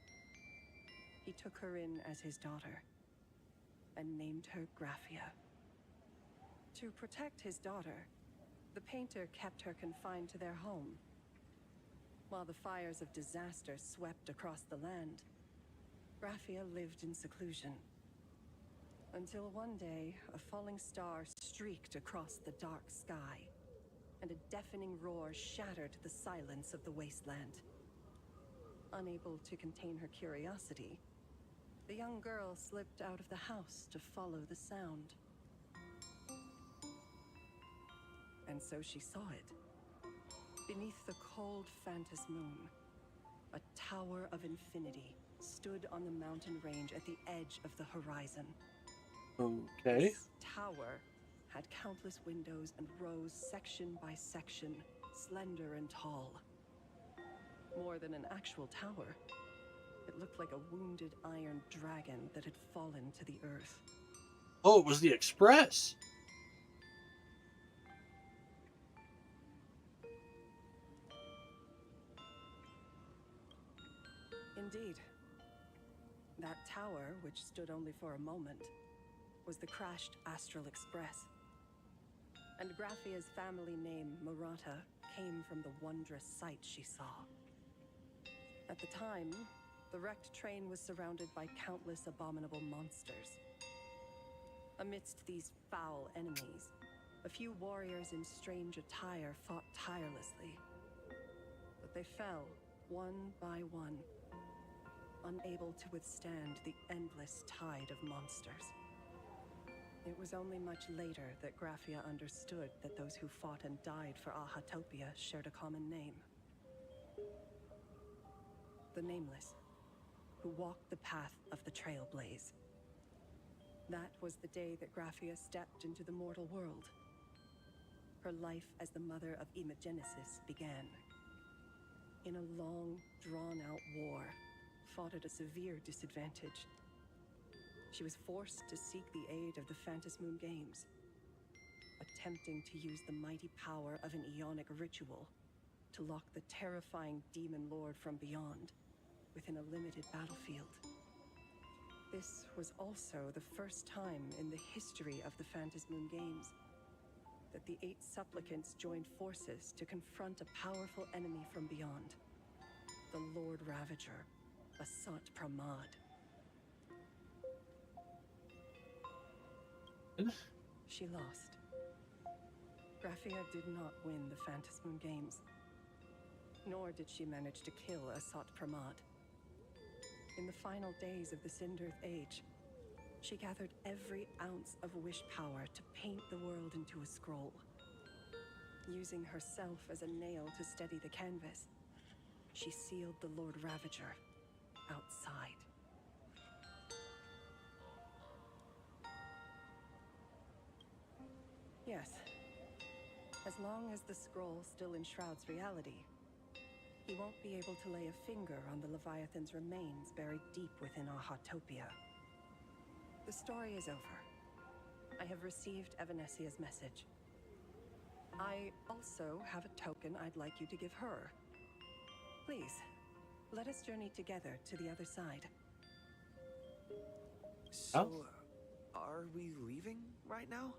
He took her in as his daughter and named her Graphia. To protect his daughter, the painter kept her confined to their home. While the fires of disaster swept across the land, Graphia lived in seclusion. Until one day, a falling star streaked across the dark sky, and a deafening roar shattered the silence of the wasteland. Unable to contain her curiosity, the young girl slipped out of the house to follow the sound. And so she saw it. Beneath the cold Phantasmoon, a tower of infinity stood on the mountain range at the edge of the horizon. Okay. This tower had countless windows and rose section by section, slender and tall. more than an actual tower. It looked like a wounded iron dragon that had fallen to the earth. Oh, it was the Express! Indeed. That tower, which stood only for a moment, was the crashed Astral Express. And Graphia's family name, Murata, came from the wondrous sight she saw. At the time, the wrecked train was surrounded by countless abominable monsters. Amidst these foul enemies, a few warriors in strange attire fought tirelessly. But they fell, one by one, unable to withstand the endless tide of monsters. It was only much later that Graphia understood that those who fought and died for Ahatopia shared a common name. The Nameless, who walked the path of the Trailblaze. That was the day that Graphia stepped into the mortal world. Her life as the mother of Imogenesis began. In a long, drawn-out war, fought at a severe disadvantage. She was forced to seek the aid of the Phantasmoon Games, attempting to use the mighty power of an Ionic ritual to lock the terrifying demon lord from beyond within a limited battlefield. This was also the first time in the history of the Phantasmoon Games that the 8 supplicants joined forces to confront a powerful enemy from beyond, the Lord Ravager, Asat Pramad. She lost. Graphia did not win the Phantasmoon Games, nor did she manage to kill Asat Pramad. In the final days of the Sindirth Age, she gathered every ounce of wish power to paint the world into a scroll. Using herself as a nail to steady the canvas, she sealed the Lord Ravager outside. Yes. As long as the scroll still enshrouds reality, he won't be able to lay a finger on the Leviathan's remains buried deep within Ahatopia. The story is over. I have received Evanesia's message. I also have a token I'd like you to give her. Please, let us journey together to the other side. So, are we leaving right now?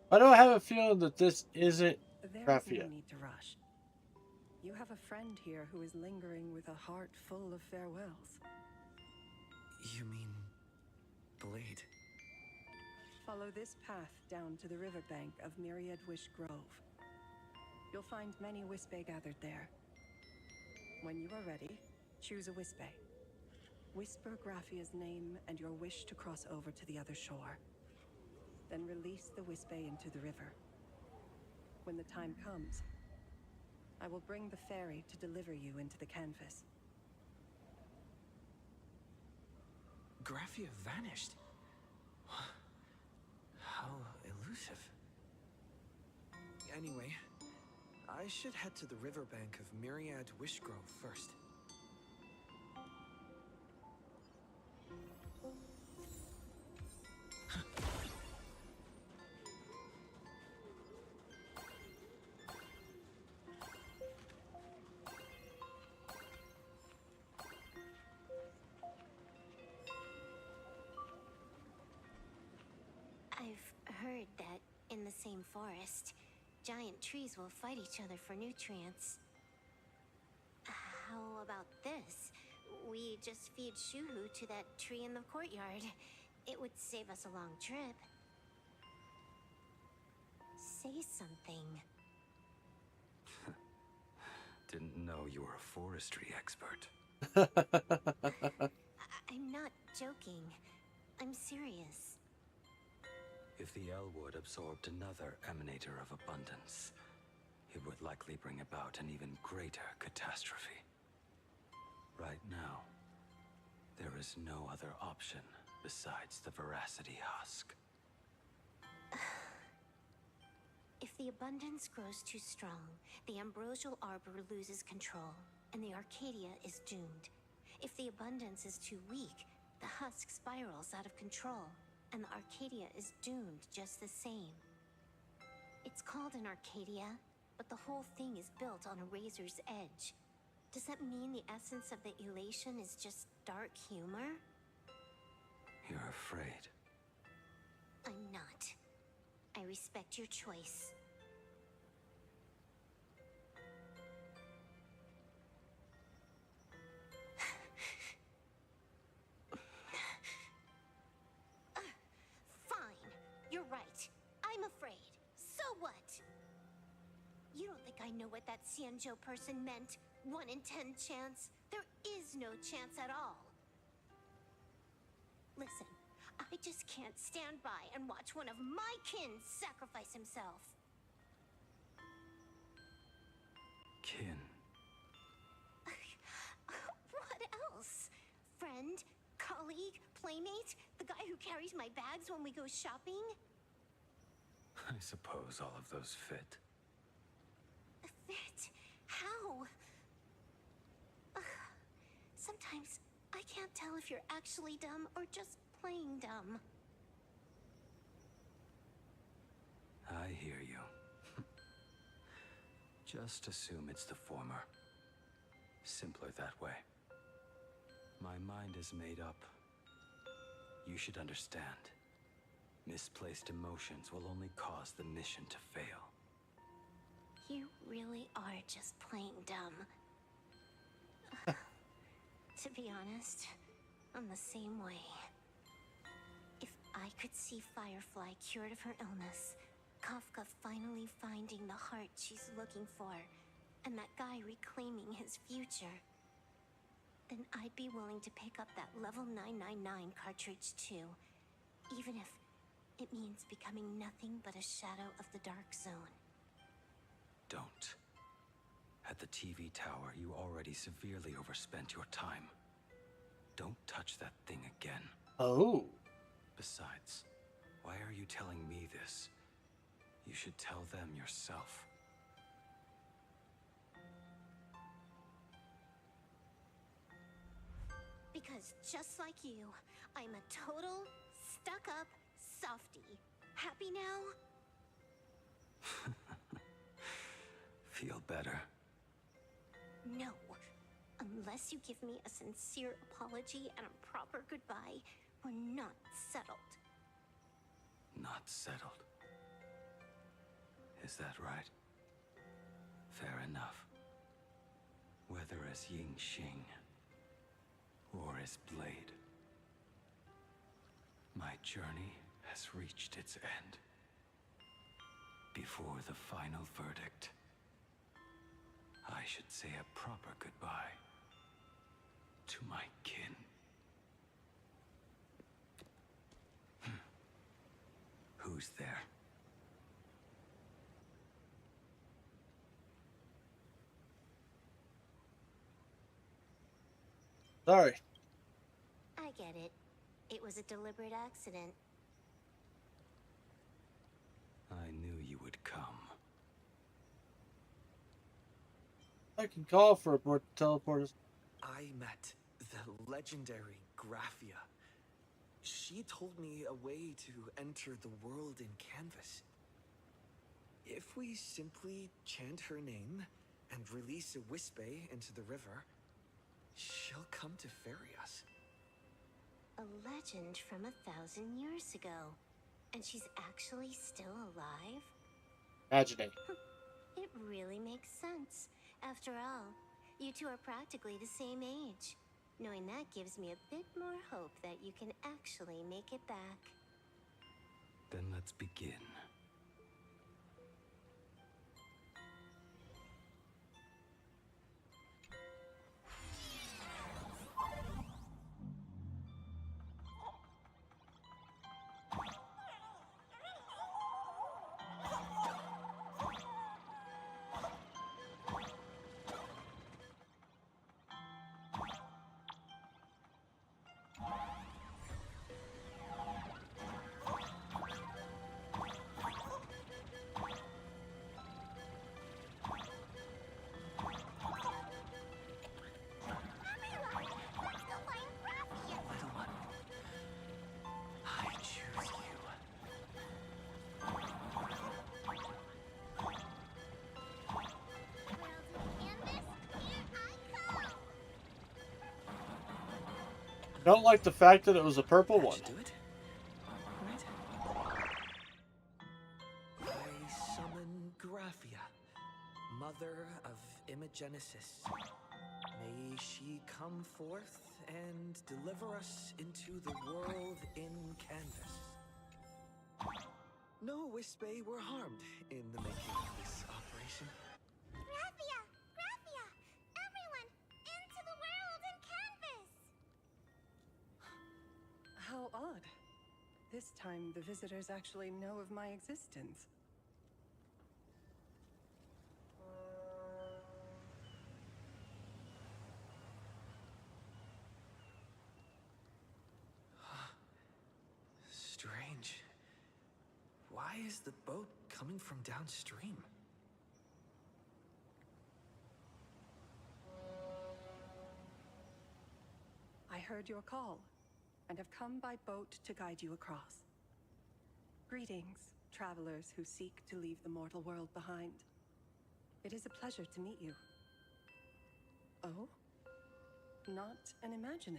Why do I have a feeling that this isn't There is Graphia? no need to rush. You have a friend here who is lingering with a heart full of farewells. You mean Blade? Follow this path down to the riverbank of Myriad Wish Grove. You'll find many Wispe gathered there. When you are ready, choose a Wispe. Whisper Graphia's name and your wish to cross over to the other shore. Then release the Wispe into the river. When the time comes, I will bring the ferry to deliver you into the canvas. Graphia vanished. How elusive. Anyway, I should head to the riverbank of Myriad Wishgrove first. I've heard that in the same forest, giant trees will fight each other for nutrients. How about this? We just feed Shuhu to that tree in the courtyard. It would save us a long trip. Say something. Didn't know you were a forestry expert. I'm not joking. I'm serious. If the Elwood absorbed another emanator of abundance, it would likely bring about an even greater catastrophe. Right now, there is no other option besides the Veracity Husk. If the the abundance grows too strong, the ambrosial arbor loses control, and the Arcadia is doomed. If the abundance is too weak, the husk spirals out of control, and the Arcadia is doomed just the same. It's called an Arcadia, but the whole thing is built on a razor's edge. Does that mean the essence of the elation is just dark humor? You're afraid. I'm not. I respect your choice. Fine. You're right. I'm afraid. So what? You don't think I know what that Xianzhou person meant? 1 in 10 chance? There is no chance at all. Listen, I just can't stand by and watch one of my kin sacrifice himself. Kin. What else? Friend? Colleague? Playmate? The guy who carries my bags when we go shopping? I suppose all of those fit. Fit? How? Sometimes I can't tell if you're actually dumb or just plain dumb. I hear you. Just assume it's the former. Simpler that way. My mind is made up. You should understand. Misplaced emotions will only cause the mission to fail. You really are just plain dumb. To be honest, I'm the same way. If I could see Firefly cured of her illness, Kafka finally finding the heart she's looking for, and that guy reclaiming his future, then I'd be willing to pick up that level 999 cartridge too, even if it means becoming nothing but a shadow of the Dark Zone. Don't. At the TV tower, you already severely overspent your time. Don't touch that thing again. Oh. Besides, why are you telling me this? You should tell them yourself. Because just like you, I'm a total, stuck-up softie. Happy now? Feel better? No. Unless you give me a sincere apology and a proper goodbye, we're not settled. Not settled. Is that right? Fair enough. Whether as Ying Xing or as Blade, my journey has reached its end. Before the final verdict, I should say a proper goodbye to my kin. Who's there? Sorry. I get it. It was a deliberate accident. I knew you would come. I can call for a teleporter. I met the legendary Graphia. She told me a way to enter the world in canvas. If we simply chant her name and release a Wispe into the river, she'll come to ferry us. A legend from 1,000 years ago. And she's actually still alive? Imagine it. It really makes sense. After all, you two are practically the same age. Knowing that gives me a bit more hope that you can actually make it back. Then let's begin. Don't like the fact that it was a purple one. Do it. Right. I summon Graphia, mother of Imogenesis. May she come forth and deliver us into the world in canvas. No Wispe were harmed in the making of this operation. Graphia! Graphia! Everyone, into the world in canvas! How odd. This time, the visitors actually know of my existence. Strange. Why is the boat coming from downstream? I heard your call, and have come by boat to guide you across. Greetings, travelers who seek to leave the mortal world behind. It is a pleasure to meet you. Oh? Not an Imagine,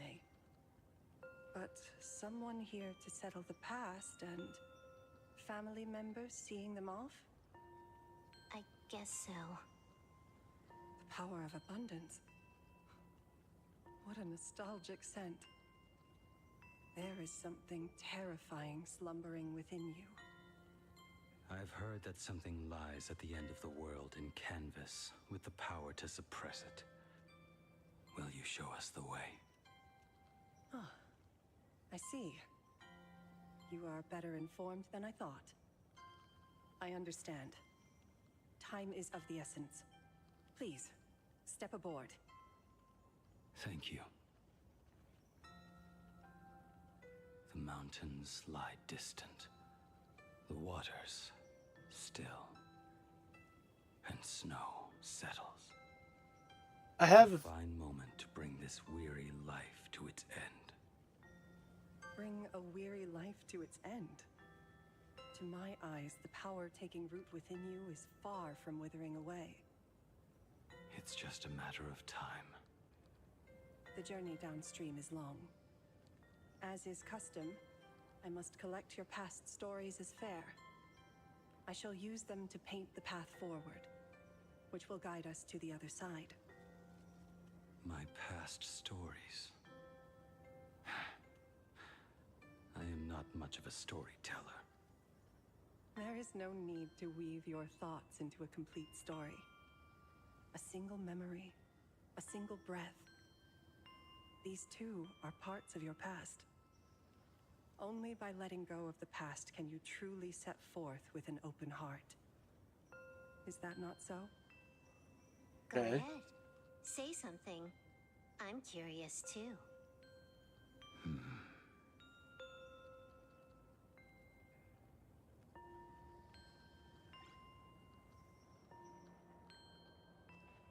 but someone here to settle the past and family members seeing them off? I guess so. The power of abundance. What a nostalgic scent. There is something terrifying slumbering within you. I've heard that something lies at the end of the world in canvas with the power to suppress it. Will you show us the way? Ah, I see. You are better informed than I thought. I understand. Time is of the essence. Please, step aboard. Thank you. The mountains lie distant. The waters still. And snow settles. I have a fine moment to bring this weary life to its end. Bring a weary life to its end. To my eyes, the power taking root within you is far from withering away. It's just a matter of time. The journey downstream is long. As is custom, I must collect your past stories as fair. I shall use them to paint the path forward, which will guide us to the other side. My past stories. I am not much of a storyteller. There is no need to weave your thoughts into a complete story. A single memory, a single breath. These too are parts of your past. Only by letting go of the past can you truly set forth with an open heart. Is that not so? Go ahead. Say something. I'm curious too.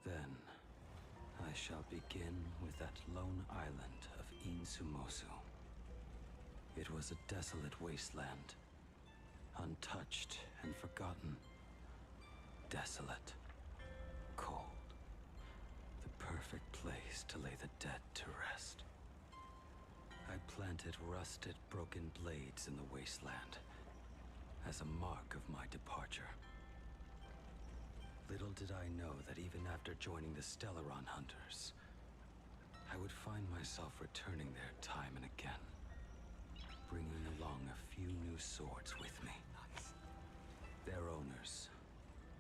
Then, I shall begin with that lone island of Insumosu. It was a desolate wasteland, untouched and forgotten. Desolate, cold. The perfect place to lay the dead to rest. I planted rusted, broken blades in the wasteland as a mark of my departure. Little did I know that even after joining the Stellaron Hunters, I would find myself returning there time and again, bringing along a few new swords with me. Their owners,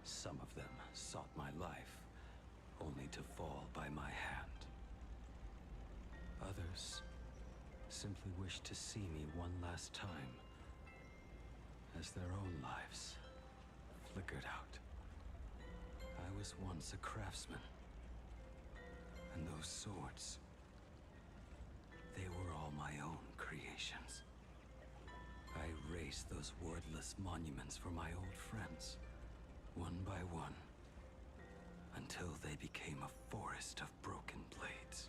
some of them sought my life, only to fall by my hand. Others simply wished to see me one last time, as their own lives flickered out. I was once a craftsman, and those swords, they were all my own creations. I raised those wordless monuments for my old friends, one by one, until they became a forest of broken blades.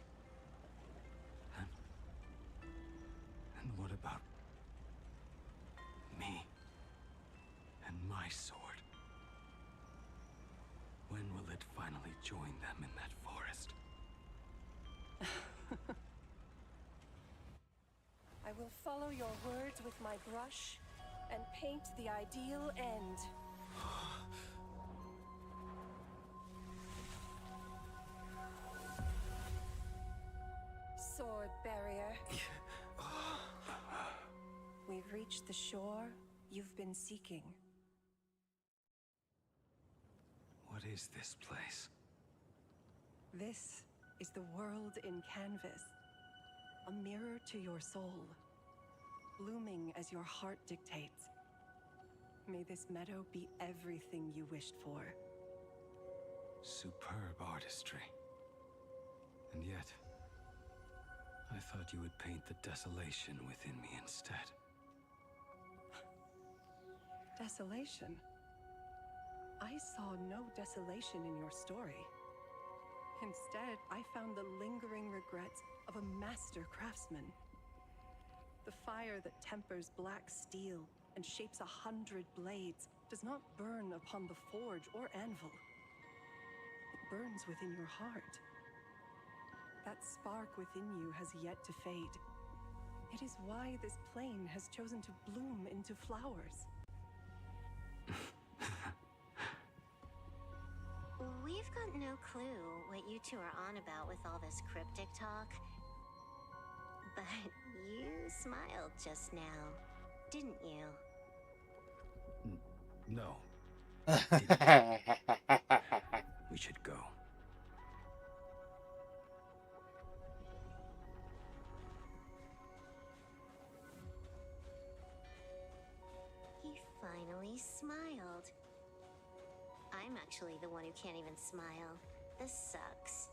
And what about me and my sword? When will it finally join them in that forest? will follow your words with my brush and paint the ideal end. Sword barrier. We've reached the shore you've been seeking. What is this place? This is the world in canvas. A mirror to your soul, blooming as your heart dictates. May this meadow be everything you wished for. Superb artistry. And yet, I thought you would paint the desolation within me instead. Desolation? I saw no desolation in your story. Instead, I found the lingering regrets of a master craftsman. The fire that tempers black steel and shapes 100 blades does not burn upon the forge or anvil. It burns within your heart. That spark within you has yet to fade. It is why this plane has chosen to bloom into flowers. We've got no clue what you two are on about with all this cryptic talk. But you smiled just now, didn't you? No. We should go. He finally smiled. I'm actually the one who can't even smile. This sucks.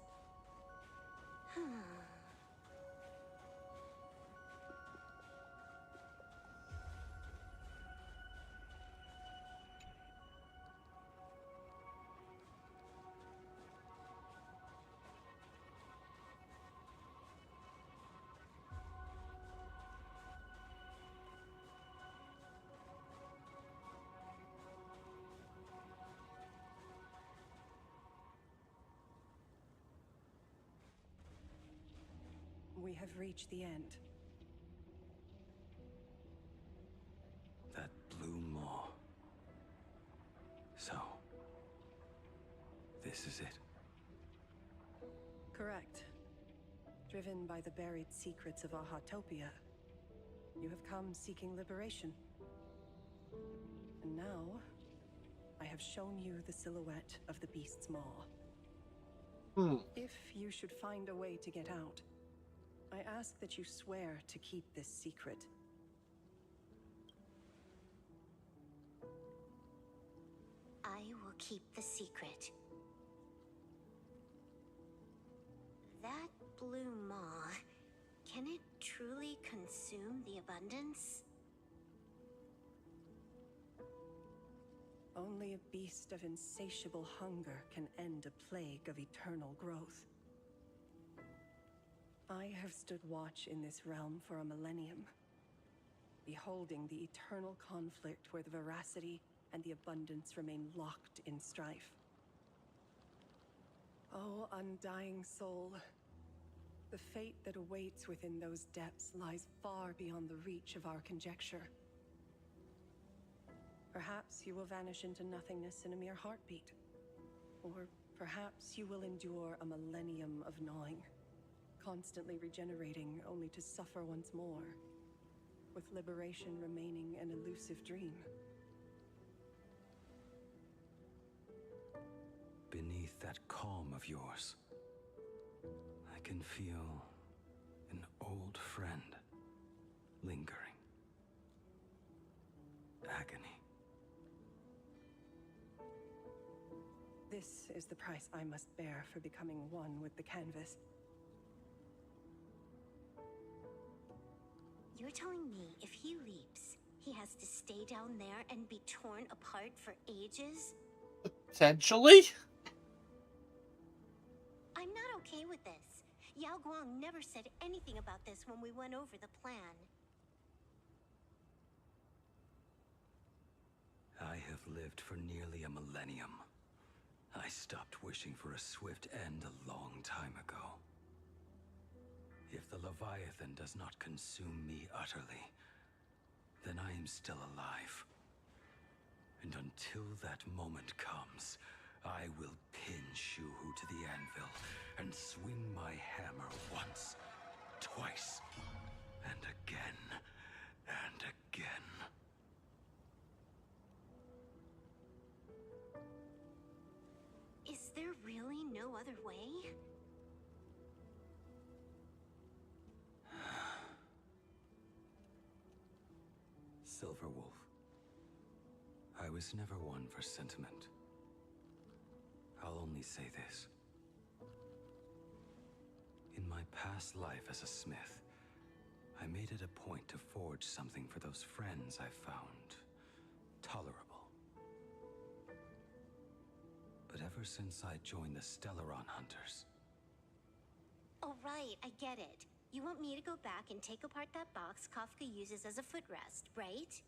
We have reached the end. That blue maw. So, this is it. Correct. Driven by the buried secrets of Ahatopia, you have come seeking liberation. And now, I have shown you the silhouette of the beast's maw. If you should find a way to get out, I ask that you swear to keep this secret. I will keep the secret. That blue maw, can it truly consume the abundance? Only a beast of insatiable hunger can end a plague of eternal growth. I have stood watch in this realm for a millennium, beholding the eternal conflict where the veracity and the abundance remain locked in strife. Oh, undying soul, the fate that awaits within those depths lies far beyond the reach of our conjecture. Perhaps you will vanish into nothingness in a mere heartbeat. Or perhaps you will endure a millennium of gnawing, constantly regenerating only to suffer once more, with liberation remaining an elusive dream. Beneath that calm of yours, I can feel an old friend lingering. Agony. This is the price I must bear for becoming one with the canvas. You're telling me if he leaps, he has to stay down there and be torn apart for ages? Potentially? I'm not okay with this. Yao Guang never said anything about this when we went over the plan. I have lived for nearly a millennium. I stopped wishing for a swift end a long time ago. If the Leviathan does not consume me utterly, then I am still alive. And until that moment comes, I will pin Shuhu to the anvil and swing my hammer once, twice, and again, and again. Is there really no other way? Silverwolf, I was never one for sentiment. I'll only say this. In my past life as a smith, I made it a point to forge something for those friends I found tolerable. But ever since I joined the Stellaron Hunters... Oh right, I get it. You want me to go back and take apart that box Kafka uses as a footrest, right?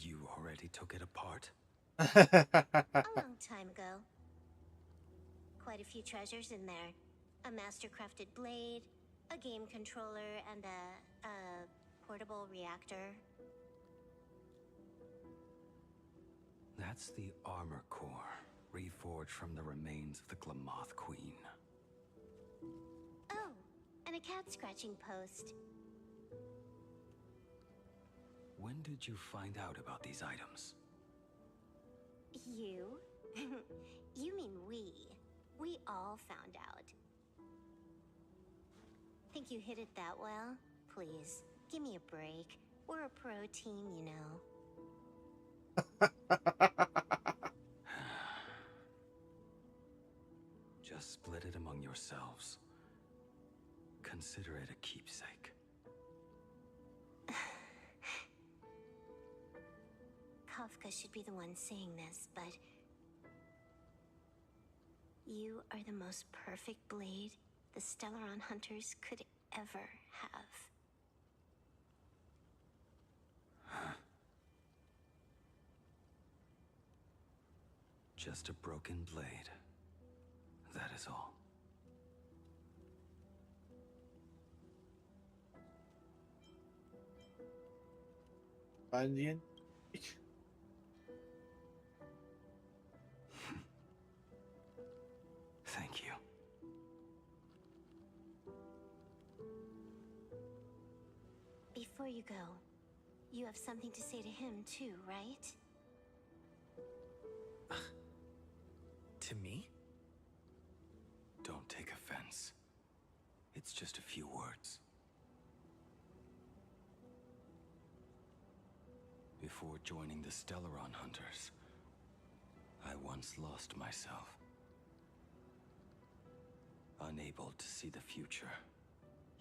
You already took it apart? A long time ago. Quite a few treasures in there. A master-crafted blade, a game controller, and a portable reactor. That's the armor core, reforged from the remains of the Glamoth Queen. Oh, and a cat-scratching post. When did you find out about these items? You? You mean we. We all found out. Think you hid it that well? Please, give me a break. We're a pro team, you know. Just split it among yourselves. Consider it a keepsake. Kafka should be the one saying this, but... You are the most perfect blade the Stellaron Hunters could ever have. Just a broken blade. That is all. Find the end. Thank you. Before you go, you have something to say to him too, right? To me? Don't take offense. It's just a few words. Before joining the Stellaron Hunters, I once lost myself. Unable to see the future,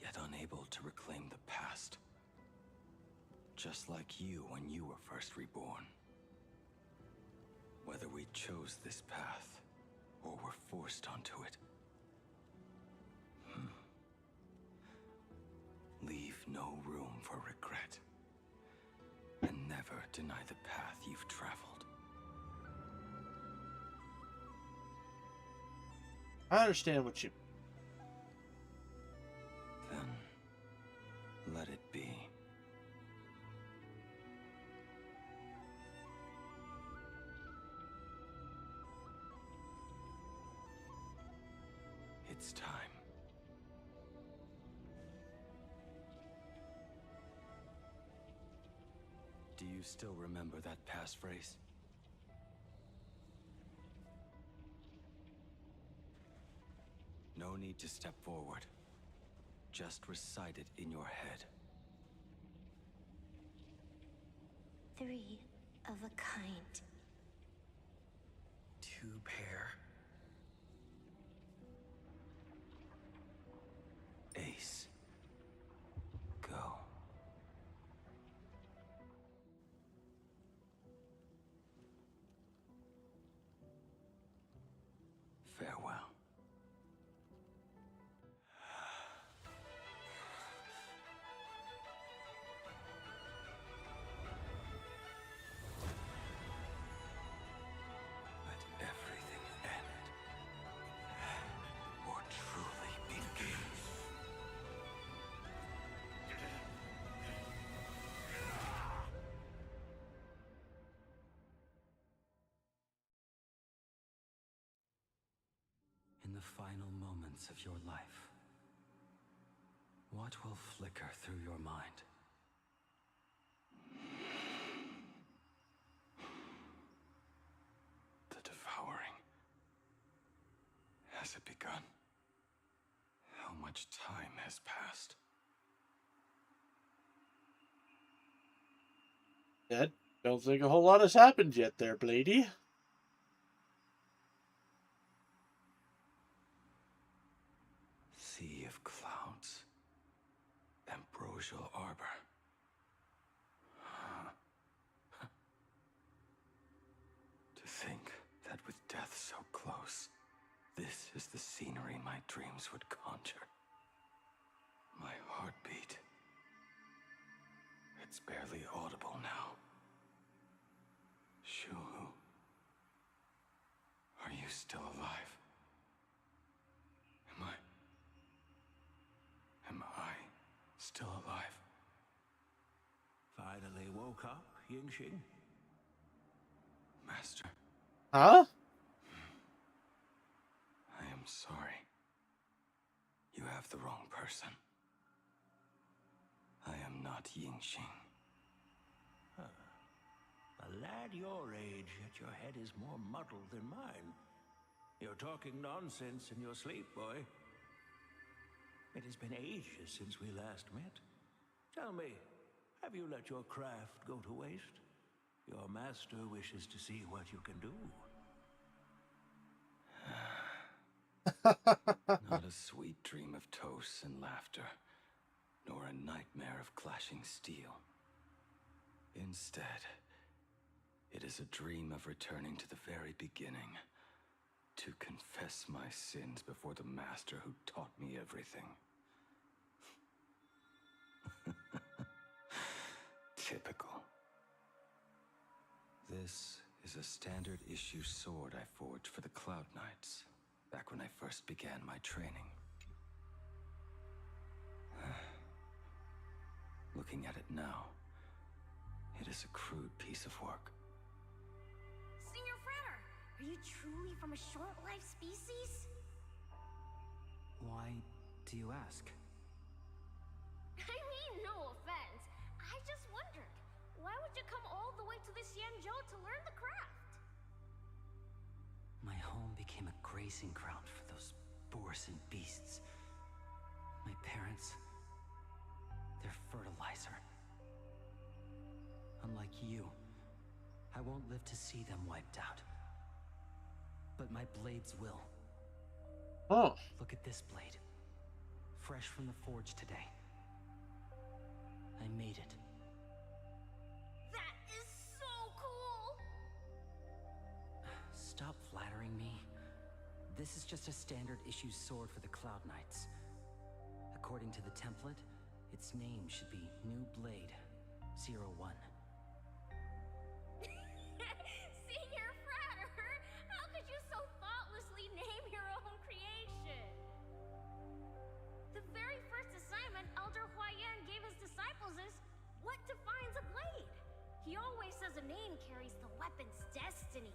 yet unable to reclaim the past. Just like you when you were first reborn. Whether we chose this path, or were forced onto it. Leave no room for regret. And never deny the path you've traveled. I understand what you... Then, let it be. It's time. Do you still remember that passphrase? No need to step forward. Just recite it in your head. 3 of a kind. 2 pair. Ace. Go. Farewell. Let everything end, or truly be. the final moments of your life, what will flicker through your mind? The devouring. Has it begun? How much time has passed? That don't think a whole lot has happened yet there, Blady. Sea of clouds. Ambrosial arbor. To think that with death so close, this is the scenery my dreams would conjure. My heartbeat. It's barely audible now. Shuhu, are you still alive? Am I still alive? Finally woke up, Yingxing? Master. Huh? I am sorry. You have the wrong person. I am not Yingxing. Huh. A lad your age, yet your head is more muddled than mine. You're talking nonsense in your sleep, boy. It has been ages since we last met. Tell me, have you let your craft go to waste? Your master wishes to see what you can do. Not a sweet dream of toasts and laughter, nor a nightmare of clashing steel. Instead, it is a dream of returning to the very beginning, to confess my sins before the master who taught me everything. Typical. This is a standard issue sword I forged for the Cloud Knights, back when I first began my training. Looking at it now, it is a crude piece of work. Senior Frater, are you truly from a short-lived species? Why do you ask? I mean, no offense. I just wondered, why would you come all the way to this Yanzhou to learn the craft? My home became a grazing ground for those boresome beasts. My parents, they're fertilizer. Unlike you, I won't live to see them wiped out. But my blades will. Oh. Look at this blade. Fresh from the forge today. I made it. That is so cool! Stop flattering me. This is just a standard issue sword for the Cloud Knights. According to the template, its name should be New Blade 01. Senior Frater, how could you so thoughtlessly name your own creation? The very first assignment Elder Huayan gave his disciples is what defines a blade. He always says a name carries the weapon's destiny.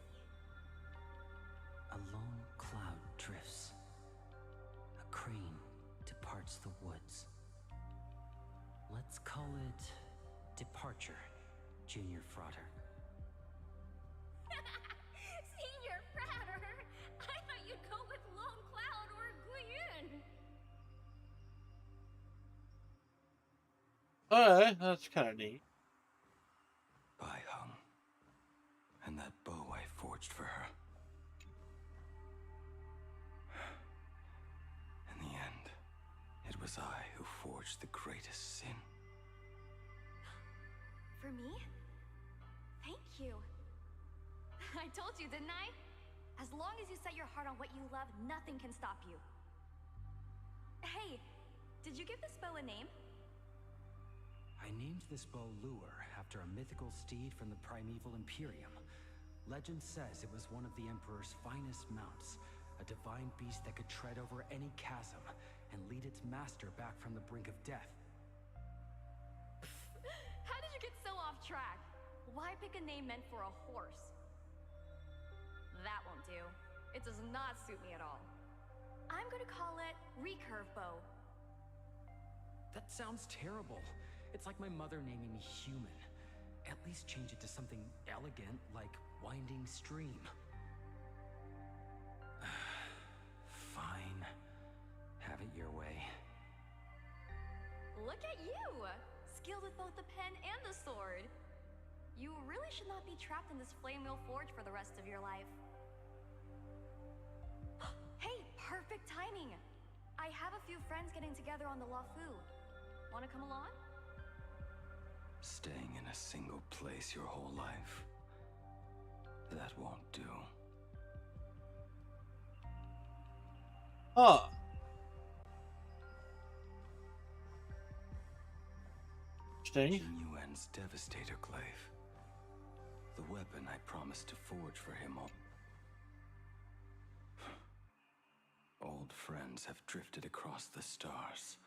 A lone cloud drifts. A crane departs the woods. Let's call it Departure, Junior Frater. Senior Frater, I thought you'd go with Lone Cloud or Guiyun. Alright, that's kind of neat. Bai Hung. And that bow I forged for her. In the end, it was I who forged the greatest sin. For me? Thank you. I told you, didn't I? As long as you set your heart on what you love, nothing can stop you. Hey, did you give this bow a name? I named this bow Lure after a mythical steed from the primeval Imperium. Legend says it was one of the Emperor's finest mounts, a divine beast that could tread over any chasm and lead its master back from the brink of death. How did you get so off track? Why pick a name meant for a horse? That won't do. It does not suit me at all. I'm gonna call it recurve bow. That sounds terrible. It's like my mother naming me human. At least change it to something elegant, like winding stream. Fine. Have it your way. Look at you! Skilled with both the pen and the sword. You really should not be trapped in this flame wheel forge for the rest of your life. Hey, perfect timing! I have a few friends getting together on the Wafu. Wanna come along? Staying in a single place your whole life? That won't do. Huh. Interesting. Jing Yuan's Devastator Glaive. The weapon I promised to forge for him. Old friends have drifted across the stars,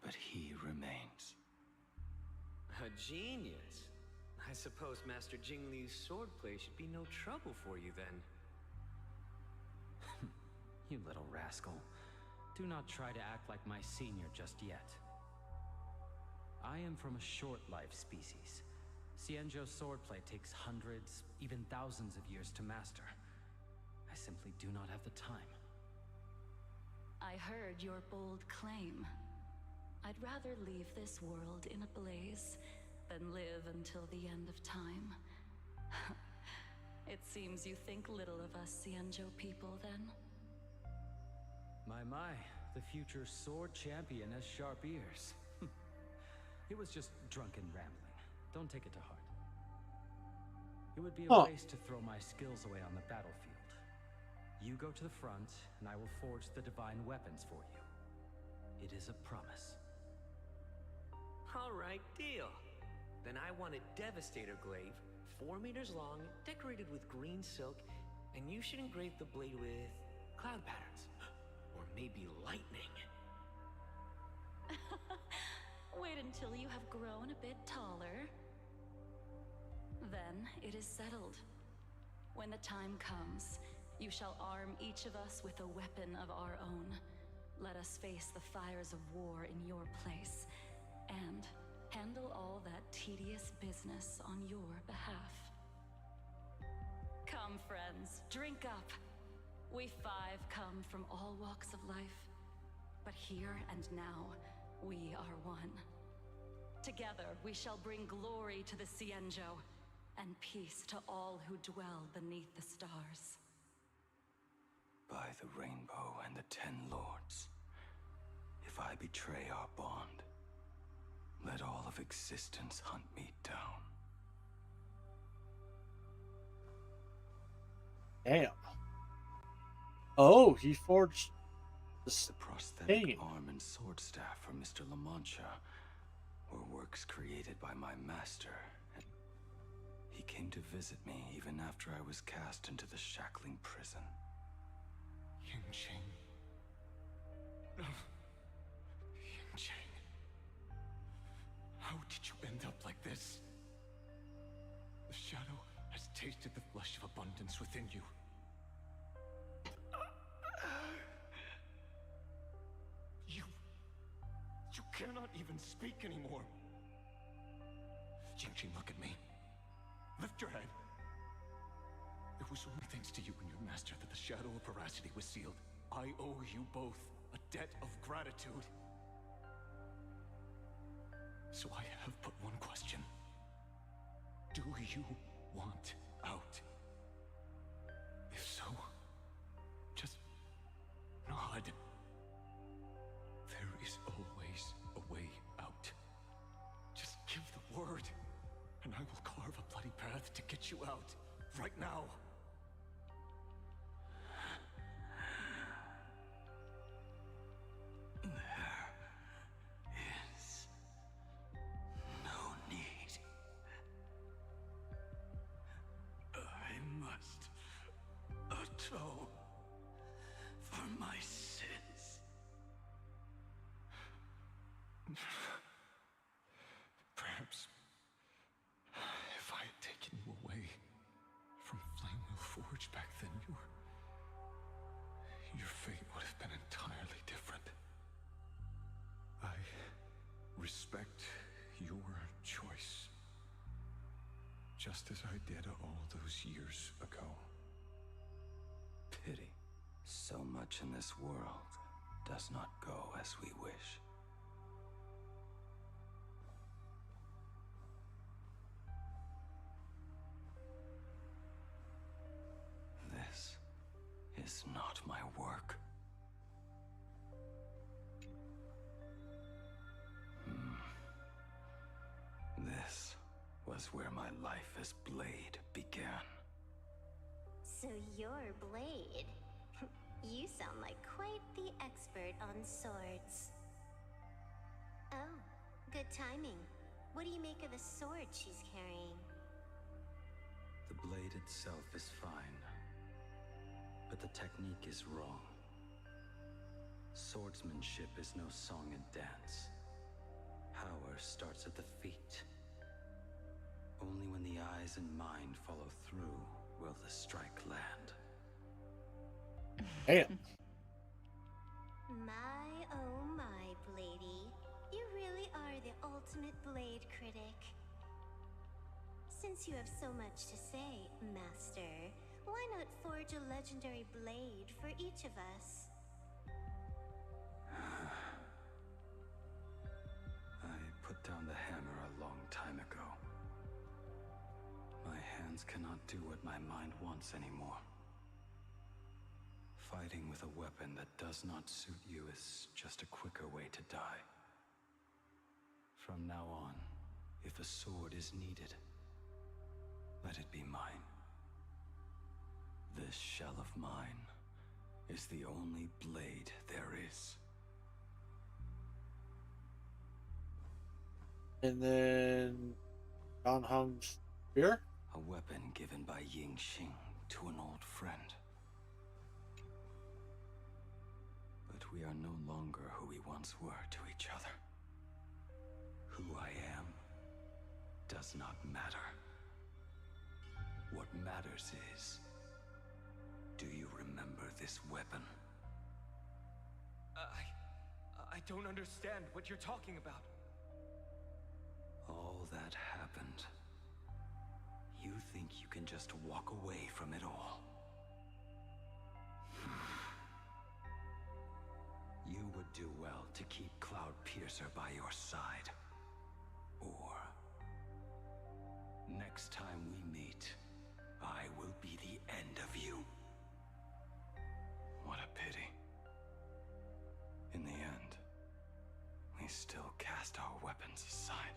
but he remains. A genius. I suppose Master Jing Li's swordplay should be no trouble for you then. You little rascal. Do not try to act like my senior just yet. I am from a short-life species. Xianzhou's swordplay takes hundreds, even thousands of years to master. I simply do not have the time. I heard your bold claim. I'd rather leave this world in a blaze than live until the end of time. It seems you think little of us Xianzhou people, then? My, the future sword champion has sharp ears. It was just drunken rambling. Don't take it to heart. It would be a waste to throw my skills away on the battlefield. You go to the front, and I will forge the divine weapons for you. It is a promise. All right, deal. Then I want a Devastator Glaive, 4 meters long, decorated with green silk, and you should engrave the blade with cloud patterns. Or maybe lightning. Wait until you have grown a bit taller. Then it is settled. When the time comes, you shall arm each of us with a weapon of our own. Let us face the fires of war in your place, and handle all that tedious business on your behalf. Come, friends, drink up. We 5 come from all walks of life, but here and now, we are one. Together, we shall bring glory to the Xianzhou, and peace to all who dwell beneath the stars. By the rainbow and the 10 lords, if I betray our bond, let all of existence hunt me down. Damn. Oh, he forged the prosthetic arm and sword staff for Mr. La Mancha were works created by my master. And he came to visit me even after I was cast into the shackling prison. Yingqing. Yingqing. How did you end up like this? The shadow has tasted the flesh of abundance within you. You cannot even speak anymore. Yingqing, look at me. Lift your head. It was only thanks to you and your master that the shadow of veracity was sealed. I owe you both a debt of gratitude. So I have but one question. Do you want out? If so, just nod. There is always a way out. Just give the word, and I will carve a bloody path to get you out. Right now. There is no need. I must atone for my sins. Perhaps if I had taken you away from Flame respect your choice. Just as I did all those years ago. Pity. So much in this world does not go as we wish. This is not my work. This was where my life as Blade began. So you're Blade. You sound like quite the expert on swords. Oh, good timing. What do you make of the sword she's carrying? The blade itself is fine, but the technique is wrong. Swordsmanship is no song and dance. Power starts at the feet. Only when the eyes and mind follow through will the strike land. Damn. My, oh my, Bladey. You really are the ultimate Blade critic. Since you have so much to say, Master, why not forge a legendary blade for each of us? I put down the hammer a long time ago. My hands cannot do what my mind wants anymore. Fighting with a weapon that does not suit you is just a quicker way to die. From now on, if a sword is needed, let it be mine. This shell of mine is the only blade there is. And then Don Hung's spear? A weapon given by Ying Xing to an old friend. But we are no longer who we once were to each other. Who I am does not matter. What matters is, do you remember this weapon? I don't understand what you're talking about. All that happened. You think you can just walk away from it all? You would do well to keep Cloud Piercer by your side. Or, next time we meet, I will be the end of you. What a pity. In the end, we still cast our weapons aside.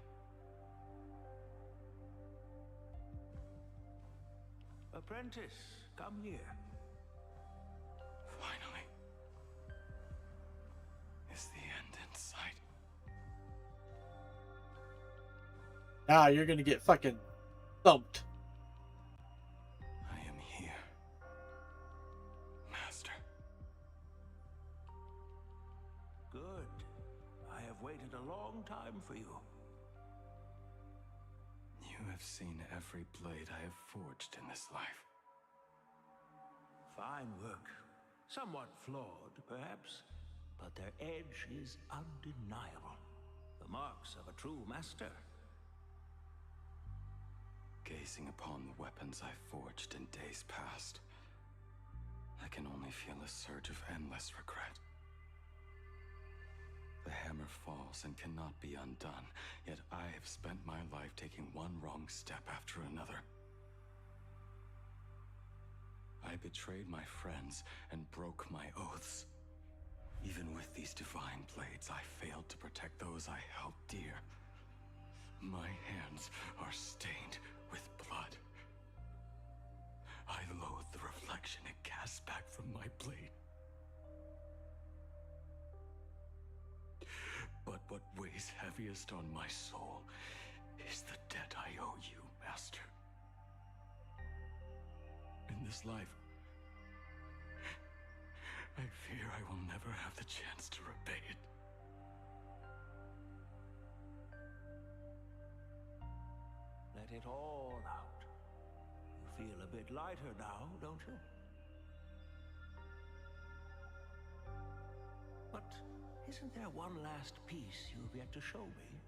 Apprentice, come here. Finally. Is the end in sight? Ah, you're gonna get fucking thumped. I am here, Master. Good. I have waited a long time for you. You have seen every blade I have forged in this life. Fine work. Somewhat flawed, perhaps, but their edge is undeniable. The marks of a true master. Gazing upon the weapons I forged in days past, I can only feel a surge of endless regret. The hammer falls and cannot be undone, yet I have spent my life taking one wrong step after another. I betrayed my friends and broke my oaths. Even with these divine blades, I failed to protect those I held dear. My hands are stained with blood. I loathe the reflection it casts back from my blade. But what weighs heaviest on my soul is the debt I owe you, Master. In this life, I fear I will never have the chance to repay it. Let it all out. You feel a bit lighter now, don't you? But isn't there one last piece you've yet to show me?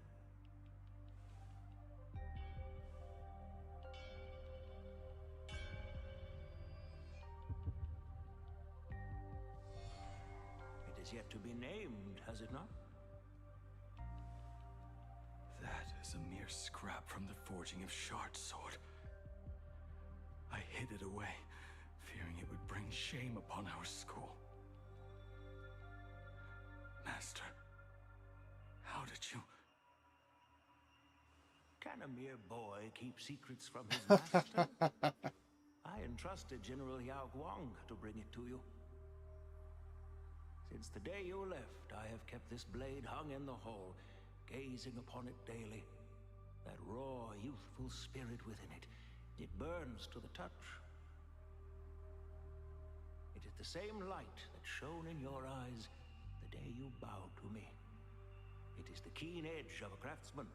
is yet to be named, has it not? That is a mere scrap from the forging of Shard's sword. I hid it away, fearing it would bring shame upon our school. Master, how did you... Can a mere boy keep secrets from his master? I entrusted General Yao Guang to bring it to you. Since the day you left, I have kept this blade hung in the hall, gazing upon it daily. That raw, youthful spirit within it, it burns to the touch. It is the same light that shone in your eyes the day you bowed to me. It is the keen edge of a craftsman.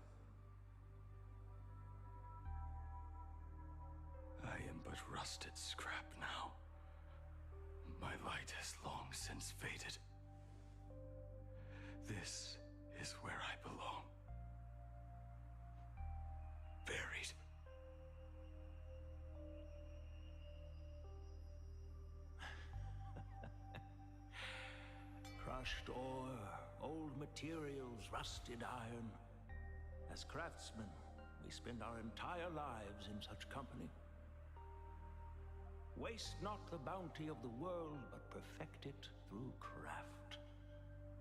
I am but rusted scrap now. My light has long since faded. This is where I belong. Buried. Crushed ore, old materials, rusted iron. As craftsmen, we spend our entire lives in such company. Waste not the bounty of the world, but perfect it through craft.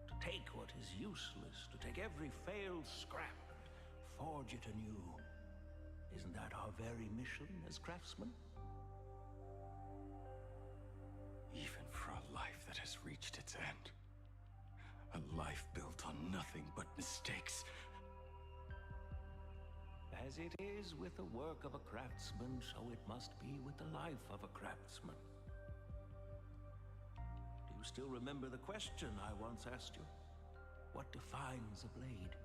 To take what is useless, to take every failed scrap and forge it anew. Isn't that our very mission as craftsmen? Even for a life that has reached its end. A life built on nothing but mistakes. As it is with the work of a craftsman, so it must be with the life of a craftsman. Do you still remember the question I once asked you? What defines a blade?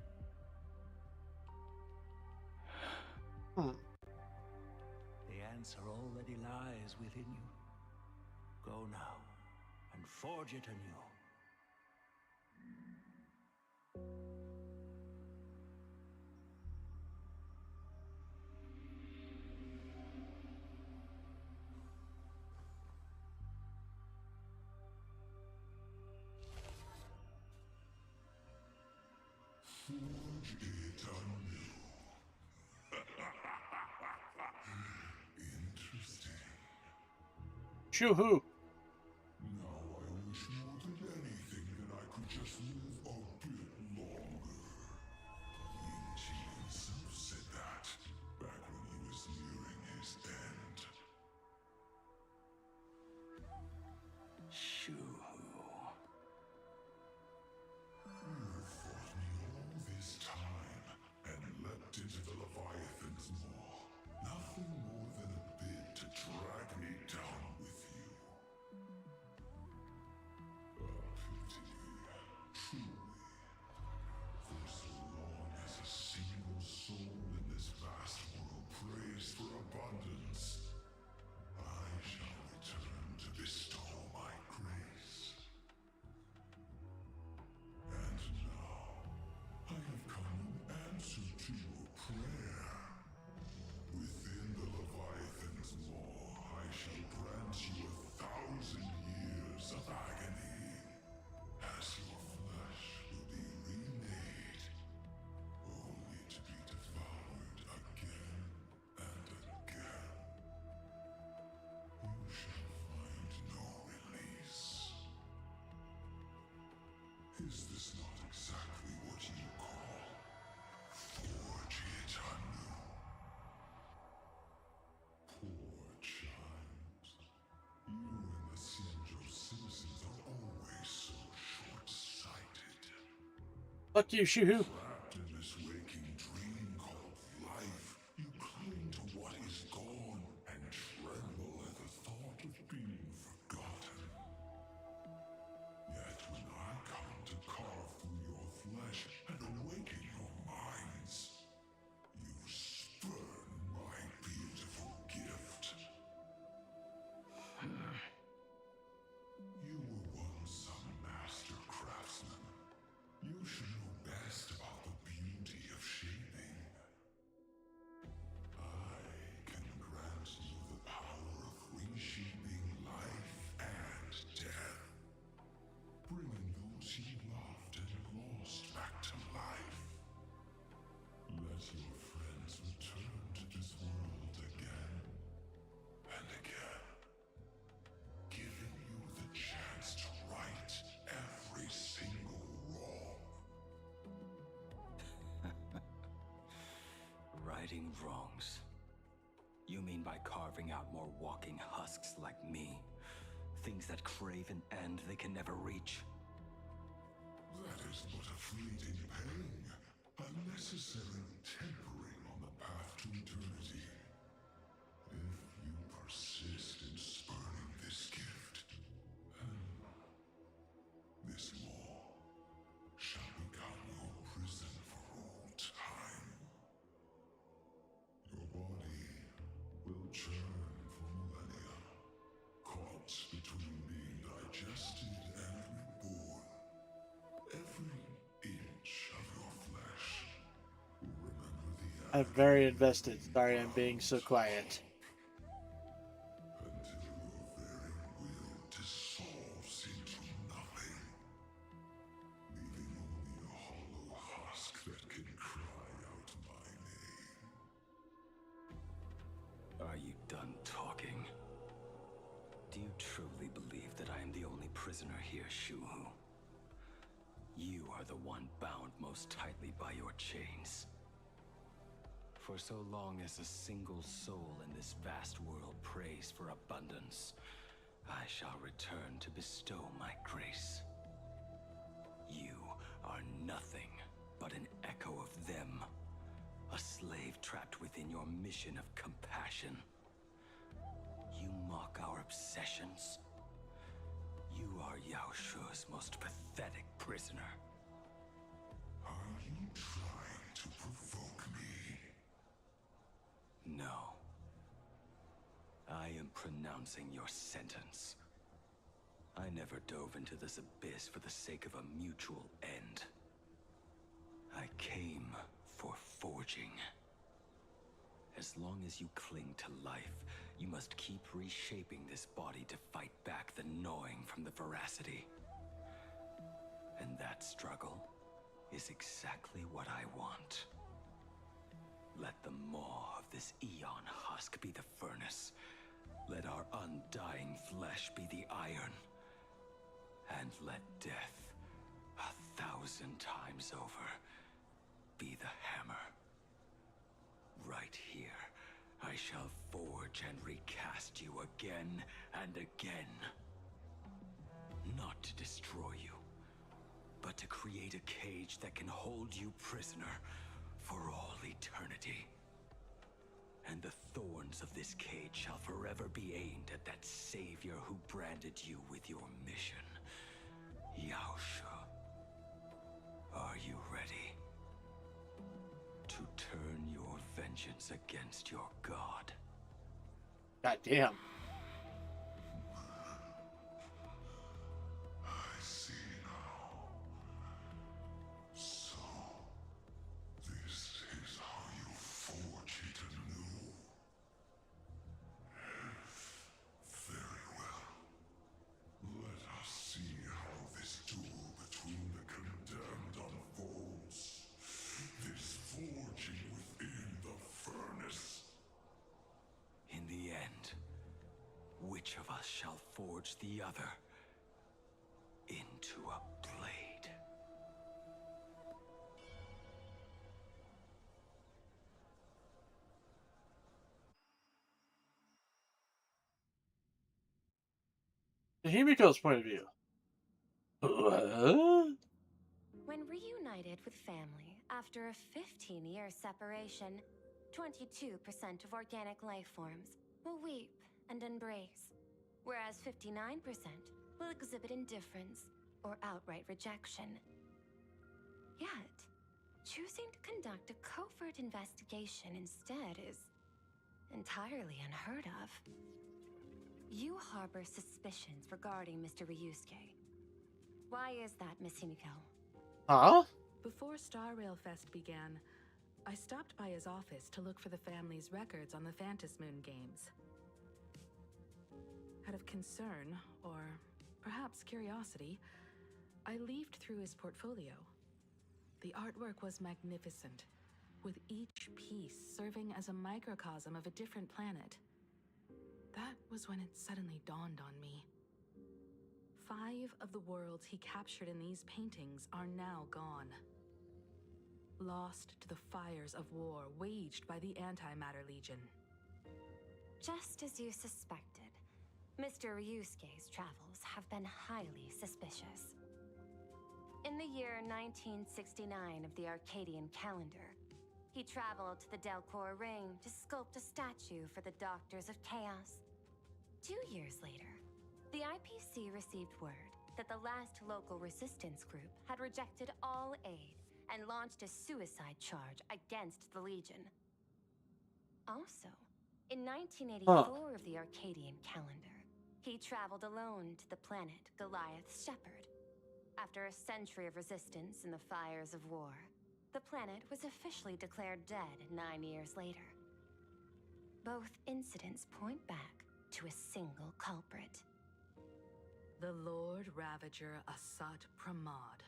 The answer already lies within you. Go now and forge it anew. Forge it anew. Interesting. Shoo-hoo. Now I wish more than anything that I could just live a bit longer. Ying Qi himself said that back when he was nearing his end. You fought me all this time and leapt into the Leviathan's maw. Nothing more than a bid to drag me down with you. A pity, truly. For so long as a single soul in this vast world prays for abundance, I shall return to bestow my grace. And now, I have come in answer to your prayer. Within the Leviathan's maw, I shall grant you 1,000 years of agony, as your flesh will be remade, only to be devoured again and again. You shall find no release. Is this not exactly what you call forge it anew? Poor child. You and the Xianzhou citizens are always so short-sighted. Fuck you, Shoo-hoo. Trapped in this waking dream called life, you cling to what is gone and tremble at the thought of being forgotten. Yet when I come to carve through your flesh and awaken your minds, you spurn my beautiful gift. You were once a master craftsman. You should know best about Righting wrongs. You mean by carving out more walking husks like me? Things that crave an end they can never reach? That is but a fleeting pang, a necessary tempering on the path to eternity. If you persist in spurning this gift, this law shall become your prison for all time. Your body will churn for millennia, caught between being digested and reborn. Every inch of your flesh will remember the I'm very invested. Sorry I'm being so quiet. until your very will dissolves into nothing, leaving only a hollow husk that can cry out my name. Are you done talking? Do you truly believe that I am the only prisoner here, Shuhu? You are the one bound most tightly by your chains. For so long as a single soul in this vast world prays for abundance, I shall return to bestow my grace. You are nothing but an echo of them, a slave trapped within your mission of compassion. You mock our obsessions. You are Yao Shu's most pathetic prisoner. Are you trying to provoke me? No. I am pronouncing your sentence. I never dove into this abyss for the sake of a mutual end. I came for forging. As long as you cling to life, you must keep reshaping this body to fight back the gnawing from the veracity. And that struggle is exactly what I want. Let the maw of this eon husk be the furnace. Let our undying flesh be the iron. And let death, 1,000 times over, be the hammer. Right here, I shall forge and recast you again and again. Not to destroy you, but to create a cage that can hold you prisoner for all eternity. And the thorns of this cage shall forever be aimed at that savior who branded you with your mission. Yao Shu. Are you ready to turn your vengeance against your god? God damn. I see now. So, this is how you forge it anew. Very well. Let us see how this duel between the condemned unfolds. This forging within the furnace. In the end, which of us shall forge the other into a blade? Himiko's point of view. What? When reunited with family after a 15-year separation, 22% of organic life forms will weep and embrace, whereas 59% will exhibit indifference or outright rejection. Yet, choosing to conduct a covert investigation instead is entirely unheard of. You harbor suspicions regarding Mr. Ryusuke. Why is that, Miss Himiko? Huh? Before Star Rail Fest began, I stopped by his office to look for the family's records on the Phantom Moon games. Out of concern, or perhaps curiosity, I leafed through his portfolio. The artwork was magnificent, with each piece serving as a microcosm of a different planet. That was when it suddenly dawned on me. 5 of the worlds he captured in these paintings are now gone. lost to the fires of war waged by the Antimatter Legion. Just as you suspected, Mr. Ryusuke's travels have been highly suspicious. In the year 1969 of the Arcadian calendar, he traveled to the Delcor Ring to sculpt a statue for the Doctors of Chaos. 2 years later, the IPC received word that the last local resistance group had rejected all aid and launched a suicide charge against the Legion. Also, in 1984 of the Arcadian calendar, he traveled alone to the planet Goliath's Shepherd. After a century of resistance in the fires of war, the planet was officially declared dead 9 years later. Both incidents point back to a single culprit. The Lord Ravager Asat Pramod.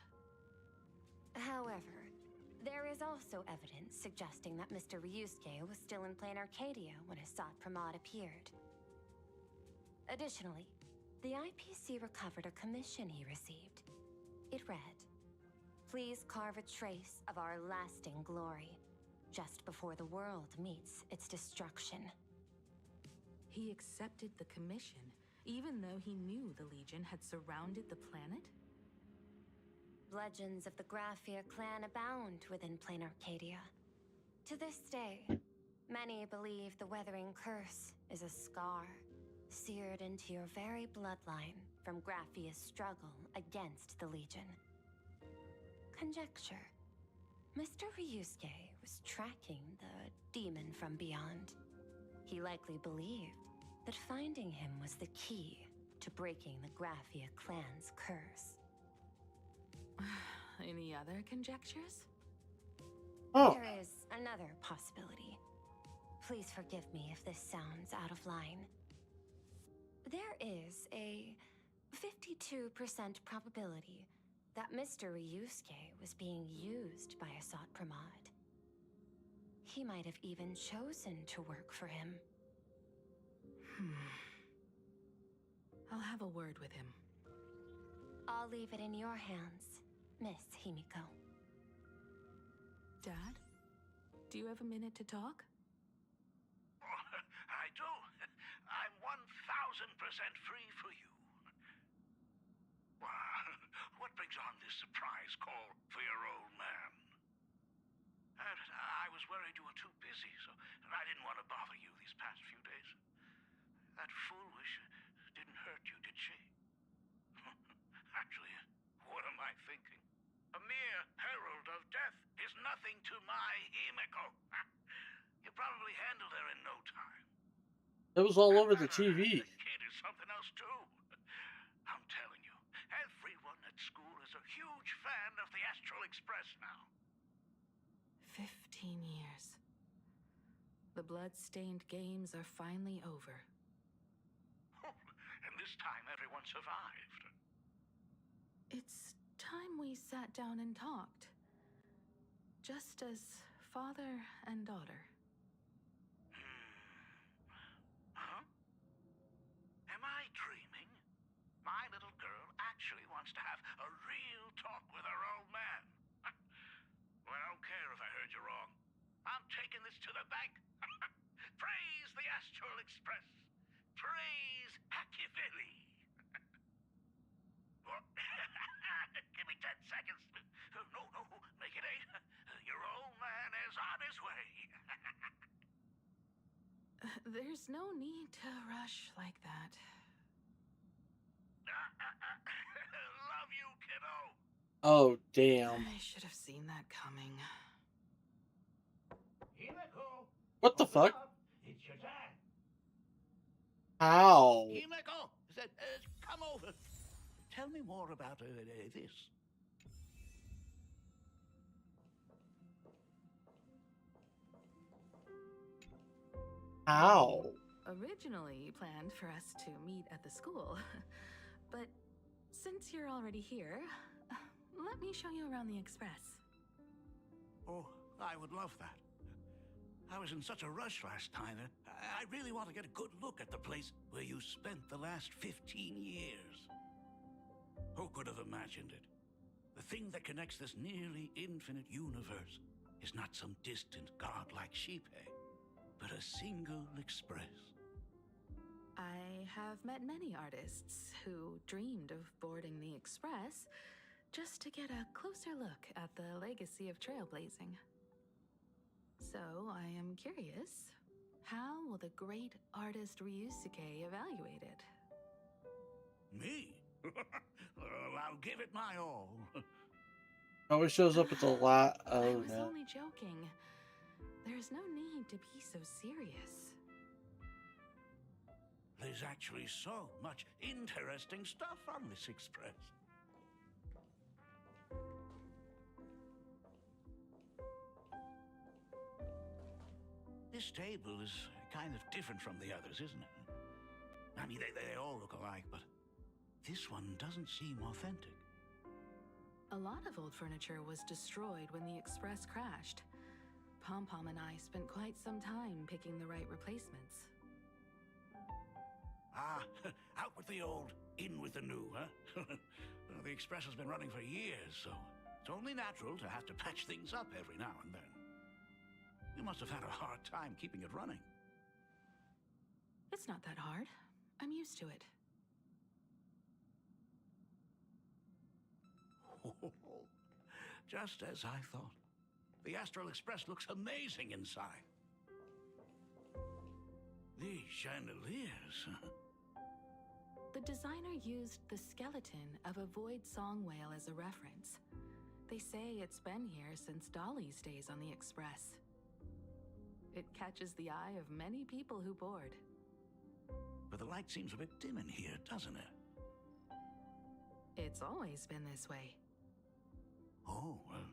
However, there is also evidence suggesting that Mr. Ryusuke was still in plain Arcadia when Asat Pramod appeared. Additionally, the IPC recovered a commission he received. It read, "Please carve a trace of our lasting glory, just before the world meets its destruction." He accepted the commission, even though he knew the Legion had surrounded the planet? Legends of the Graphia clan abound within plain Arcadia. To this day, many believe the Weathering Curse is a scar seared into your very bloodline from Graphia's struggle against the Legion. Conjecture. Mr. Ryusuke was tracking the demon from beyond. He likely believed that finding him was the key to breaking the Graphia clan's curse. Any other conjectures? There is another possibility. Please forgive me if this sounds out of line. There is a 52% probability that Mr. Ryusuke was being used by Asat Pramod. He might have even chosen to work for him. I'll have a word with him. I'll leave it in your hands, Miss Himiko. Dad, do you have a minute to talk? I do. I'm 1,000% free for you. What brings on this surprise call for your old man? I was worried you were too busy, so I didn't want to bother you these past few days. That foolish didn't hurt you, did she? Actually, what am I thinking? A mere herald of death is nothing to my Himiko. You probably handled her in no time. It was all over the TV. The kid is something else too. I'm telling you, everyone at school is a huge fan of the Astral Express now. 15 years. The blood-stained games are finally over. And this time everyone survived. It's time we sat down and talked. Just as father and daughter. Huh? Am I dreaming? My little girl actually wants to have a real talk with her old man. Well, I don't care if I heard you wrong. I'm taking this to the bank. Praise the Astral Express. Praise Hachivelli. Give me 10 seconds. No, make it 8. Your old man is on his way. There's no need to rush like that. Love you, kiddo. Oh, damn. I should have seen that coming. Himiko, What the fuck? it's your dad. How? Himiko, come over. Tell me more about this. How? Originally planned for us to meet at the school, but since you're already here, let me show you around the Express. Oh, I would love that. I was in such a rush last time. I really want to get a good look at the place where you spent the last 15 years. Who could have imagined it? The thing that connects this nearly infinite universe is not some distant godlike sheephead, but a single express. I have met many artists who dreamed of boarding the Express just to get a closer look at the legacy of trailblazing. So I am curious, how will the great artist Ryusuke evaluate it? Me? Well, I'll give it my all. Always shows up at the lot. I Oh was no. only joking. There's no need to be so serious. There's actually so much interesting stuff on this express. This table is kind of different from the others, isn't it? I mean, they all look alike, but this one doesn't seem authentic. A lot of old furniture was destroyed when the Express crashed. Pom-Pom and I spent quite some time picking the right replacements. Ah, out with the old, in with the new, huh? Well, the Express has been running for years, so it's only natural to have to patch things up every now and then. You must have had a hard time keeping it running. It's not that hard. I'm used to it. Just as I thought. The Astral Express looks amazing inside. These chandeliers. The designer used the skeleton of a void song whale as a reference. They say it's been here since Dolly's days on the Express. It catches the eye of many people who board. But the light seems a bit dim in here, doesn't it? It's always been this way. Oh, well.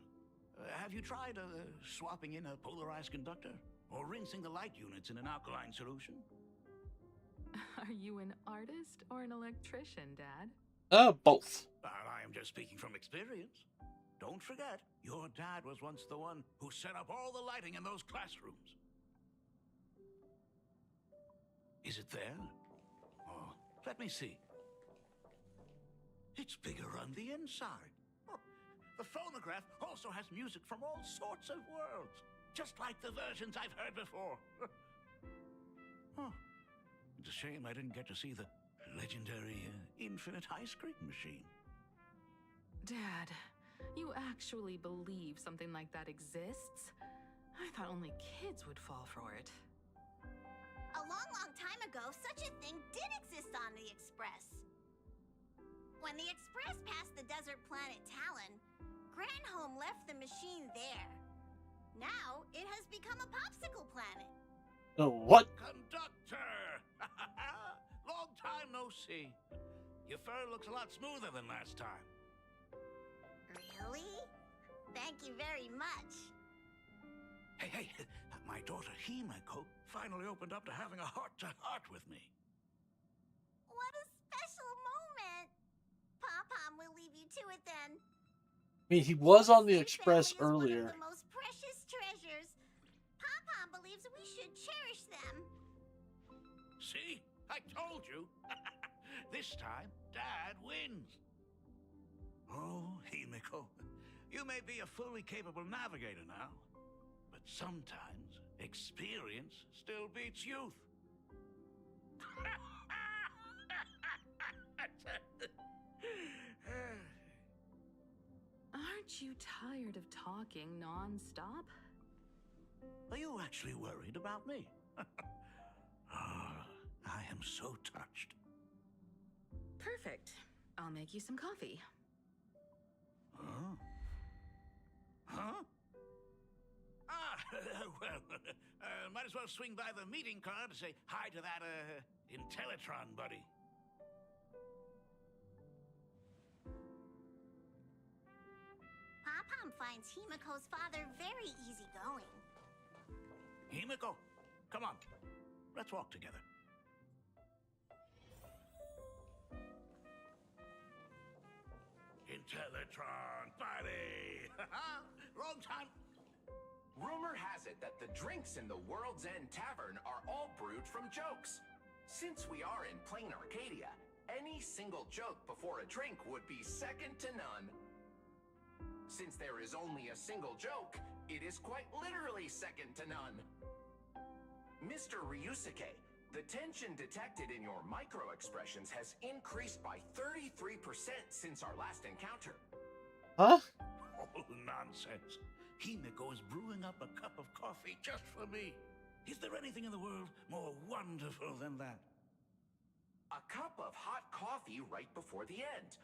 Have you tried swapping in a polarized conductor? Or rinsing the light units in an alkaline solution? Are you an artist or an electrician, Dad? Both. I am just speaking from experience. Don't forget, your dad was once the one who set up all the lighting in those classrooms. Is it there? Oh, let me see. It's bigger on the inside. Oh, the phonograph also has music from all sorts of worlds, just like the versions I've heard before. Oh, it's a shame I didn't get to see the legendary infinite ice cream machine. Dad, you actually believe something like that exists? I thought only kids would fall for it. A long, long time ago, such a thing did exist on the Express. When the Express passed the desert planet Talon, Granholm left the machine there. Now, it has become a popsicle planet. What? Conductor! Long time no see. Your fur looks a lot smoother than last time. Really? Thank you very much. Hey, my daughter Himeko finally opened up to having a heart-to-heart with me. What a special moment. Pom-Pom will leave you to it then. I mean, he was on the Express earlier. One of the most precious treasures. Pom-Pom believes we should cherish them. See? I told you. This time, Dad wins. Oh, Himeko, you may be a fully capable navigator now, but sometimes experience still beats youth. Aren't you tired of talking non-stop? Are you actually worried about me? I am so touched. Perfect. I'll make you some coffee. Huh? Huh? Ah, well, might as well swing by the meeting car to say hi to that, Intellitron buddy. Pom-Pom finds Himeko's father very easygoing. Himeko, come on. Let's walk together. Intellitron buddy! Long time. Rumor has it that the drinks in the World's End Tavern are all brewed from jokes. Since we are in plain Arcadia, any single joke before a drink would be second to none. Since there is only a single joke, it is quite literally second to none. Mr. Ryusuke, the tension detected in your micro-expressions has increased by 33% since our last encounter. Huh? Oh, nonsense. Himeko is brewing up a cup of coffee just for me. Is there anything in the world more wonderful than that? A cup of hot coffee right before the end.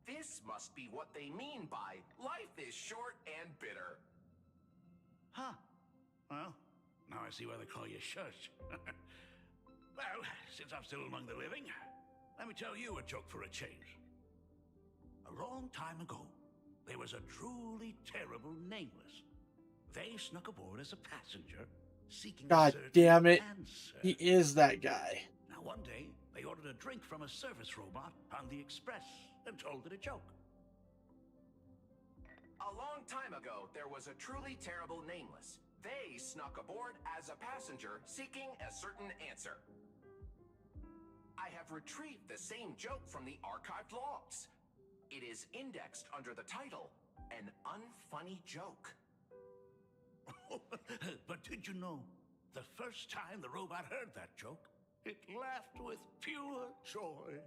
This must be what they mean by life is short and bitter. Huh. Well, now I see why they call you Shush. Well, since I'm still among the living, let me tell you a joke for a change. A long time ago, there was a truly terrible nameless. They snuck aboard as a passenger, seeking a God certain damn it. answer. He is that guy. Now, one day, they ordered a drink from a service robot on the express and told it a joke. A long time ago, there was a truly terrible nameless. They snuck aboard as a passenger, seeking a certain answer. I have retrieved the same joke from the archived logs. It is indexed under the title, An Unfunny Joke. But did you know, the first time the robot heard that joke, it laughed with pure joy.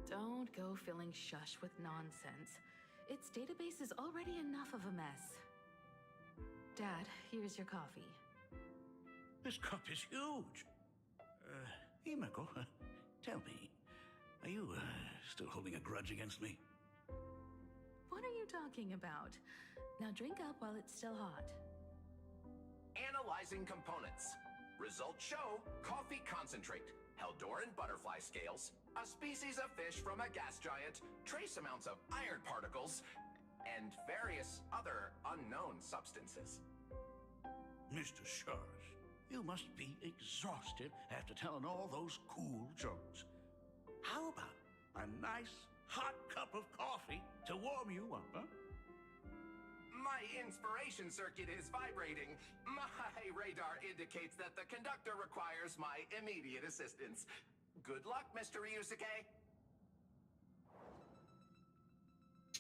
Don't go filling Shush with nonsense. Its database is already enough of a mess. Dad, here's your coffee. This cup is huge. Himeko, tell me, are you still holding a grudge against me? What are you talking about? Now drink up while it's still hot. Analyzing components. Results show coffee concentrate, Heldoran butterfly scales, a species of fish from a gas giant, trace amounts of iron particles, and various other unknown substances. Mr. Shush, you must be exhausted after telling all those cool jokes. How about a nice hot cup of coffee to warm you up, huh? My inspiration circuit is vibrating. My radar indicates that the conductor requires my immediate assistance. Good luck, Mr. Ryusuke.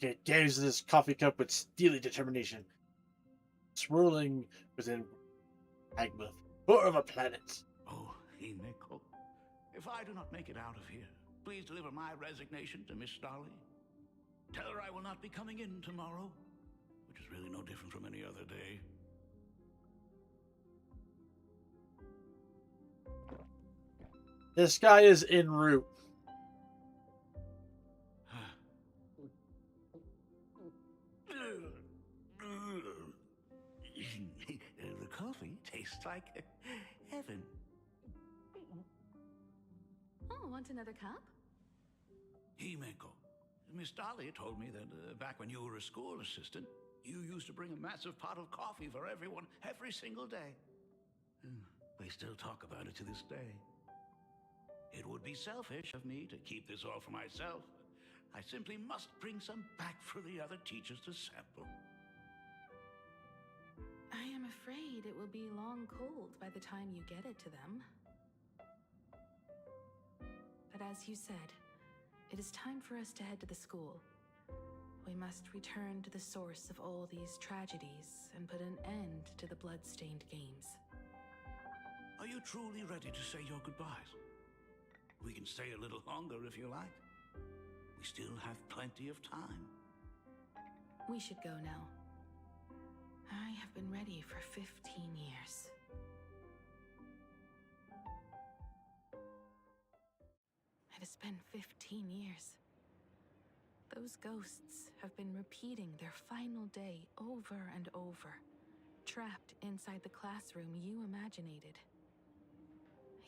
It gaze this coffee cup with steely determination, swirling within magma, core of a planet. Oh, Himeko, if I do not make it out of here, please deliver my resignation to Miss Starley. Tell her I will not be coming in tomorrow, which is really no different from any other day. This guy is en route. The coffee tastes like heaven. Oh, want another cup? Himeko, Miss Dahlia told me that back when you were a school assistant, you used to bring a massive pot of coffee for everyone every single day. They still talk about it to this day. It would be selfish of me to keep this all for myself. I simply must bring some back for the other teachers to sample. I am afraid it will be long cold by the time you get it to them. But as you said, it is time for us to head to the school. We must return to the source of all these tragedies and put an end to the blood-stained games. Are you truly ready to say your goodbyes? We can stay a little longer if you like. We still have plenty of time. We should go now. I have been ready for 15 years. It has been 15 years. Those ghosts have been repeating their final day over and over, trapped inside the classroom you imaginated.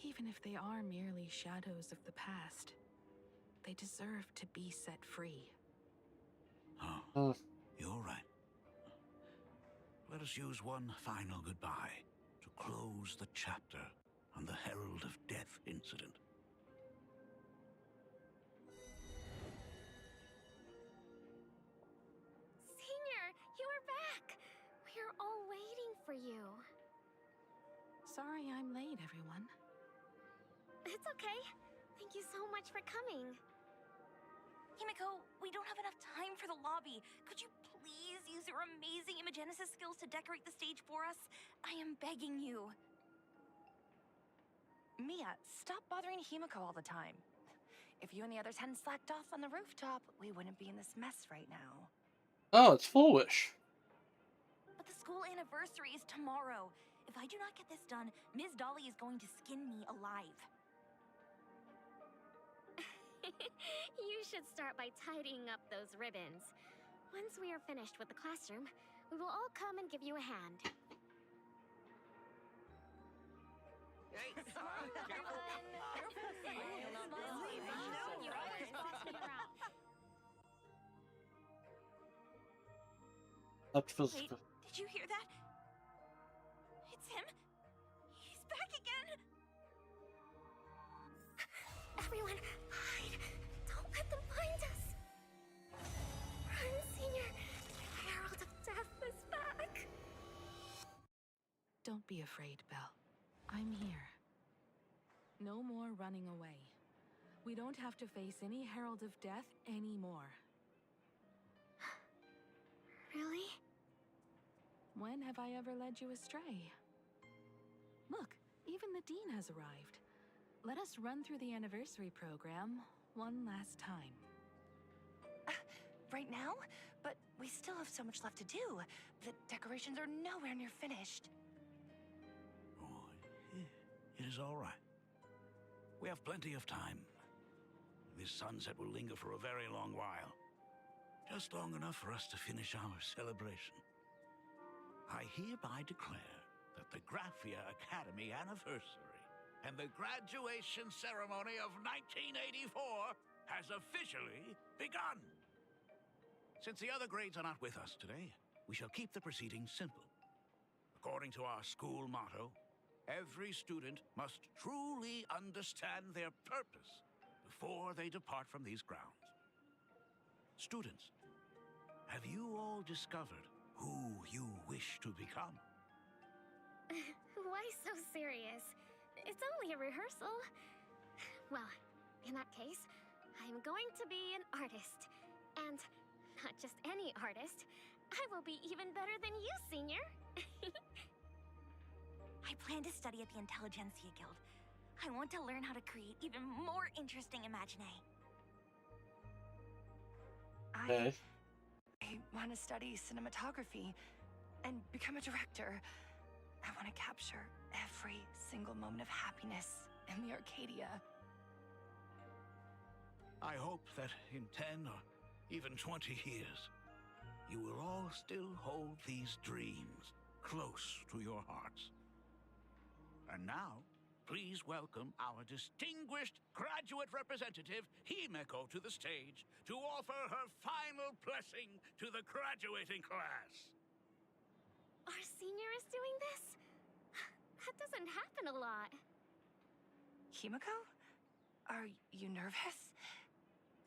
Even if they are merely shadows of the past, they deserve to be set free. Oh, you're right. Let us use one final goodbye to close the chapter on the Herald of Death incident. Senior, you are back! We are all waiting for you. Sorry I'm late, everyone. It's okay. Thank you so much for coming. Himiko, we don't have enough time for the lobby. Could you please use your amazing Imagenesis skills to decorate the stage for us? I am begging you. Mia, stop bothering Himiko all the time. If you and the others hadn't slacked off on the rooftop, we wouldn't be in this mess right now. Oh, it's foolish. But the school anniversary is tomorrow. If I do not get this done, Ms. Dolly is going to skin me alive. You should start by tidying up those ribbons. Once we are finished with the classroom, we will all come and give you a hand. Hey, Wait, did you hear that? It's him. He's back again. Everyone, hide! Don't let them find us! Run, Senior! The Herald of Death is back! Don't be afraid, Belle. I'm here. No more running away. We don't have to face any Herald of Death anymore. Really? When have I ever led you astray? Look, even the Dean has arrived. Let us run through the anniversary program one last time. Right now? But we still have so much left to do. The decorations are nowhere near finished. It is all right. We have plenty of time. This sunset will linger for a very long while. Just long enough for us to finish our celebration. I hereby declare that the Graphia Academy anniversary and the graduation ceremony of 1984 has officially begun. Since the other grades are not with us today, we shall keep the proceedings simple. According to our school motto, every student must truly understand their purpose before they depart from these grounds. Students, have you all discovered who you wish to become? Why so serious? It's only a rehearsal. Well, in that case, I'm going to be an artist. And not just any artist. I will be even better than you, Senior. I plan to study at the Intelligentsia Guild. I want to learn how to create even more interesting Imaginae. I want to study cinematography and become a director. I want to capture every single moment of happiness in the Arcadia. I hope that in 10 or even 20 years, you will all still hold these dreams close to your hearts. And now, please welcome our distinguished graduate representative, Himiko, to the stage to offer her final blessing to the graduating class. Our senior is doing this? That doesn't happen a lot. Himiko? Are you nervous?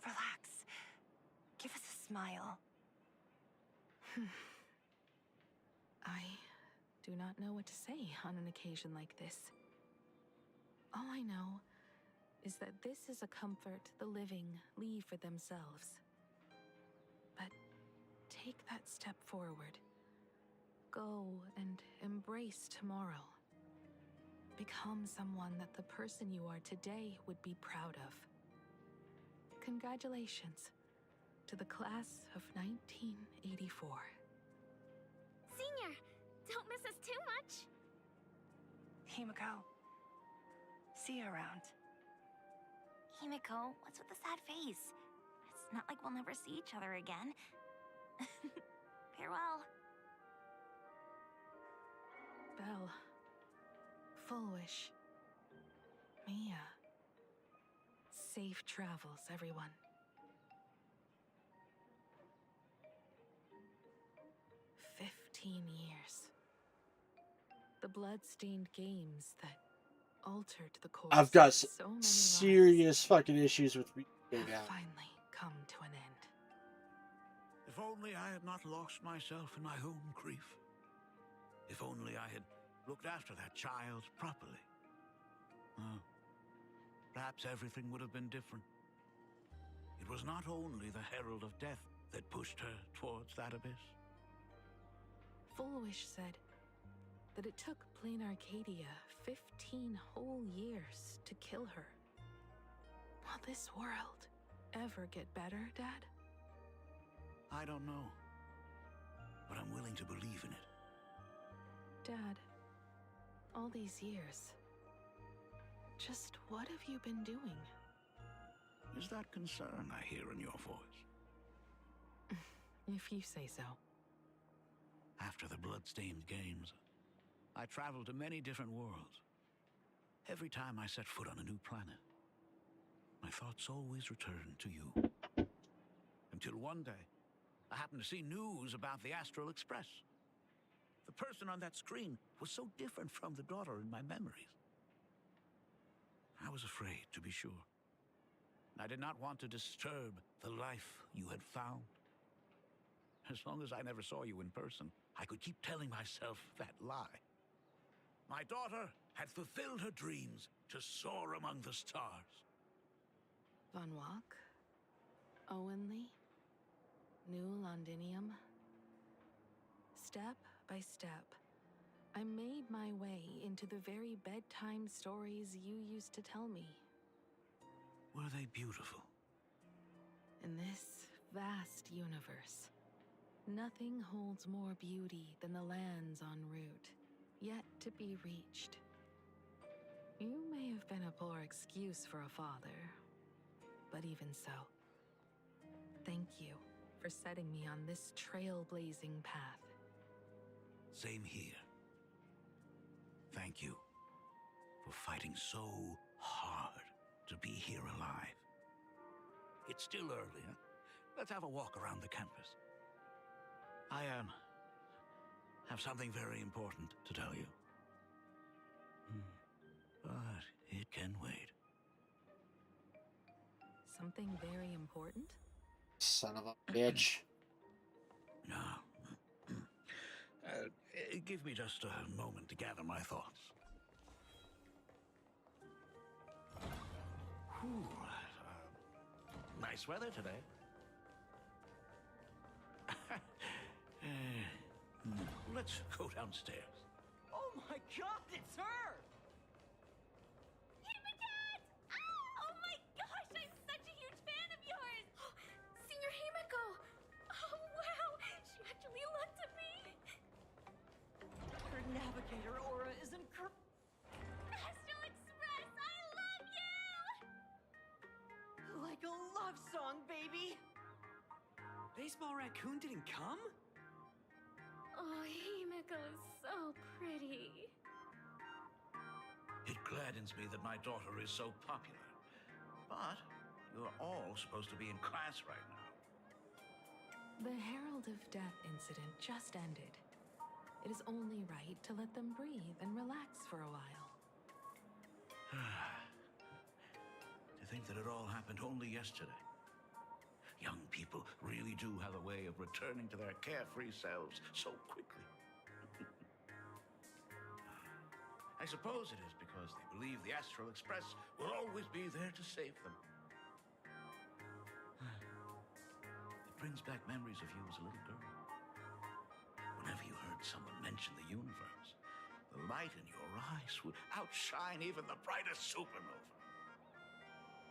Relax. Give us a smile. I do not know what to say on an occasion like this. All I know is that this is a comfort the living leave for themselves. But take that step forward. Go and embrace tomorrow. Become someone that the person you are today would be proud of. Congratulations to the class of 1984. Senior, don't miss us too much. Himiko, see you around. Himiko, what's with the sad face? It's not like we'll never see each other again. Farewell. Belle. Full wish. Mia. Safe travels, everyone. Years. The blood-stained games that altered the course I've got of so many serious fucking issues with have finally come to an end. If only I had not lost myself in my own grief. If only I had looked after that child properly. Perhaps everything would have been different. It was not only the Herald of Death that pushed her towards that abyss. Full Wish said that it took Plain Arcadia 15 whole years to kill her. Will this world ever get better, Dad? I don't know, but I'm willing to believe in it. Dad, all these years, just what have you been doing? Is that concern I hear in your voice? If you say so. After the Bloodstained Games, I traveled to many different worlds. Every time I set foot on a new planet, my thoughts always returned to you. Until one day, I happened to see news about the Astral Express. The person on that screen was so different from the daughter in my memories. I was afraid, to be sure. I did not want to disturb the life you had found. As long as I never saw you in person, I could keep telling myself that lie. My daughter had fulfilled her dreams to soar among the stars. Von Walk? Owenly? New Londinium? Step by step, I made my way into the very bedtime stories you used to tell me. Were they beautiful? In this vast universe, nothing holds more beauty than the lands en route, yet to be reached. You may have been a poor excuse for a father, but even so, thank you for setting me on this trailblazing path. Same here. Thank you for fighting so hard to be here alive. It's still early, huh? Let's have a walk around the campus. I have something very important to tell you. But it can wait. Something very important? Son of a bitch. No. Give me just a moment to gather my thoughts. Whew, nice weather today. Let's go downstairs. Oh my god, it's her! Himiko! Oh my gosh, I'm such a huge fan of yours! Senior Himiko! Oh wow, she actually looked at me! Her navigator aura is incredible. Astral Express, I love you! Like a love song, baby! Baseball Raccoon didn't come? Oh, Himiko is so pretty. It gladdens me that my daughter is so popular. But you're all supposed to be in class right now. The Herald of Death incident just ended. It is only right to let them breathe and relax for a while. To think that it all happened only yesterday. Young people really do have a way of returning to their carefree selves so quickly. I suppose it is because they believe the Astral Express will always be there to save them. It brings back memories of you as a little girl. Whenever you heard someone mention the universe, the light in your eyes would outshine even the brightest supernova.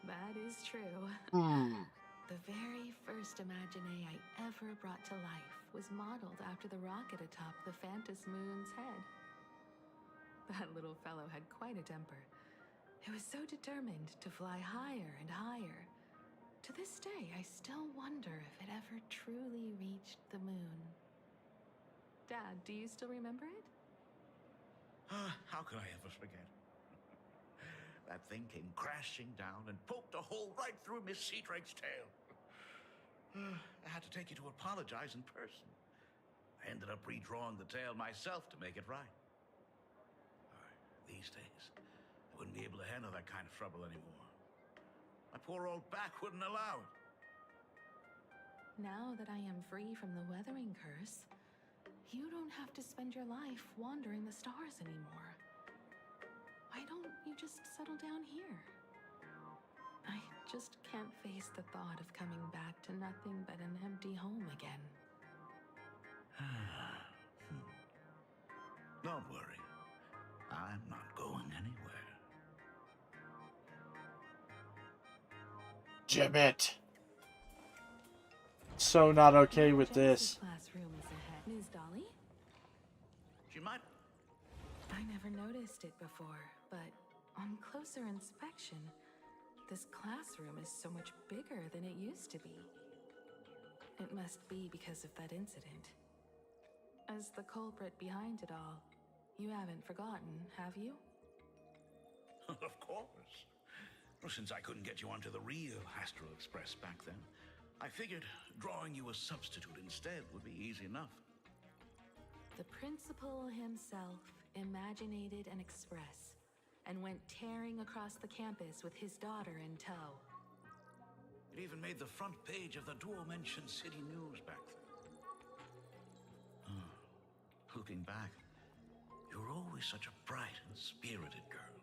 That is true. The very first Imagine I ever brought to life was modeled after the rocket atop the Phantom Moon's head. That little fellow had quite a temper. It was so determined to fly higher and higher. To this day, I still wonder if it ever truly reached the moon. Dad, do you still remember it? How could I ever forget? That thing came crashing down and poked a hole right through Miss Seadrake's tail. I had to take you to apologize in person. I ended up redrawing the tail myself to make it right. These days, I wouldn't be able to handle that kind of trouble anymore. My poor old back wouldn't allow it. Now that I am free from the weathering curse, you don't have to spend your life wandering the stars anymore. Why don't you just settle down here? I Just can't face the thought of coming back to nothing but an empty home again. Don't worry. I'm not going anywhere. Jibbit. So not okay with this. Classroom is ahead. Ms. Dolly? She might. I never noticed it before, but on closer inspection, this classroom is so much bigger than it used to be. It must be because of that incident. As the culprit behind it all, you haven't forgotten, have you? Of course. Well, since I couldn't get you onto the real Astral Express back then, I figured drawing you a substitute instead would be easy enough. The principal himself imaginated an express and went tearing across the campus with his daughter in tow. It even made the front page of the Dual-Mention City News back then. Looking back, you were always such a bright and spirited girl.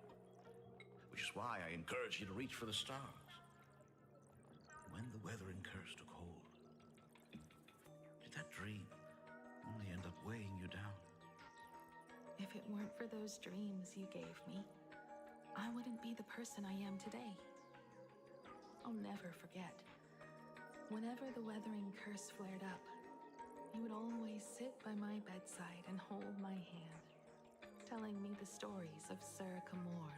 Which is why I encouraged you to reach for the stars. When the weathering curse took hold, did that dream only end up weighing you down? If it weren't for those dreams you gave me, I wouldn't be the person I am today. I'll never forget. Whenever the weathering curse flared up, you would always sit by my bedside and hold my hand, telling me the stories of Sir Camor.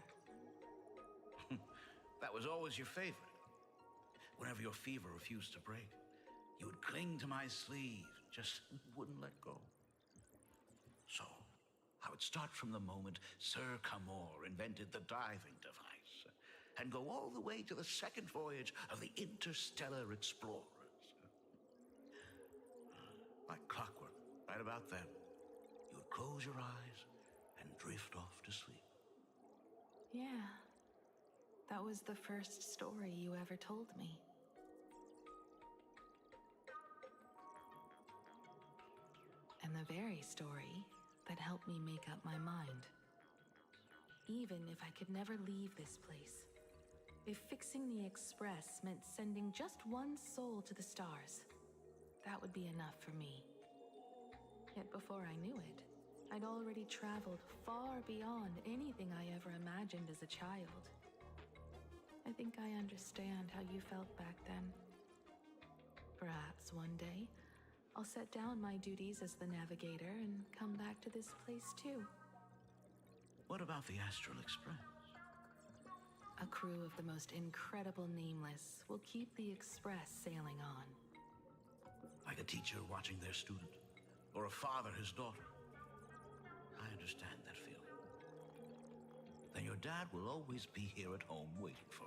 That was always your favorite. Whenever your fever refused to break, you would cling to my sleeve, just wouldn't let go. So, I would start from the moment Sir Camor invented the diving device, and go all the way to the second voyage of the Interstellar Explorers. Like clockwork, right about then, you would close your eyes and drift off to sleep. Yeah, that was the first story you ever told me. And the very story that helped me make up my mind. Even if I could never leave this place, if fixing the express meant sending just one soul to the stars, that would be enough for me. Yet before I knew it, I'd already traveled far beyond anything I ever imagined as a child. I think I understand how you felt back then. Perhaps one day, I'll set down my duties as the navigator and come back to this place too. What about the Astral Express? A crew of the most incredible nameless will keep the express sailing on. Like a teacher watching their student, or a father his daughter. I understand that feeling. Then your dad will always be here at home waiting for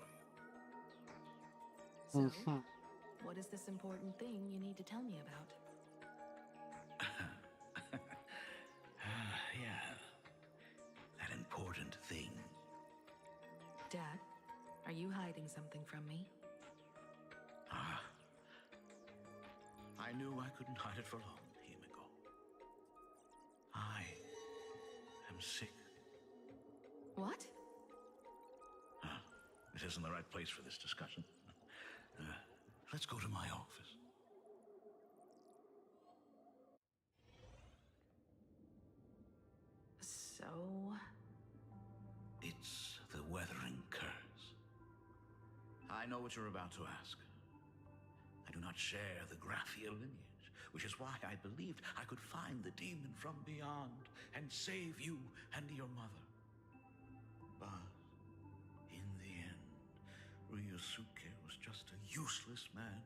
you. So, what is this important thing you need to tell me about? Yeah. That important thing. Dad, are you hiding something from me? I knew I couldn't hide it for long, Himiko. I am sick. What? It isn't the right place for this discussion. Let's go to my office. So... It's the weathering curse. I know what you're about to ask. I do not share the Graphia lineage, which is why I believed I could find the demon from beyond and save you and your mother. But in the end, Ryusuke was just a useless man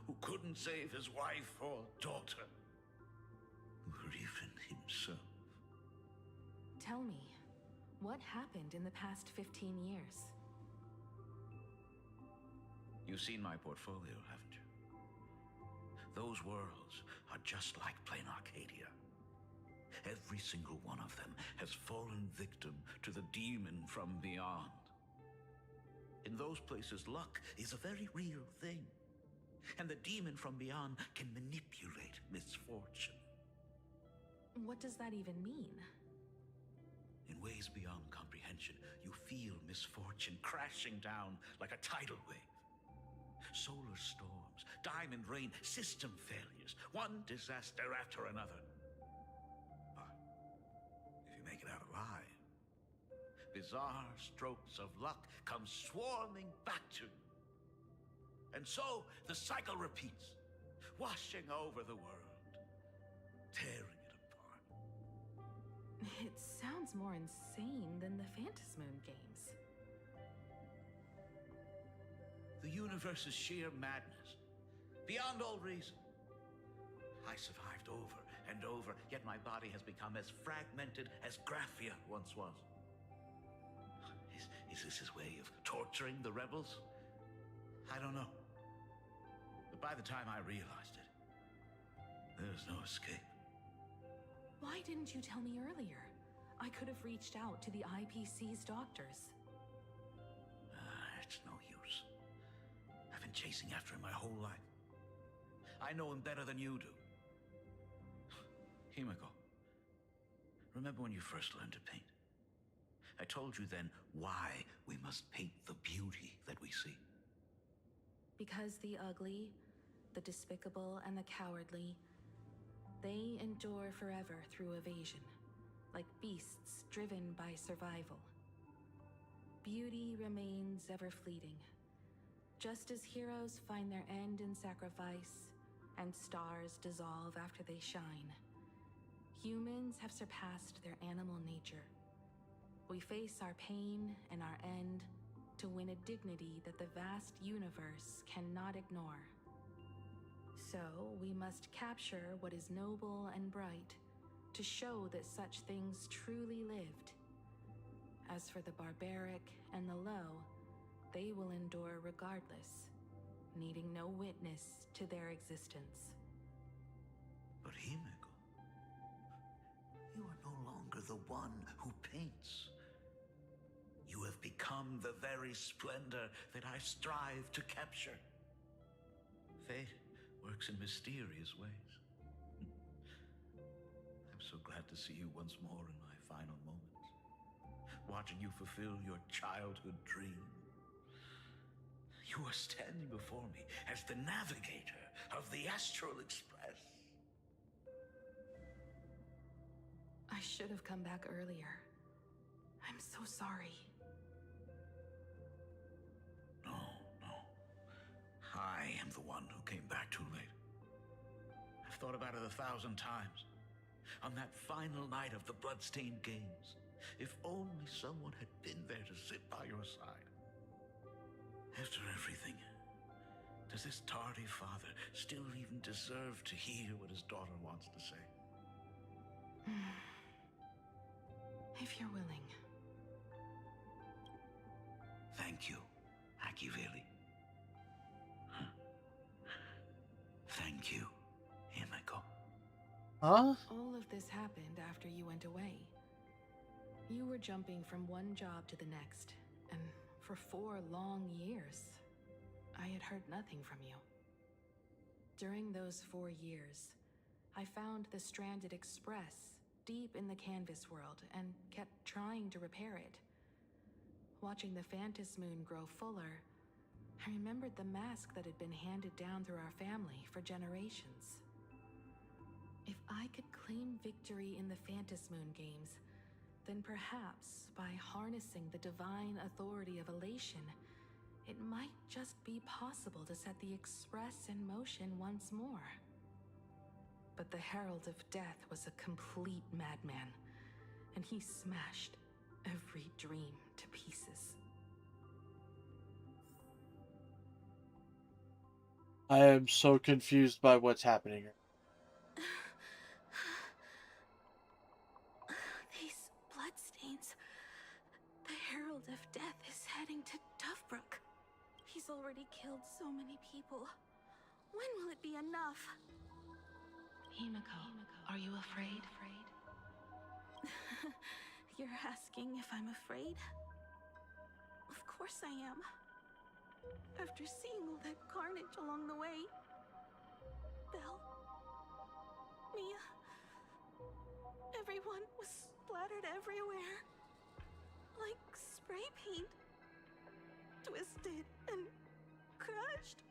who couldn't save his wife or daughter, or even himself. Tell me, what happened in the past 15 years? You've seen my portfolio, haven't you? Those worlds are just like plain Arcadia. Every single one of them has fallen victim to the demon from beyond. In those places, luck is a very real thing. And the demon from beyond can manipulate misfortune. What does that even mean? In ways beyond comprehension, you feel misfortune crashing down like a tidal wave. Solar storms, diamond rain, system failures, one disaster after another. But if you make it out alive, bizarre strokes of luck come swarming back to you. And so the cycle repeats, washing over the world, tearing it apart. It sounds more insane than the Phantasmoon games. The universe is sheer madness, beyond all reason. I survived over and over, yet my body has become as fragmented as Graphia once was. Is this his way of torturing the rebels? I don't know. But by the time I realized it, there was no escape. Why didn't you tell me earlier? I could have reached out to the IPC's doctors. It's no use. I've been chasing after him my whole life. I know him better than you do. Himiko, remember when you first learned to paint? I told you then why we must paint the beauty that we see. Because the ugly, the despicable, and the cowardly, they endure forever through evasion, like beasts driven by survival. Beauty remains ever fleeting, just as heroes find their end in sacrifice, and stars dissolve after they shine. Humans have surpassed their animal nature. We face our pain and our end to win a dignity that the vast universe cannot ignore. So we must capture what is noble and bright to show that such things truly lived. As for the barbaric and the low, they will endure regardless, needing no witness to their existence. But Himiko, you are no longer the one who paints. You have become the very splendor that I strive to capture. Fate works in mysterious ways. I'm so glad to see you once more in my final moments, watching you fulfill your childhood dream. You are standing before me as the navigator of the Astral Express. I should have come back earlier. I'm so sorry. No. I am the one who came back too late. I've thought about it 1,000 times. On that final night of the Bloodstained Games, if only someone had been there to sit by your side. After everything, does this tardy father still even deserve to hear what his daughter wants to say? If you're willing. Thank you, Akiveli. Thank you, Himiko. Huh? All of this happened after you went away. You were jumping from one job to the next, and for 4 long years, I had heard nothing from you. During those 4 years, I found the stranded Express deep in the canvas world and kept trying to repair it. Watching the Phantasmoon grow fuller, I remembered the mask that had been handed down through our family for generations. If I could claim victory in the Phantasmoon games, then perhaps by harnessing the divine authority of elation, it might just be possible to set the Express in motion once more. But the Herald of Death was a complete madman, and he smashed every dream to pieces. I am so confused by what's happening here. These bloodstains. The Herald of Death is heading to Tufbrook. He's already killed so many people. When will it be enough? Himiko, are you afraid? You're asking if I'm afraid? Of course I am. After seeing all that carnage along the way. Belle, Mia, everyone was splattered everywhere. Like spray paint. Twisted and crushed.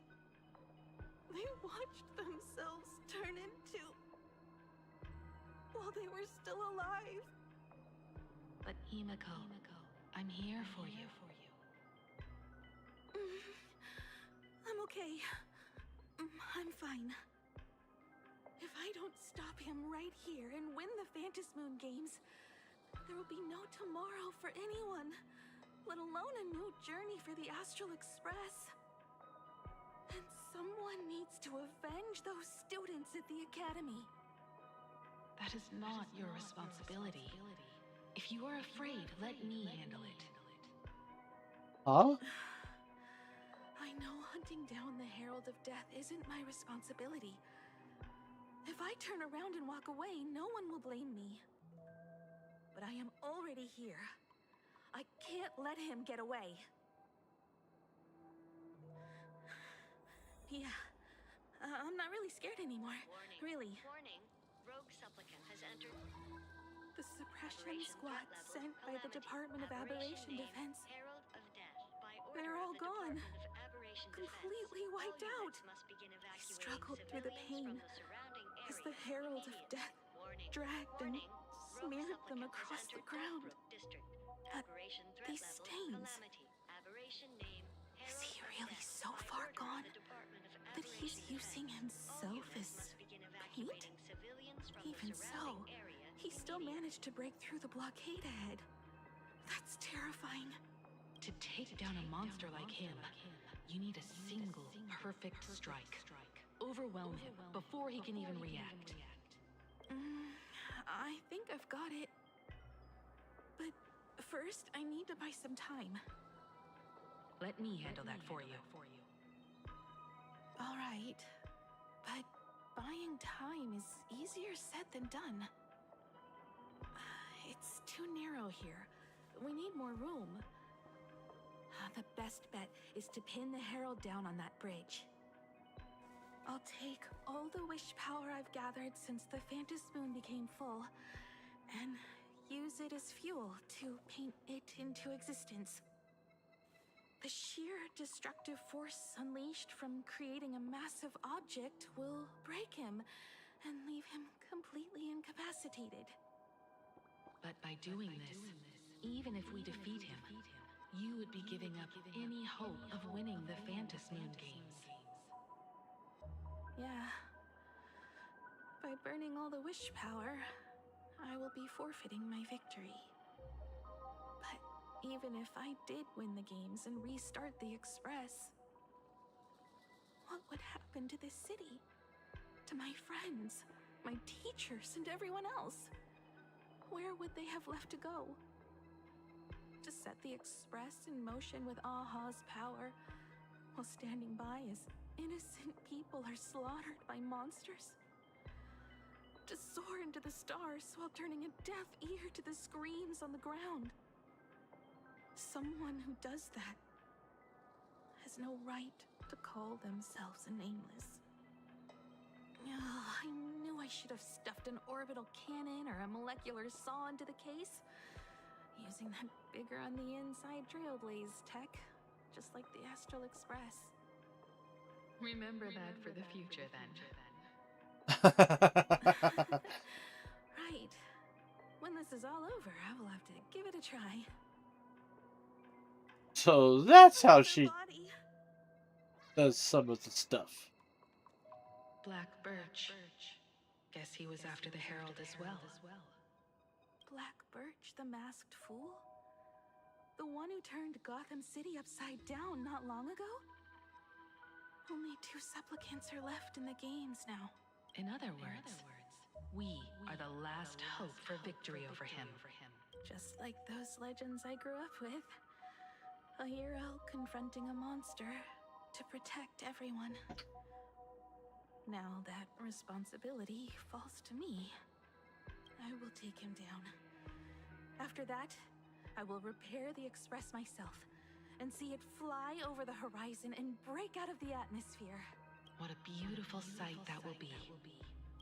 They watched themselves turn into... while they were still alive. But Himiko, I'm here for you. I'm okay. I'm fine. If I don't stop him right here and win the Phantom Moon Games, there will be no tomorrow for anyone, let alone a new journey for the Astral Express. And someone needs to avenge those students at the Academy. That is not your responsibility. If you are afraid, let me handle it. Huh? I know hunting down the Herald of Death isn't my responsibility. If I turn around and walk away, no one will blame me. But I am already here. I can't let him get away. Yeah, I'm not really scared anymore. Really. Warning. Rogue supplicant has entered. The suppression squad sent by the Department of Aberration Defense. Herald of Death. By order They're all of the gone. Department of Aberration Completely Defense, wiped all out. units must begin I evacuating struggled through the pain civilians from the surrounding as the area Herald of immediately. Death Warning. dragged and Rogue smeared them supplicant has across the entered ground. Deathbrook District. At Aberration threat these level stains. calamity. Aberration name Is Herald he of really Death. so By far order of gone the Department of that he's Aberration using Defense, all himself units as must begin paint? evacuating civilians from Even the surrounding so, area he still managed to break through the blockade ahead. That's terrifying. To take down a monster like him, you need a single perfect strike. Overwhelm him before he can even react. I think I've got it. But first, I need to buy some time. Let me handle that for you. All right. But buying time is easier said than done. It's too narrow here. We need more room. The best bet is to pin the Herald down on that bridge. I'll take all the wish power I've gathered since the Phantom Moon became full, and use it as fuel to paint it into existence. The sheer destructive force unleashed from creating a massive object will break him and leave him completely incapacitated. But by doing this, even if we defeat him, you would be giving up any hope of winning the Phantom Moon Games. Yeah. By burning all the wish power, I will be forfeiting my victory. But even if I did win the games and restart the Express, what would happen to this city? To my friends, my teachers, and everyone else? Where would they have left to go? To set the Express in motion with Aha's power, while standing by as innocent people are slaughtered by monsters? To soar into the stars while turning a deaf ear to the screams on the ground? Someone who does that has no right to call themselves a nameless. I knew I should have stuffed an orbital cannon or a molecular saw into the case, using that bigger on the inside Trailblaze tech, just like the Astral Express. Remember that for the future, then. Right. When this is all over, I will have to give it a try. So that's how she does some of the stuff. Black Birch. Guess he was after the Herald as well. Black Birch, the masked fool? The one who turned Gotham City upside down not long ago? Only 2 supplicants are left in the games now. In other words, we are the last hope for victory over him. Just like those legends I grew up with. A hero confronting a monster to protect everyone. Now that responsibility falls to me, I will take him down. After that, I will repair the Express myself and see it fly over the horizon and break out of the atmosphere. What a beautiful sight that will be.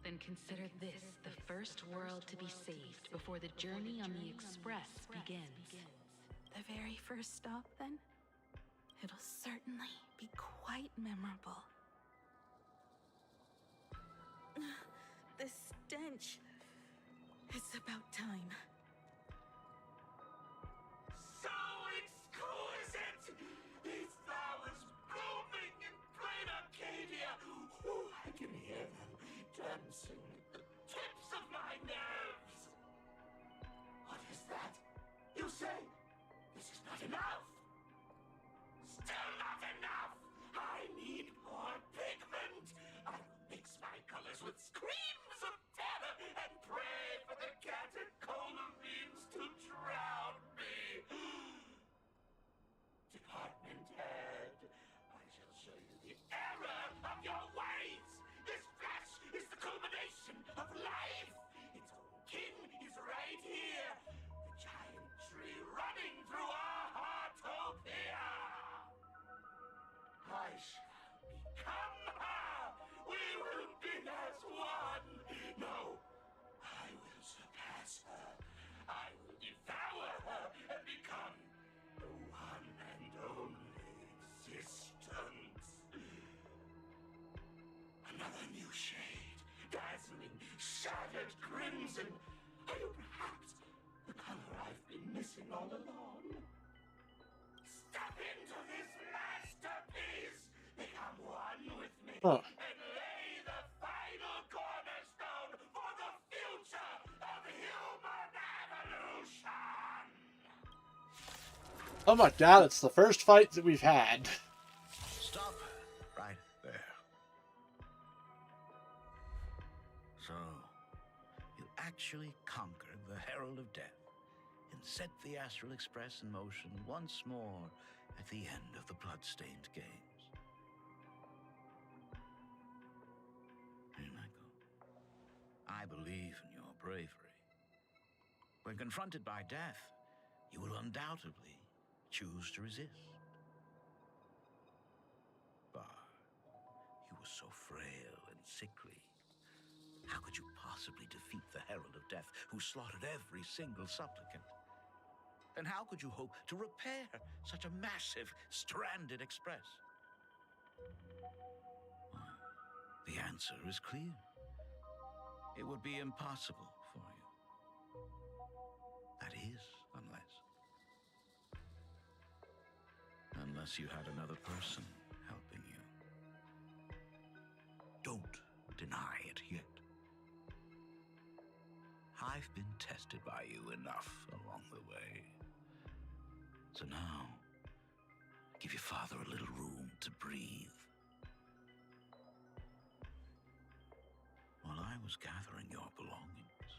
Then consider this the first world to be saved before the journey on the Express begins. The very first stop, then? It'll certainly be quite memorable. French. It's about time. So exquisite! These flowers blooming in plain Arcadia. Ooh, I can hear them dancing at the tips of my nerves. What is that? You say this is not enough? Still not enough! I need more pigment! I will mix my colors with screams of terror and pray for the catecholamines to drown me! Department head, I shall show you the error of your ways! This flesh is the culmination of life! Its own kin is right here! The giant tree running through our heartopia! I shall become her! We will be as one! No, I will surpass her! I will devour her and become the one and only existence! Another new shade, dazzling, shattered crimson! Are you perhaps the color I've been missing all along? Step into this masterpiece! Become one with me Huh. and lay the final cornerstone for the future of human evolution! Oh my god, it's the first fight that we've had. Stop right there. So, you actually conquered the Herald of Death and set the Astral Express in motion once more at the end of the Bloodstained Games. Michael, I believe in your bravery. When confronted by death, you will undoubtedly choose to resist. But you were so frail and sickly. How could you possibly defeat the Herald of Death, who slaughtered every single supplicant? And how could you hope to repair such a massive, stranded express? Well, the answer is clear. It would be impossible for you. That is, unless you had another person helping you. Don't deny it yet. I've been tested by you enough along the way. So now, give your father a little room to breathe. While I was gathering your belongings,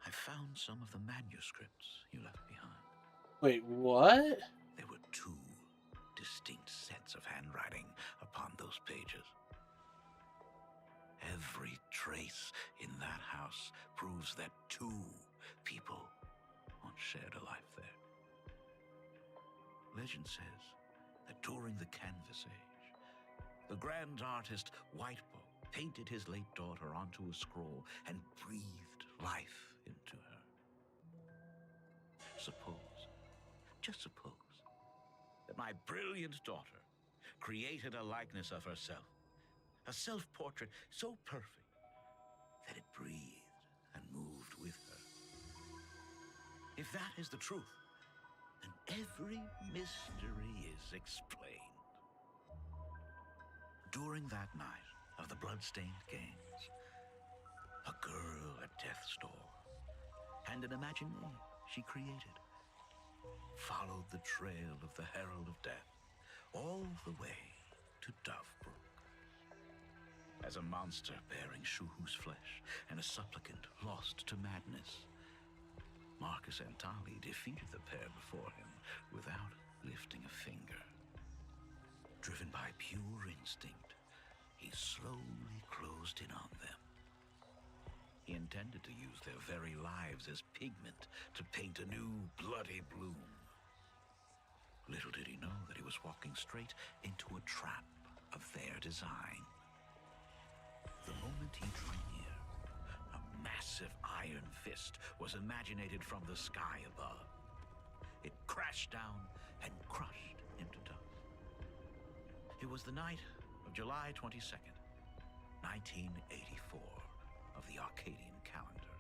I found some of the manuscripts you left behind. Wait, what? There were two distinct sets of handwriting upon those pages. Every trace in that house proves that two people once shared a life there. Legend says that during the Canvas Age, the grand artist Whitebow painted his late daughter onto a scroll and breathed life into her. Suppose, just suppose, that my brilliant daughter created a likeness of herself, a self-portrait so perfect that it breathed and moved with her. If that is the truth, then every mystery is explained. During that night of the Bloodstained Games, a girl at death's door and an imagination she created followed the trail of the Herald of Death all the way to Dovebrook. As a monster bearing Shuhu's flesh and a supplicant lost to madness, Marcus Antali defeated the pair before him without lifting a finger. Driven by pure instinct, he slowly closed in on them. He intended to use their very lives as pigment to paint a new bloody bloom. Little did he know that he was walking straight into a trap of their design. The moment he drew near, a massive iron fist was imaginated from the sky above. It crashed down and crushed into dust. It was the night of July 22nd, 1984, of of the Arcadian calendar.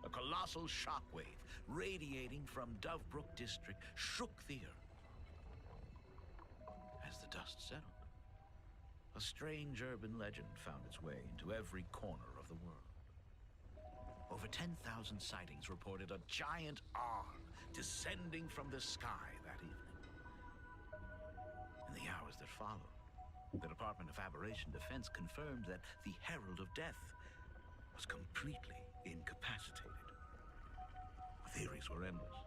A colossal shockwave radiating from Dovebrook District shook the earth. As the dust settled, a strange urban legend found its way into every corner of the world. Over 10,000 sightings reported a giant arm descending from the sky that evening. In the hours that followed, the Department of Aberration Defense confirmed that the Herald of Death was completely incapacitated. Theories were endless.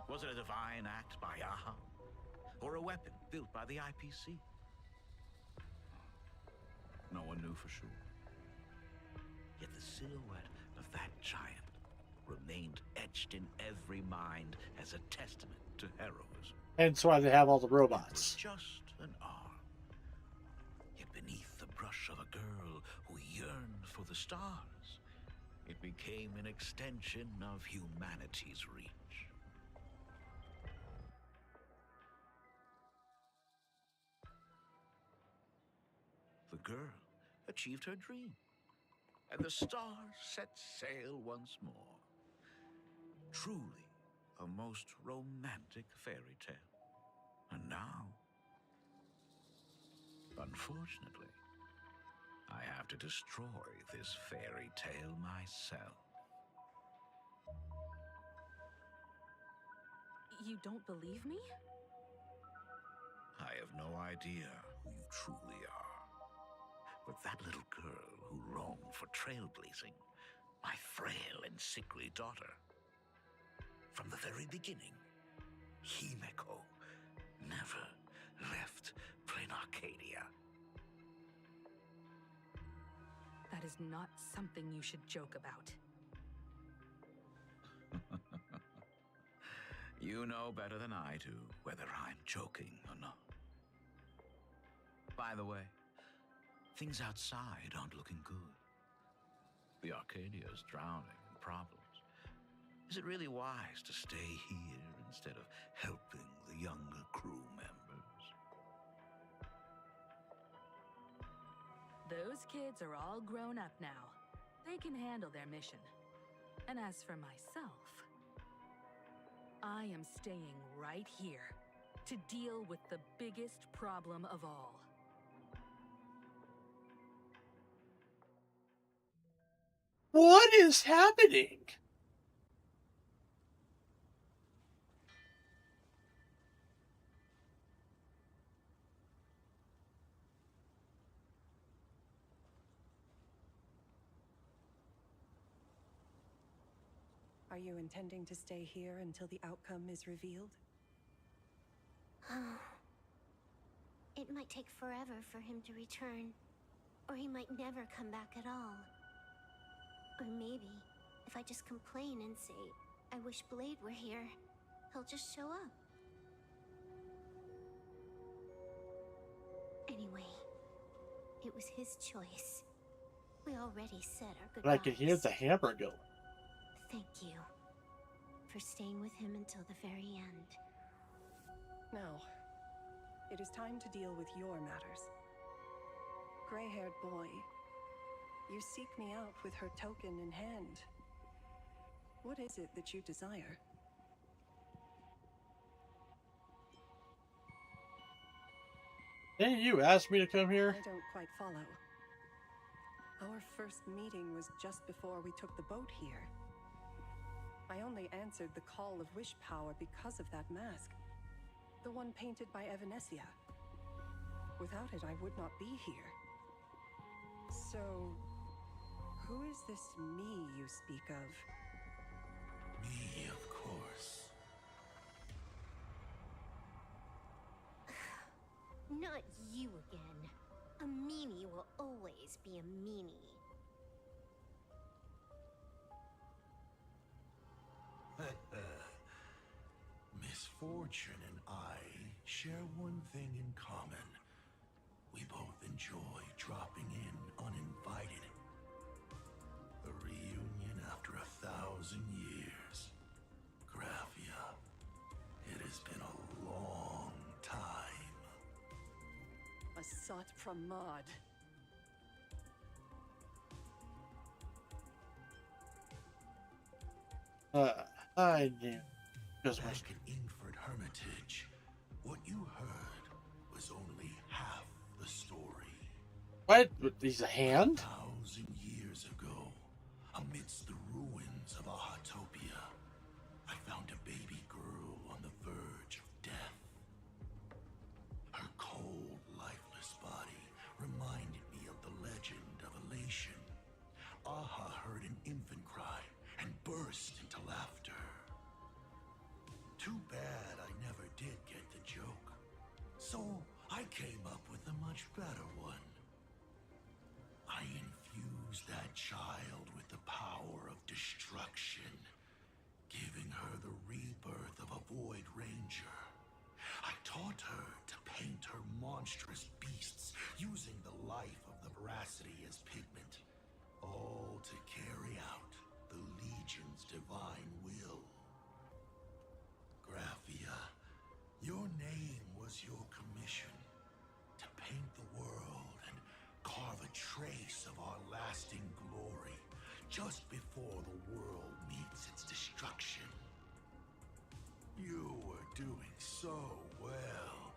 Was it a divine act by Aha? Or a weapon built by the IPC? No one knew for sure. Yet the silhouette of that giant remained etched in every mind as a testament to heroism. Hence why they have all the It was robots. just an arm. Yet beneath the brush of a girl who yearned for the stars, it became an extension of humanity's reach. The girl achieved her dream, and the stars set sail once more. Truly a most romantic fairy tale. And now, unfortunately, I have to destroy this fairy tale myself. You don't believe me? I have no idea who you truly are. But that little girl who longed for trailblazing, my frail and sickly daughter. From the very beginning, Himeko never left Plain Arcadia. That is not something you should joke about. You know better than I do whether I'm joking or not. By the way, things outside aren't looking good. The Arcadia is drowning in problems. Is it really wise to stay here instead of helping the younger crew members? Those kids are all grown up now. They can handle their mission. And as for myself, I am staying right here to deal with the biggest problem of all. What is happening? Are you intending to stay here until the outcome is revealed? It might take forever for him to return. Or he might never come back at all. Or maybe, if I just complain and say, I wish Blade were here, he'll just show up. Anyway, it was his choice. We already said our goodbyes. But I can hear the hammer going. Thank you for staying with him until the very end. Now, it is time to deal with your matters. Gray-haired boy, you seek me out with her token in hand. What is it that you desire? Hey, you asked me to come here? I don't quite follow. Our first meeting was just before we took the boat here. I only answered the call of wish power because of that mask. The one painted by Evanesia. Without it, I would not be here. So, who is this me you speak of? Me, of course. Not you again. A meanie will always be a meanie. Misfortune and I share one thing in common. We both enjoy dropping in uninvited. A reunion after 1,000 years. Graphia, it has been a long time. A sot from Maud. I knew. Just Back in Ingford Hermitage, what you heard was only half the story. What? He's a hand? 1,000 years ago, amidst the ruins of Ahatopia, I found a baby girl on the verge of death. Her cold, lifeless body reminded me of the legend of Elation. Aha heard an infant cry and burst into laughter. Too bad I never did get the joke. So I came up with a much better one. I infused that child with the power of destruction, giving her the rebirth of a Void Ranger. I taught her to paint her monstrous beasts using the life of the veracity as pigment, all to carry out the Legion's divine will. Graphia, your name was your commission, to paint the world and carve a trace of our lasting glory just before the world meets its destruction. You were doing so well,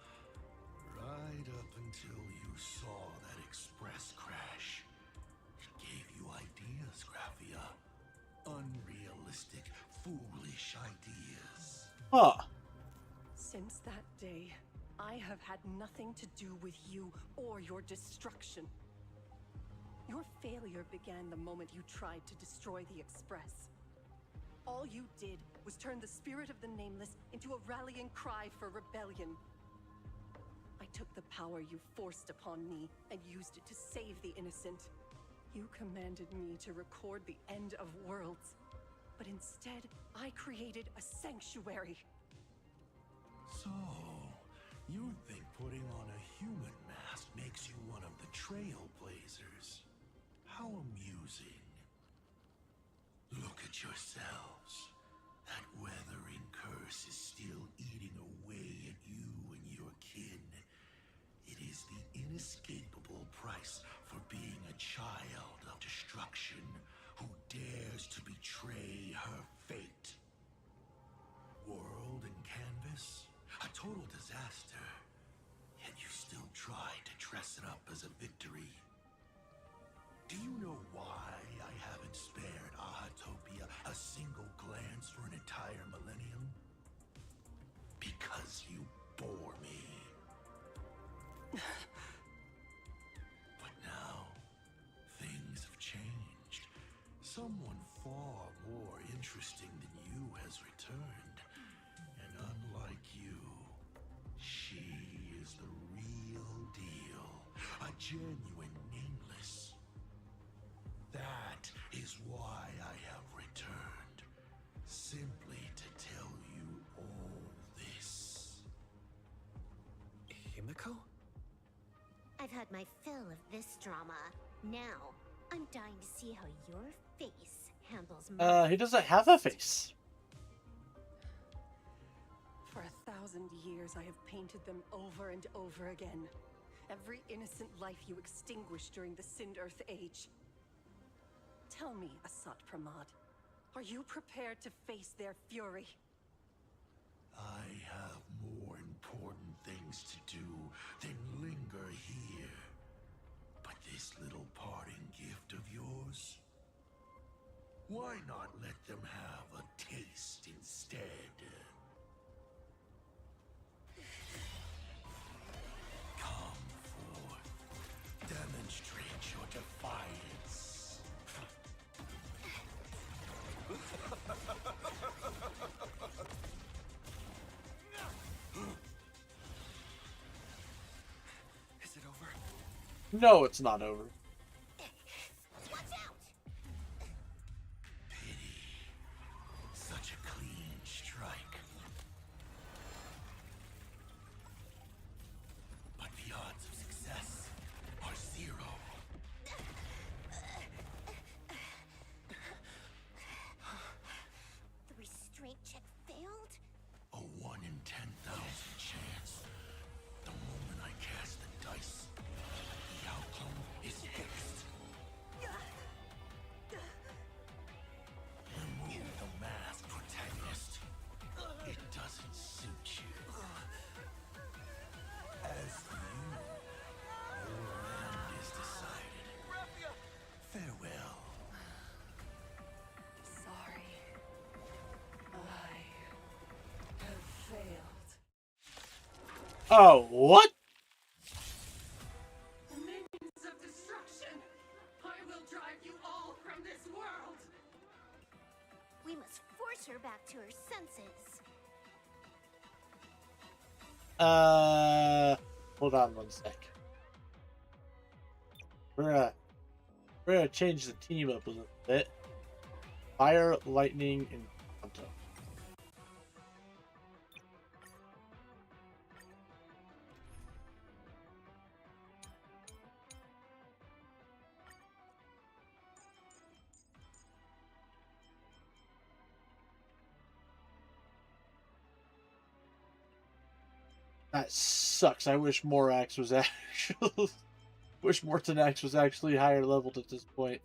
right up until you saw that express crash. It gave you ideas, Graphia. Unrealistic, foolish ideas. Huh. Since that day, I have had nothing to do with you or your destruction. Your failure began the moment you tried to destroy the Express. All you did was turn the spirit of the Nameless into a rallying cry for rebellion. I took the power you forced upon me and used it to save the innocent. You commanded me to record the end of worlds, but instead, I created a sanctuary. So, you think putting on a human mask makes you one of the Trailblazers? How amusing. Look at yourselves. That weathering curse is still eating away at you and your kin. It is the inescapable price for being a child of destruction who dares to betray her fate. World and canvas, a total disaster. Yet you still try to dress it up as a victory. Do you know why I haven't spared Ahatopia a single glance for an entire millennium? Because you bore me. But now, things have changed. Someone far more interesting than you has returned. And unlike you, she is the real deal. A genuine Nameless. That is why I have returned. Simply to tell you all this. Himiko? I've had my fill of this drama. Now, I'm dying to see how your face handles He doesn't have a face. For 1,000 years, I have painted them over and over again. Every innocent life you extinguished during the Sind-Earth Age. Tell me, Asat Pramad, are you prepared to face their fury? I have more important things to do than linger here. But this little parting gift of yours? Why not let them have a taste instead? Come forth. Demonstrate your defiance. Is it over? No, it's not over. Watch out! Such a clean strike. But the odds of success are 0. The restraint check failed? A 1 in 10,000 chance. The moment I cast the dice, the outcome is Oh, what? Minions of destruction! I will drive you all from this world! We must force her back to her senses. Hold on one sec. We're gonna change the team up a little bit. Fire, lightning, and Quantum. That sucks. I wish Morax was actually. Wish Mortenax was actually higher leveled at this point.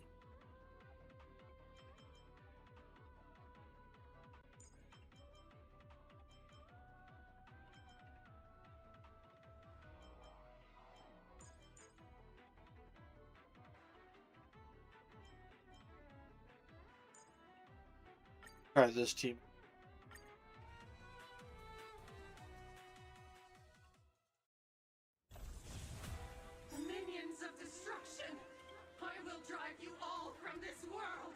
Try this team. Minions of destruction! I will drive you all from this world!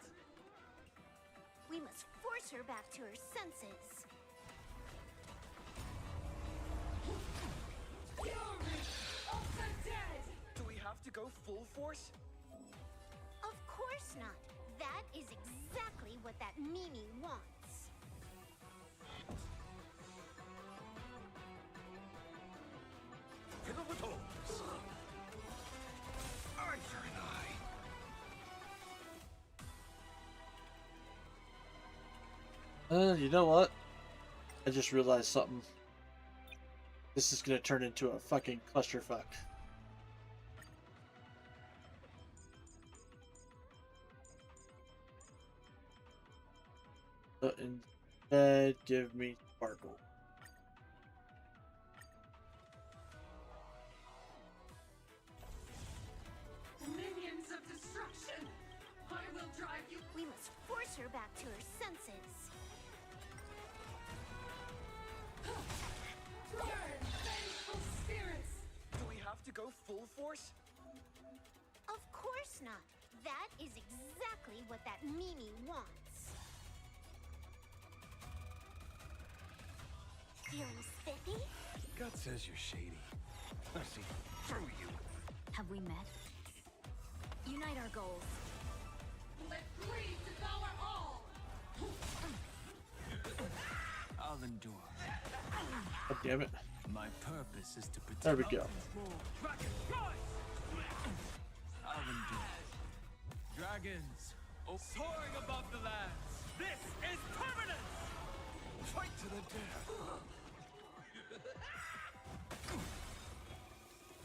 We must force her back to her senses. Fury of the dead! Do we have to go full force? Of course not. That is exactly what that Mimi wants. Fiddle with holes. Arthur and I. You know what? I just realized something. This is gonna turn into a fucking clusterfuck. So instead, give me Sparkle. Minions of destruction! I will drive you. We must force her back to her senses. Burn, vengeful spirits! Do we have to go full force? Of course not. That is exactly what that Mimi wants. Feeling spiffy? Gut says you're shady. I see through you. Have we met? Unite our goals. Let greed devour all! I'll endure. God damn it. My purpose is to protect. There we go. I'll endure. Dragons, soaring above the lands. This is permanence! Fight to the death.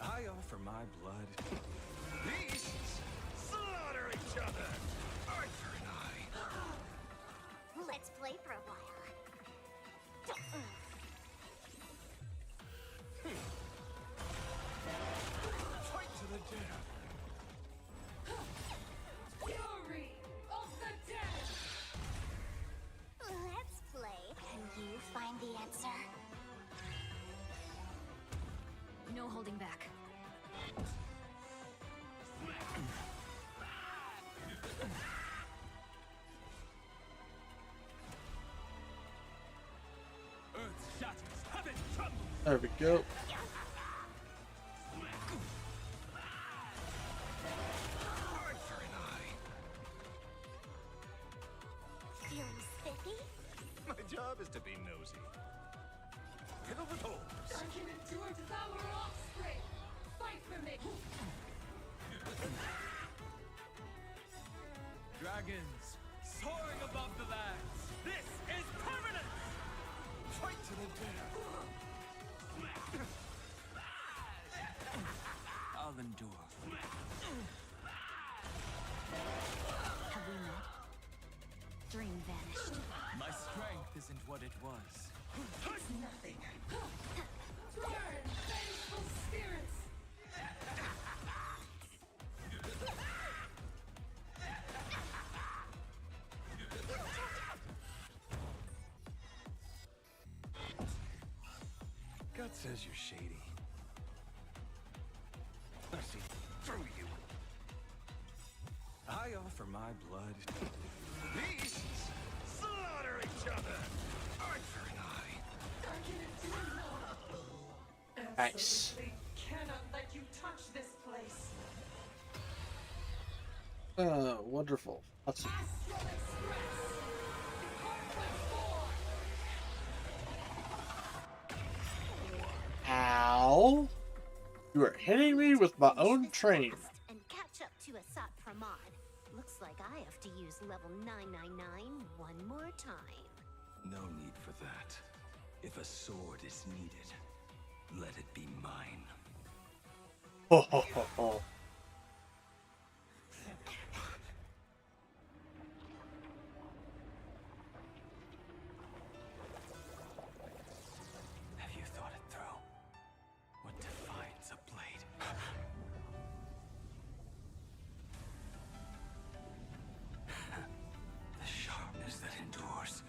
I offer my blood. Beasts slaughter each other. Arthur and I. Let's play for a while. Fight to the death. Fury of the dead! Let's play. Can you find the answer? No holding back. Earth shatters, heaven trembles. There we go. Arthur and I. Feeling spiffy? My job is to be nosy. Fiddle with holes. I can endure devour offspring! Fight for me! Dragons, soaring above the lands. This is permanence! Fight to the death. I'll endure. Have we met? Dream vanished. My strength isn't what it was. It's nothing. Burn, vengeful spirits! Gut says you're shady. I see through you. I offer my blood. Beasts slaughter each other. Eye for an eye. Nice. Cannot let you touch this place. Wonderful. Awesome. Ow! You are hitting me with my own train. And catch up to Asat Pramod. Looks like I have to use level 999 one more time. No need for that. If a sword is needed, let it be mine. Ho ho ho ho. Have you thought it through? What defines a blade? The sharpness that endures,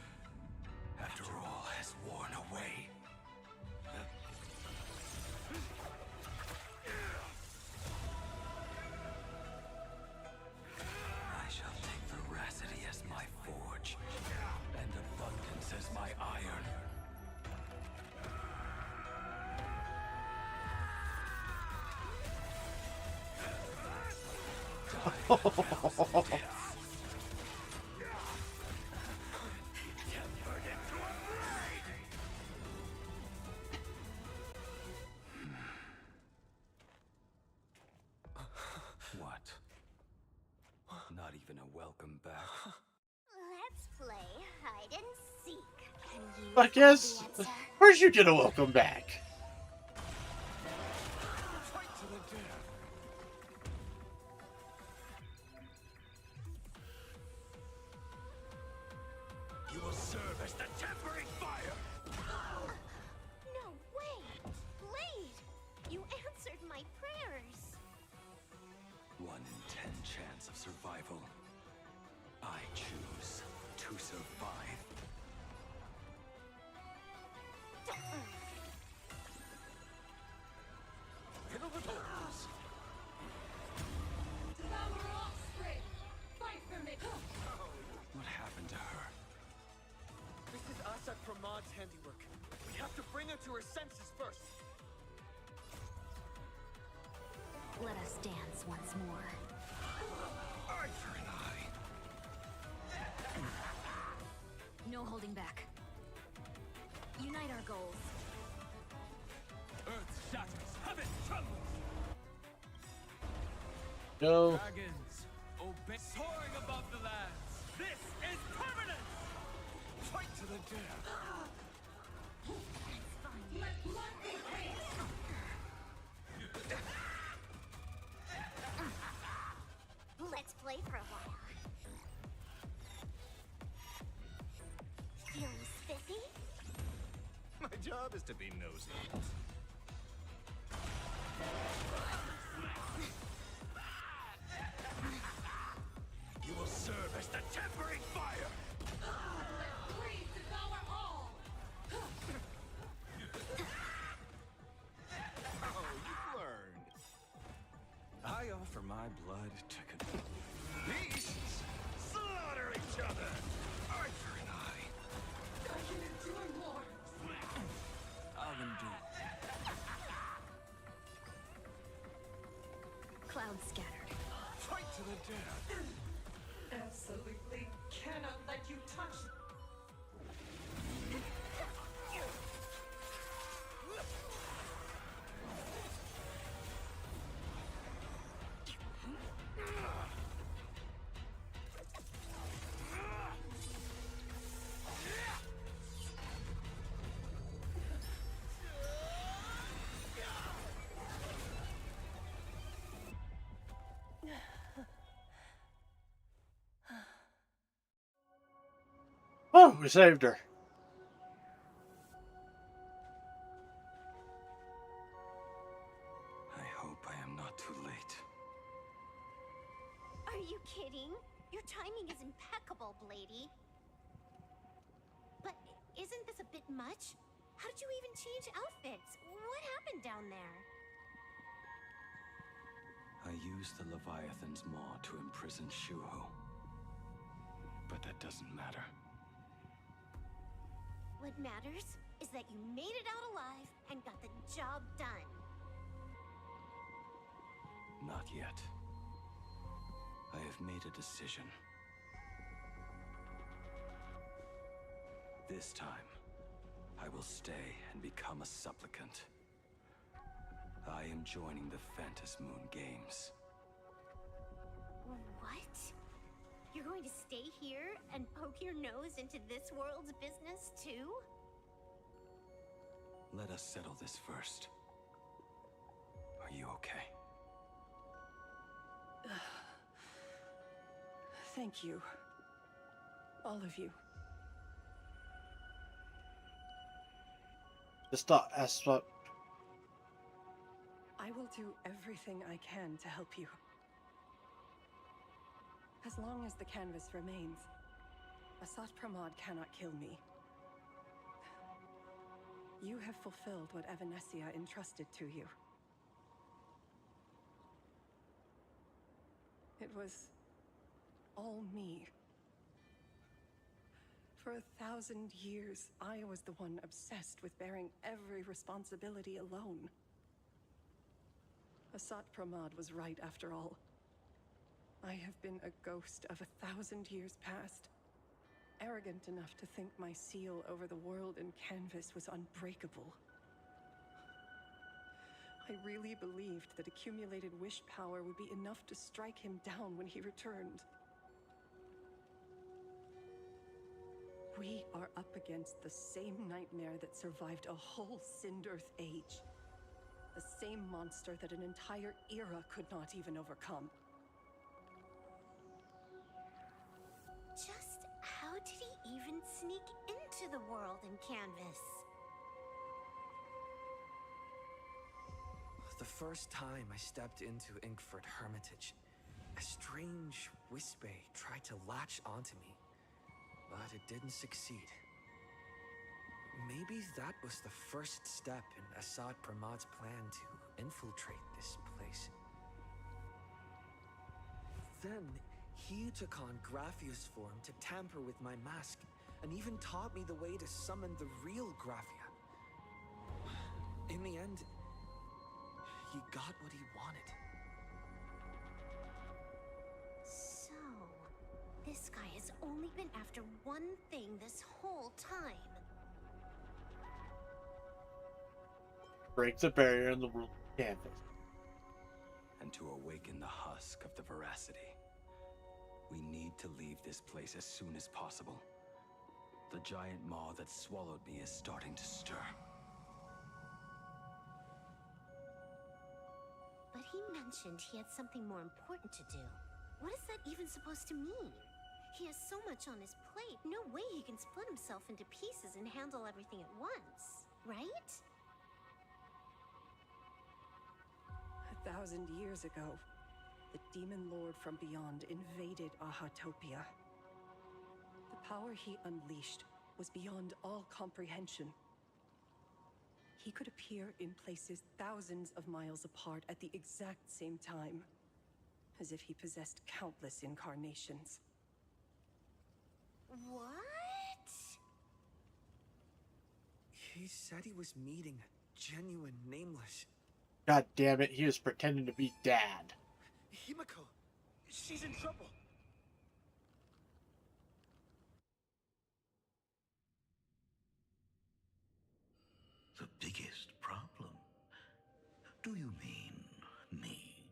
after all has worn away. I shall take veracity as my forge, and abundance as my iron. What? Not even a welcome back? Let's play hide and seek. Can you I guess. find the answer? Where'd you get a welcome back? Fight to the death. You will serve as the tempering fire. No way! Blade! You answered my prayers! 1 in 10 chance of survival. I choose to survive. Riddle the doors. Devour offspring. Fight for me. What happened to her? This is Asat Pramod's handiwork. We have to bring her to her senses first. Let us dance once more. Eye for an eye. No holding back. Unite our goals. Earth shatters, heaven trembles. No. Dragons, obey. Soaring above the lands. This is permanence. Fight to the death. Let blood be hate. Let's play for a while. Feeling spiffy? My job is to be nosy. You will serve as the tempering fire. Breathe, devour all. Oh, you've learned. I offer my blood to Beasts slaughter each other. Eye for an eye. I can endure more. I'll endure. Cloud scattered. Fight to the death. Absolutely cannot let you touch. Oh, we saved her. I hope I am not too late. Are you kidding? Your timing is impeccable, Blady. But isn't this a bit much? How did you even change outfits? What happened down there? I used the Leviathan's maw to imprison Shuho. But that doesn't matter. What matters is that you made it out alive and got the job done. Not yet. I have made a decision. This time, I will stay and become a supplicant. I am joining the Phantas Moon Games. What? You're going to stay here and poke your nose into this world's business too? Let us settle this first. Are you okay? Thank you. All of you. Astral. I will do everything I can to help you. As long as the canvas remains, Asat Pramod cannot kill me. You have fulfilled what Evanescia entrusted to you. It was all me. For 1,000 years, I was the one obsessed with bearing every responsibility alone. Asat Pramod was right after all. I have been a ghost of 1,000 years past, arrogant enough to think my seal over the world and canvas was unbreakable. I really believed that accumulated wish power would be enough to strike him down when he returned. We are up against the same nightmare that survived a whole Sindearth age. The same monster that an entire era could not even overcome. Just how did he even sneak into the world in canvas? The first time I stepped into Inkford Hermitage, a strange Wispe tried to latch onto me, but it didn't succeed. Maybe that was the first step in Asat Pramod's plan to infiltrate this place. Then, he took on Graphia's form to tamper with my mask, and even taught me the way to summon the real Graphia. In the end, he got what he wanted. So, this guy has only been after one thing this whole time. Break the barrier in the world canvas. And to awaken the husk of the veracity, we need to leave this place as soon as possible. The giant maw that swallowed me is starting to stir. But he mentioned he had something more important to do. What is that even supposed to mean? He has so much on his plate, no way he can split himself into pieces and handle everything at once, right? 1,000 years ago, the demon lord from beyond invaded Ahatopia. The power he unleashed was beyond all comprehension. He could appear in places thousands of miles apart at the exact same time, as if he possessed countless incarnations. What? He said he was meeting a genuine nameless. God damn it, he was pretending to be Dad. Himiko! She's in trouble! The biggest problem? Do you mean me?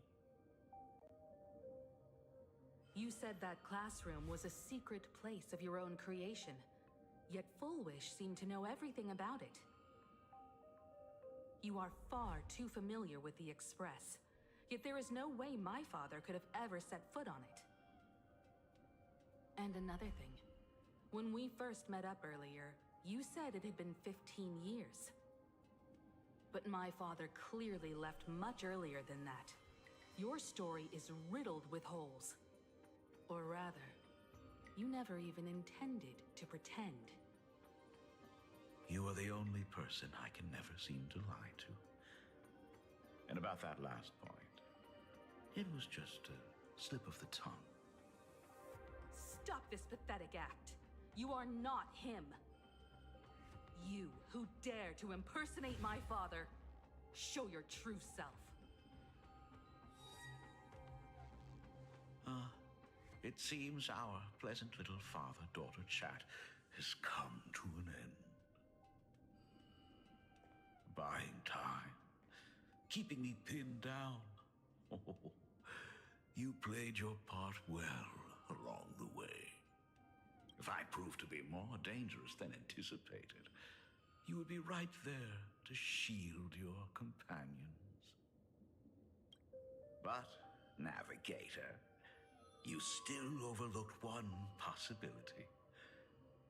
You said that classroom was a secret place of your own creation, yet Full Wish seemed to know everything about it. You are far too familiar with the Express, yet there is no way my father could have ever set foot on it. And another thing, when we first met up earlier, you said it had been 15 years. But my father clearly left much earlier than that. Your story is riddled with holes. Or rather, you never even intended to pretend. You are the only person I can never seem to lie to. And about that last point, it was just a slip of the tongue. Stop this pathetic act. You are not him. You who dare to impersonate my father, show your true self. It seems our pleasant little father-daughter chat has come to an end. Buying time, keeping me pinned down. Oh, you played your part well along the way. If I proved to be more dangerous than anticipated, you would be right there to shield your companions. But, Navigator, you still overlooked one possibility.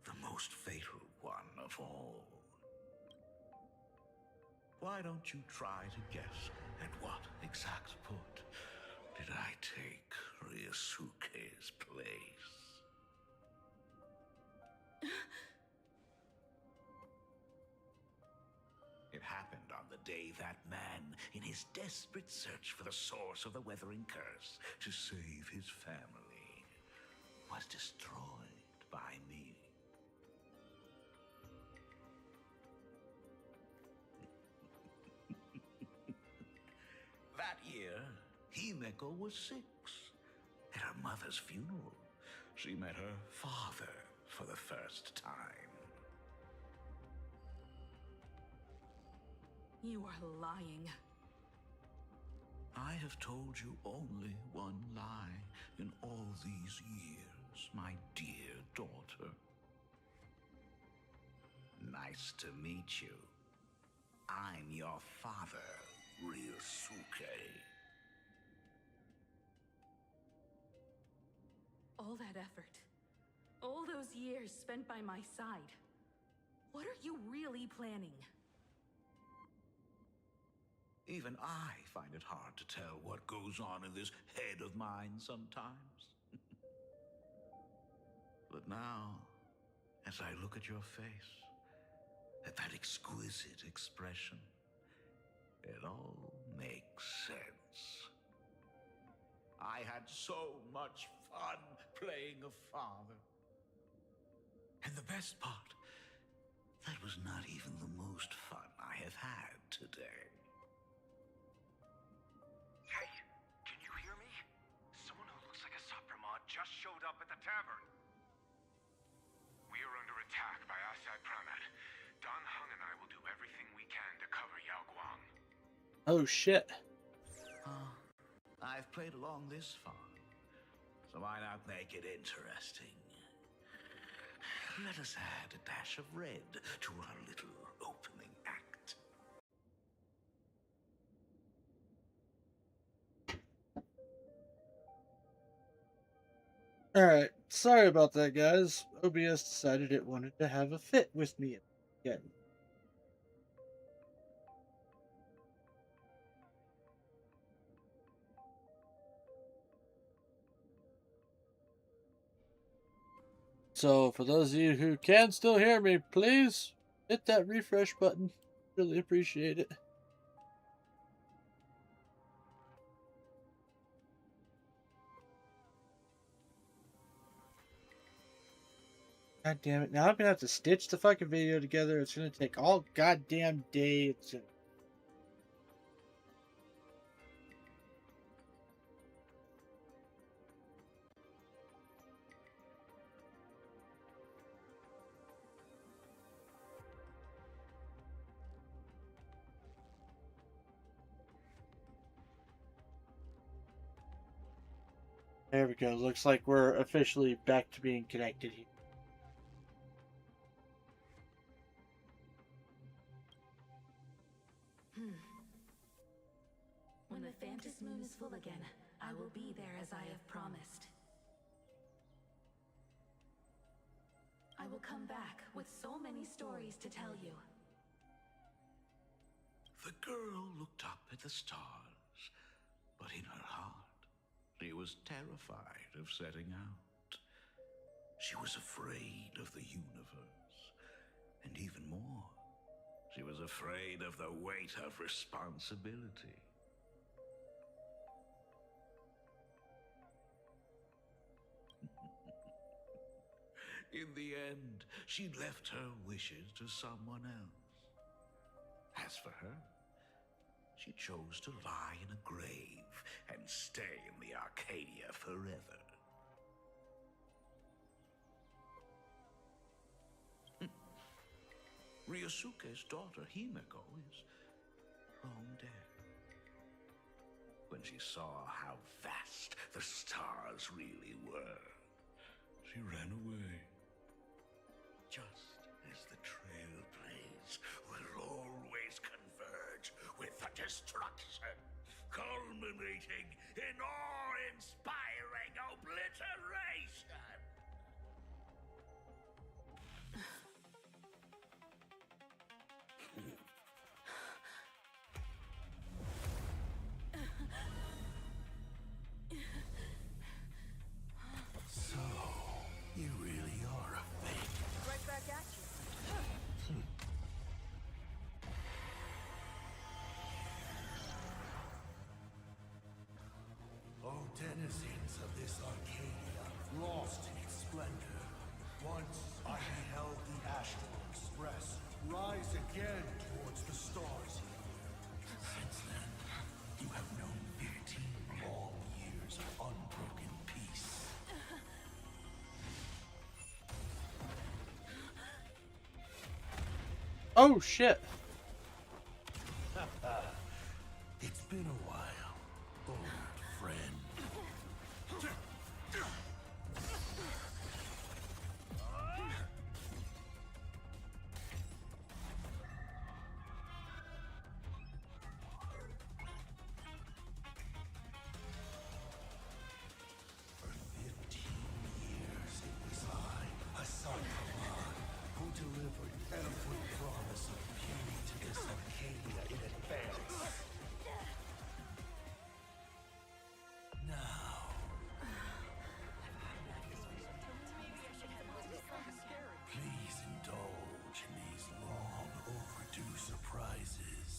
The most fatal one of all. Why don't you try to guess at what exact put did I take Ryusuke's place? It happened on the day that man, in his desperate search for the source of the Weathering Curse to save his family, was destroyed by me. That year, Himeko was 6. At her mother's funeral, she met her father for the first time. You are lying. I have told you only one lie in all these years, my dear daughter. Nice to meet you. I'm your father, Ryusuke. All that effort, all those years spent by my side, what are you really planning? Even I find it hard to tell what goes on in this head of mine sometimes. But now, as I look at your face, at that exquisite expression, it all makes sense. I had so much fun playing a father. And the best part, that was not even the most fun I have had today. Hey, can you hear me? Someone who looks like a Sapramod just showed up at the tavern. We are under attack by Asai Pramat. Don Hung and I will do everything we can to cover Yao Guang. Oh shit. I've played along this far, so why not make it interesting? Let us add a dash of red to our little opening act. Alright, sorry about that, guys. OBS decided it wanted to have a fit with me again. So, for those of you who can still hear me, please hit that refresh button. Really appreciate it. God damn it. Now I'm gonna have to stitch the fucking video together. It's gonna take all goddamn day. It's gonna... There we go. Looks like we're officially back to being connected here. When the Phantom Moon is full again, I will be there as I have promised. I will come back with so many stories to tell you. The girl looked up at the stars, but in her heart, she was terrified of setting out. She was afraid of the universe, And even more, she was afraid of the weight of responsibility. In the end, she left her wishes to someone else. As for her, she chose to lie in a grave and stay in the Arcadia forever. Ryosuke's daughter, Himeko, is long dead. When she saw how vast the stars really were, she ran away. Just as the trailblaze will always converge with the destruction, culminating in awe-inspiring obliteration. So, you really are a fake. Right back at you. Oh, denizens of this Arcadia, lost in its splendor. Once I beheld the Astral Express rise again towards the stars here. Since then, you have known 15 long years of unbroken peace. Oh shit. It's been a while, old friend. For 15 years it was I, Hassan Khan, who delivered every promise of beauty to this Arcadia in advance. Now, please indulge in these long overdue surprises.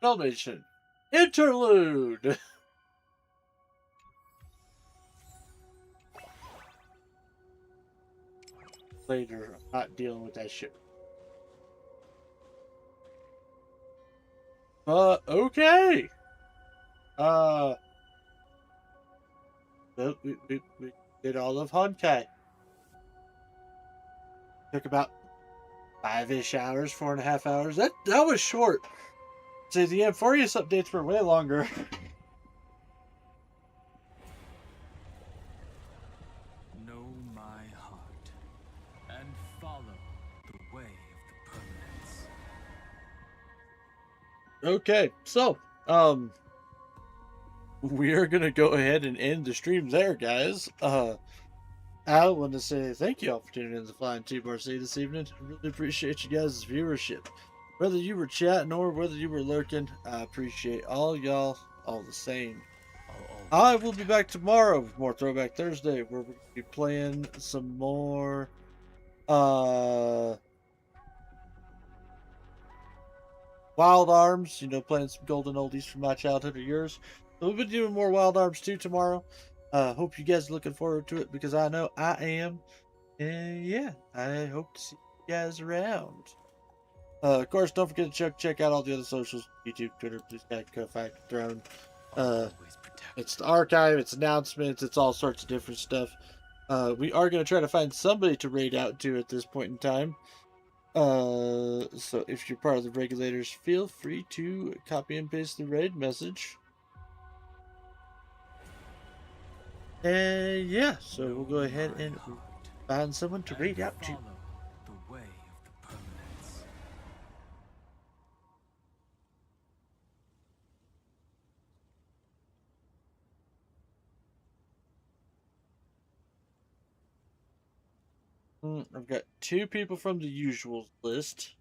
Filmation. Interlude. Later, I'm not dealing with that shit. Okay. We did all of Honkai. Took about 5-ish hours, 4.5 hours. That was short. See, the Amphorius updates were way longer. Know my heart and follow the way of the permanence. Okay, so, we are gonna go ahead and end the stream there, guys. I want to say thank you all for tuning in to the Flying T-Bar-C this evening. I really appreciate you guys' viewership. Whether you were chatting or whether you were lurking, I appreciate all y'all all the same. I will be back tomorrow with more Throwback Thursday, where we're going to be playing some more Wild Arms, playing some golden oldies from my childhood or yours. So we'll be doing more Wild Arms 2 tomorrow. Hope you guys are looking forward to it, because I know I am. And yeah, I hope to see you guys around. Of course, don't forget to check out all the other socials: YouTube, Twitter, Blue Sky, Ko-Fi, Throne. It's the archive, it's announcements, it's all sorts of different stuff. We are going to try to find somebody to raid out to at this point in time. So if you're part of the regulators, feel free to copy and paste the raid message. And yeah, so we'll go ahead and find someone to raid out to. The way of the permanence. I've got 2 people from the usuals list.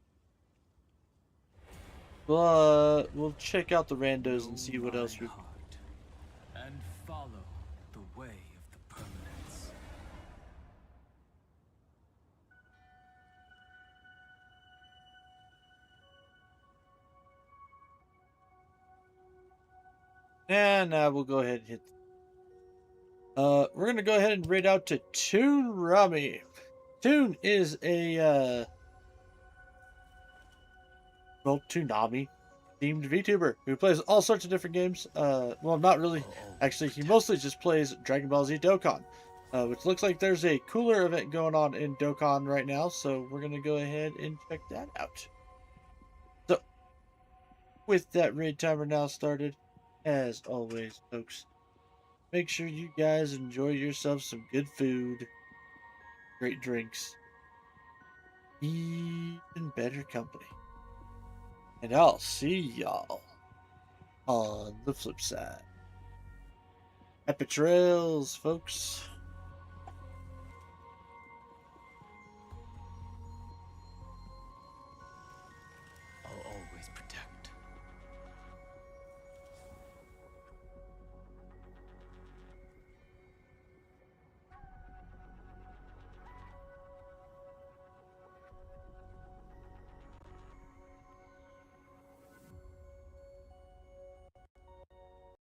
We'll check out the randos and see what else we. And follow the way of the permanence. And now we'll go ahead and hit. We're gonna go ahead and raid out to Toon Rummy. Toon is a Toonami themed VTuber who plays all sorts of different games. Well, not really. Actually, he mostly just plays Dragon Ball Z Dokkan, which looks like there's a cooler event going on in Dokkan right now. So we're gonna go ahead and check that out. So, with that raid timer now started, as always, folks, make sure you guys enjoy yourself some good food, great drinks, even better company. And I'll see y'all on the flip side. Happy trails, folks.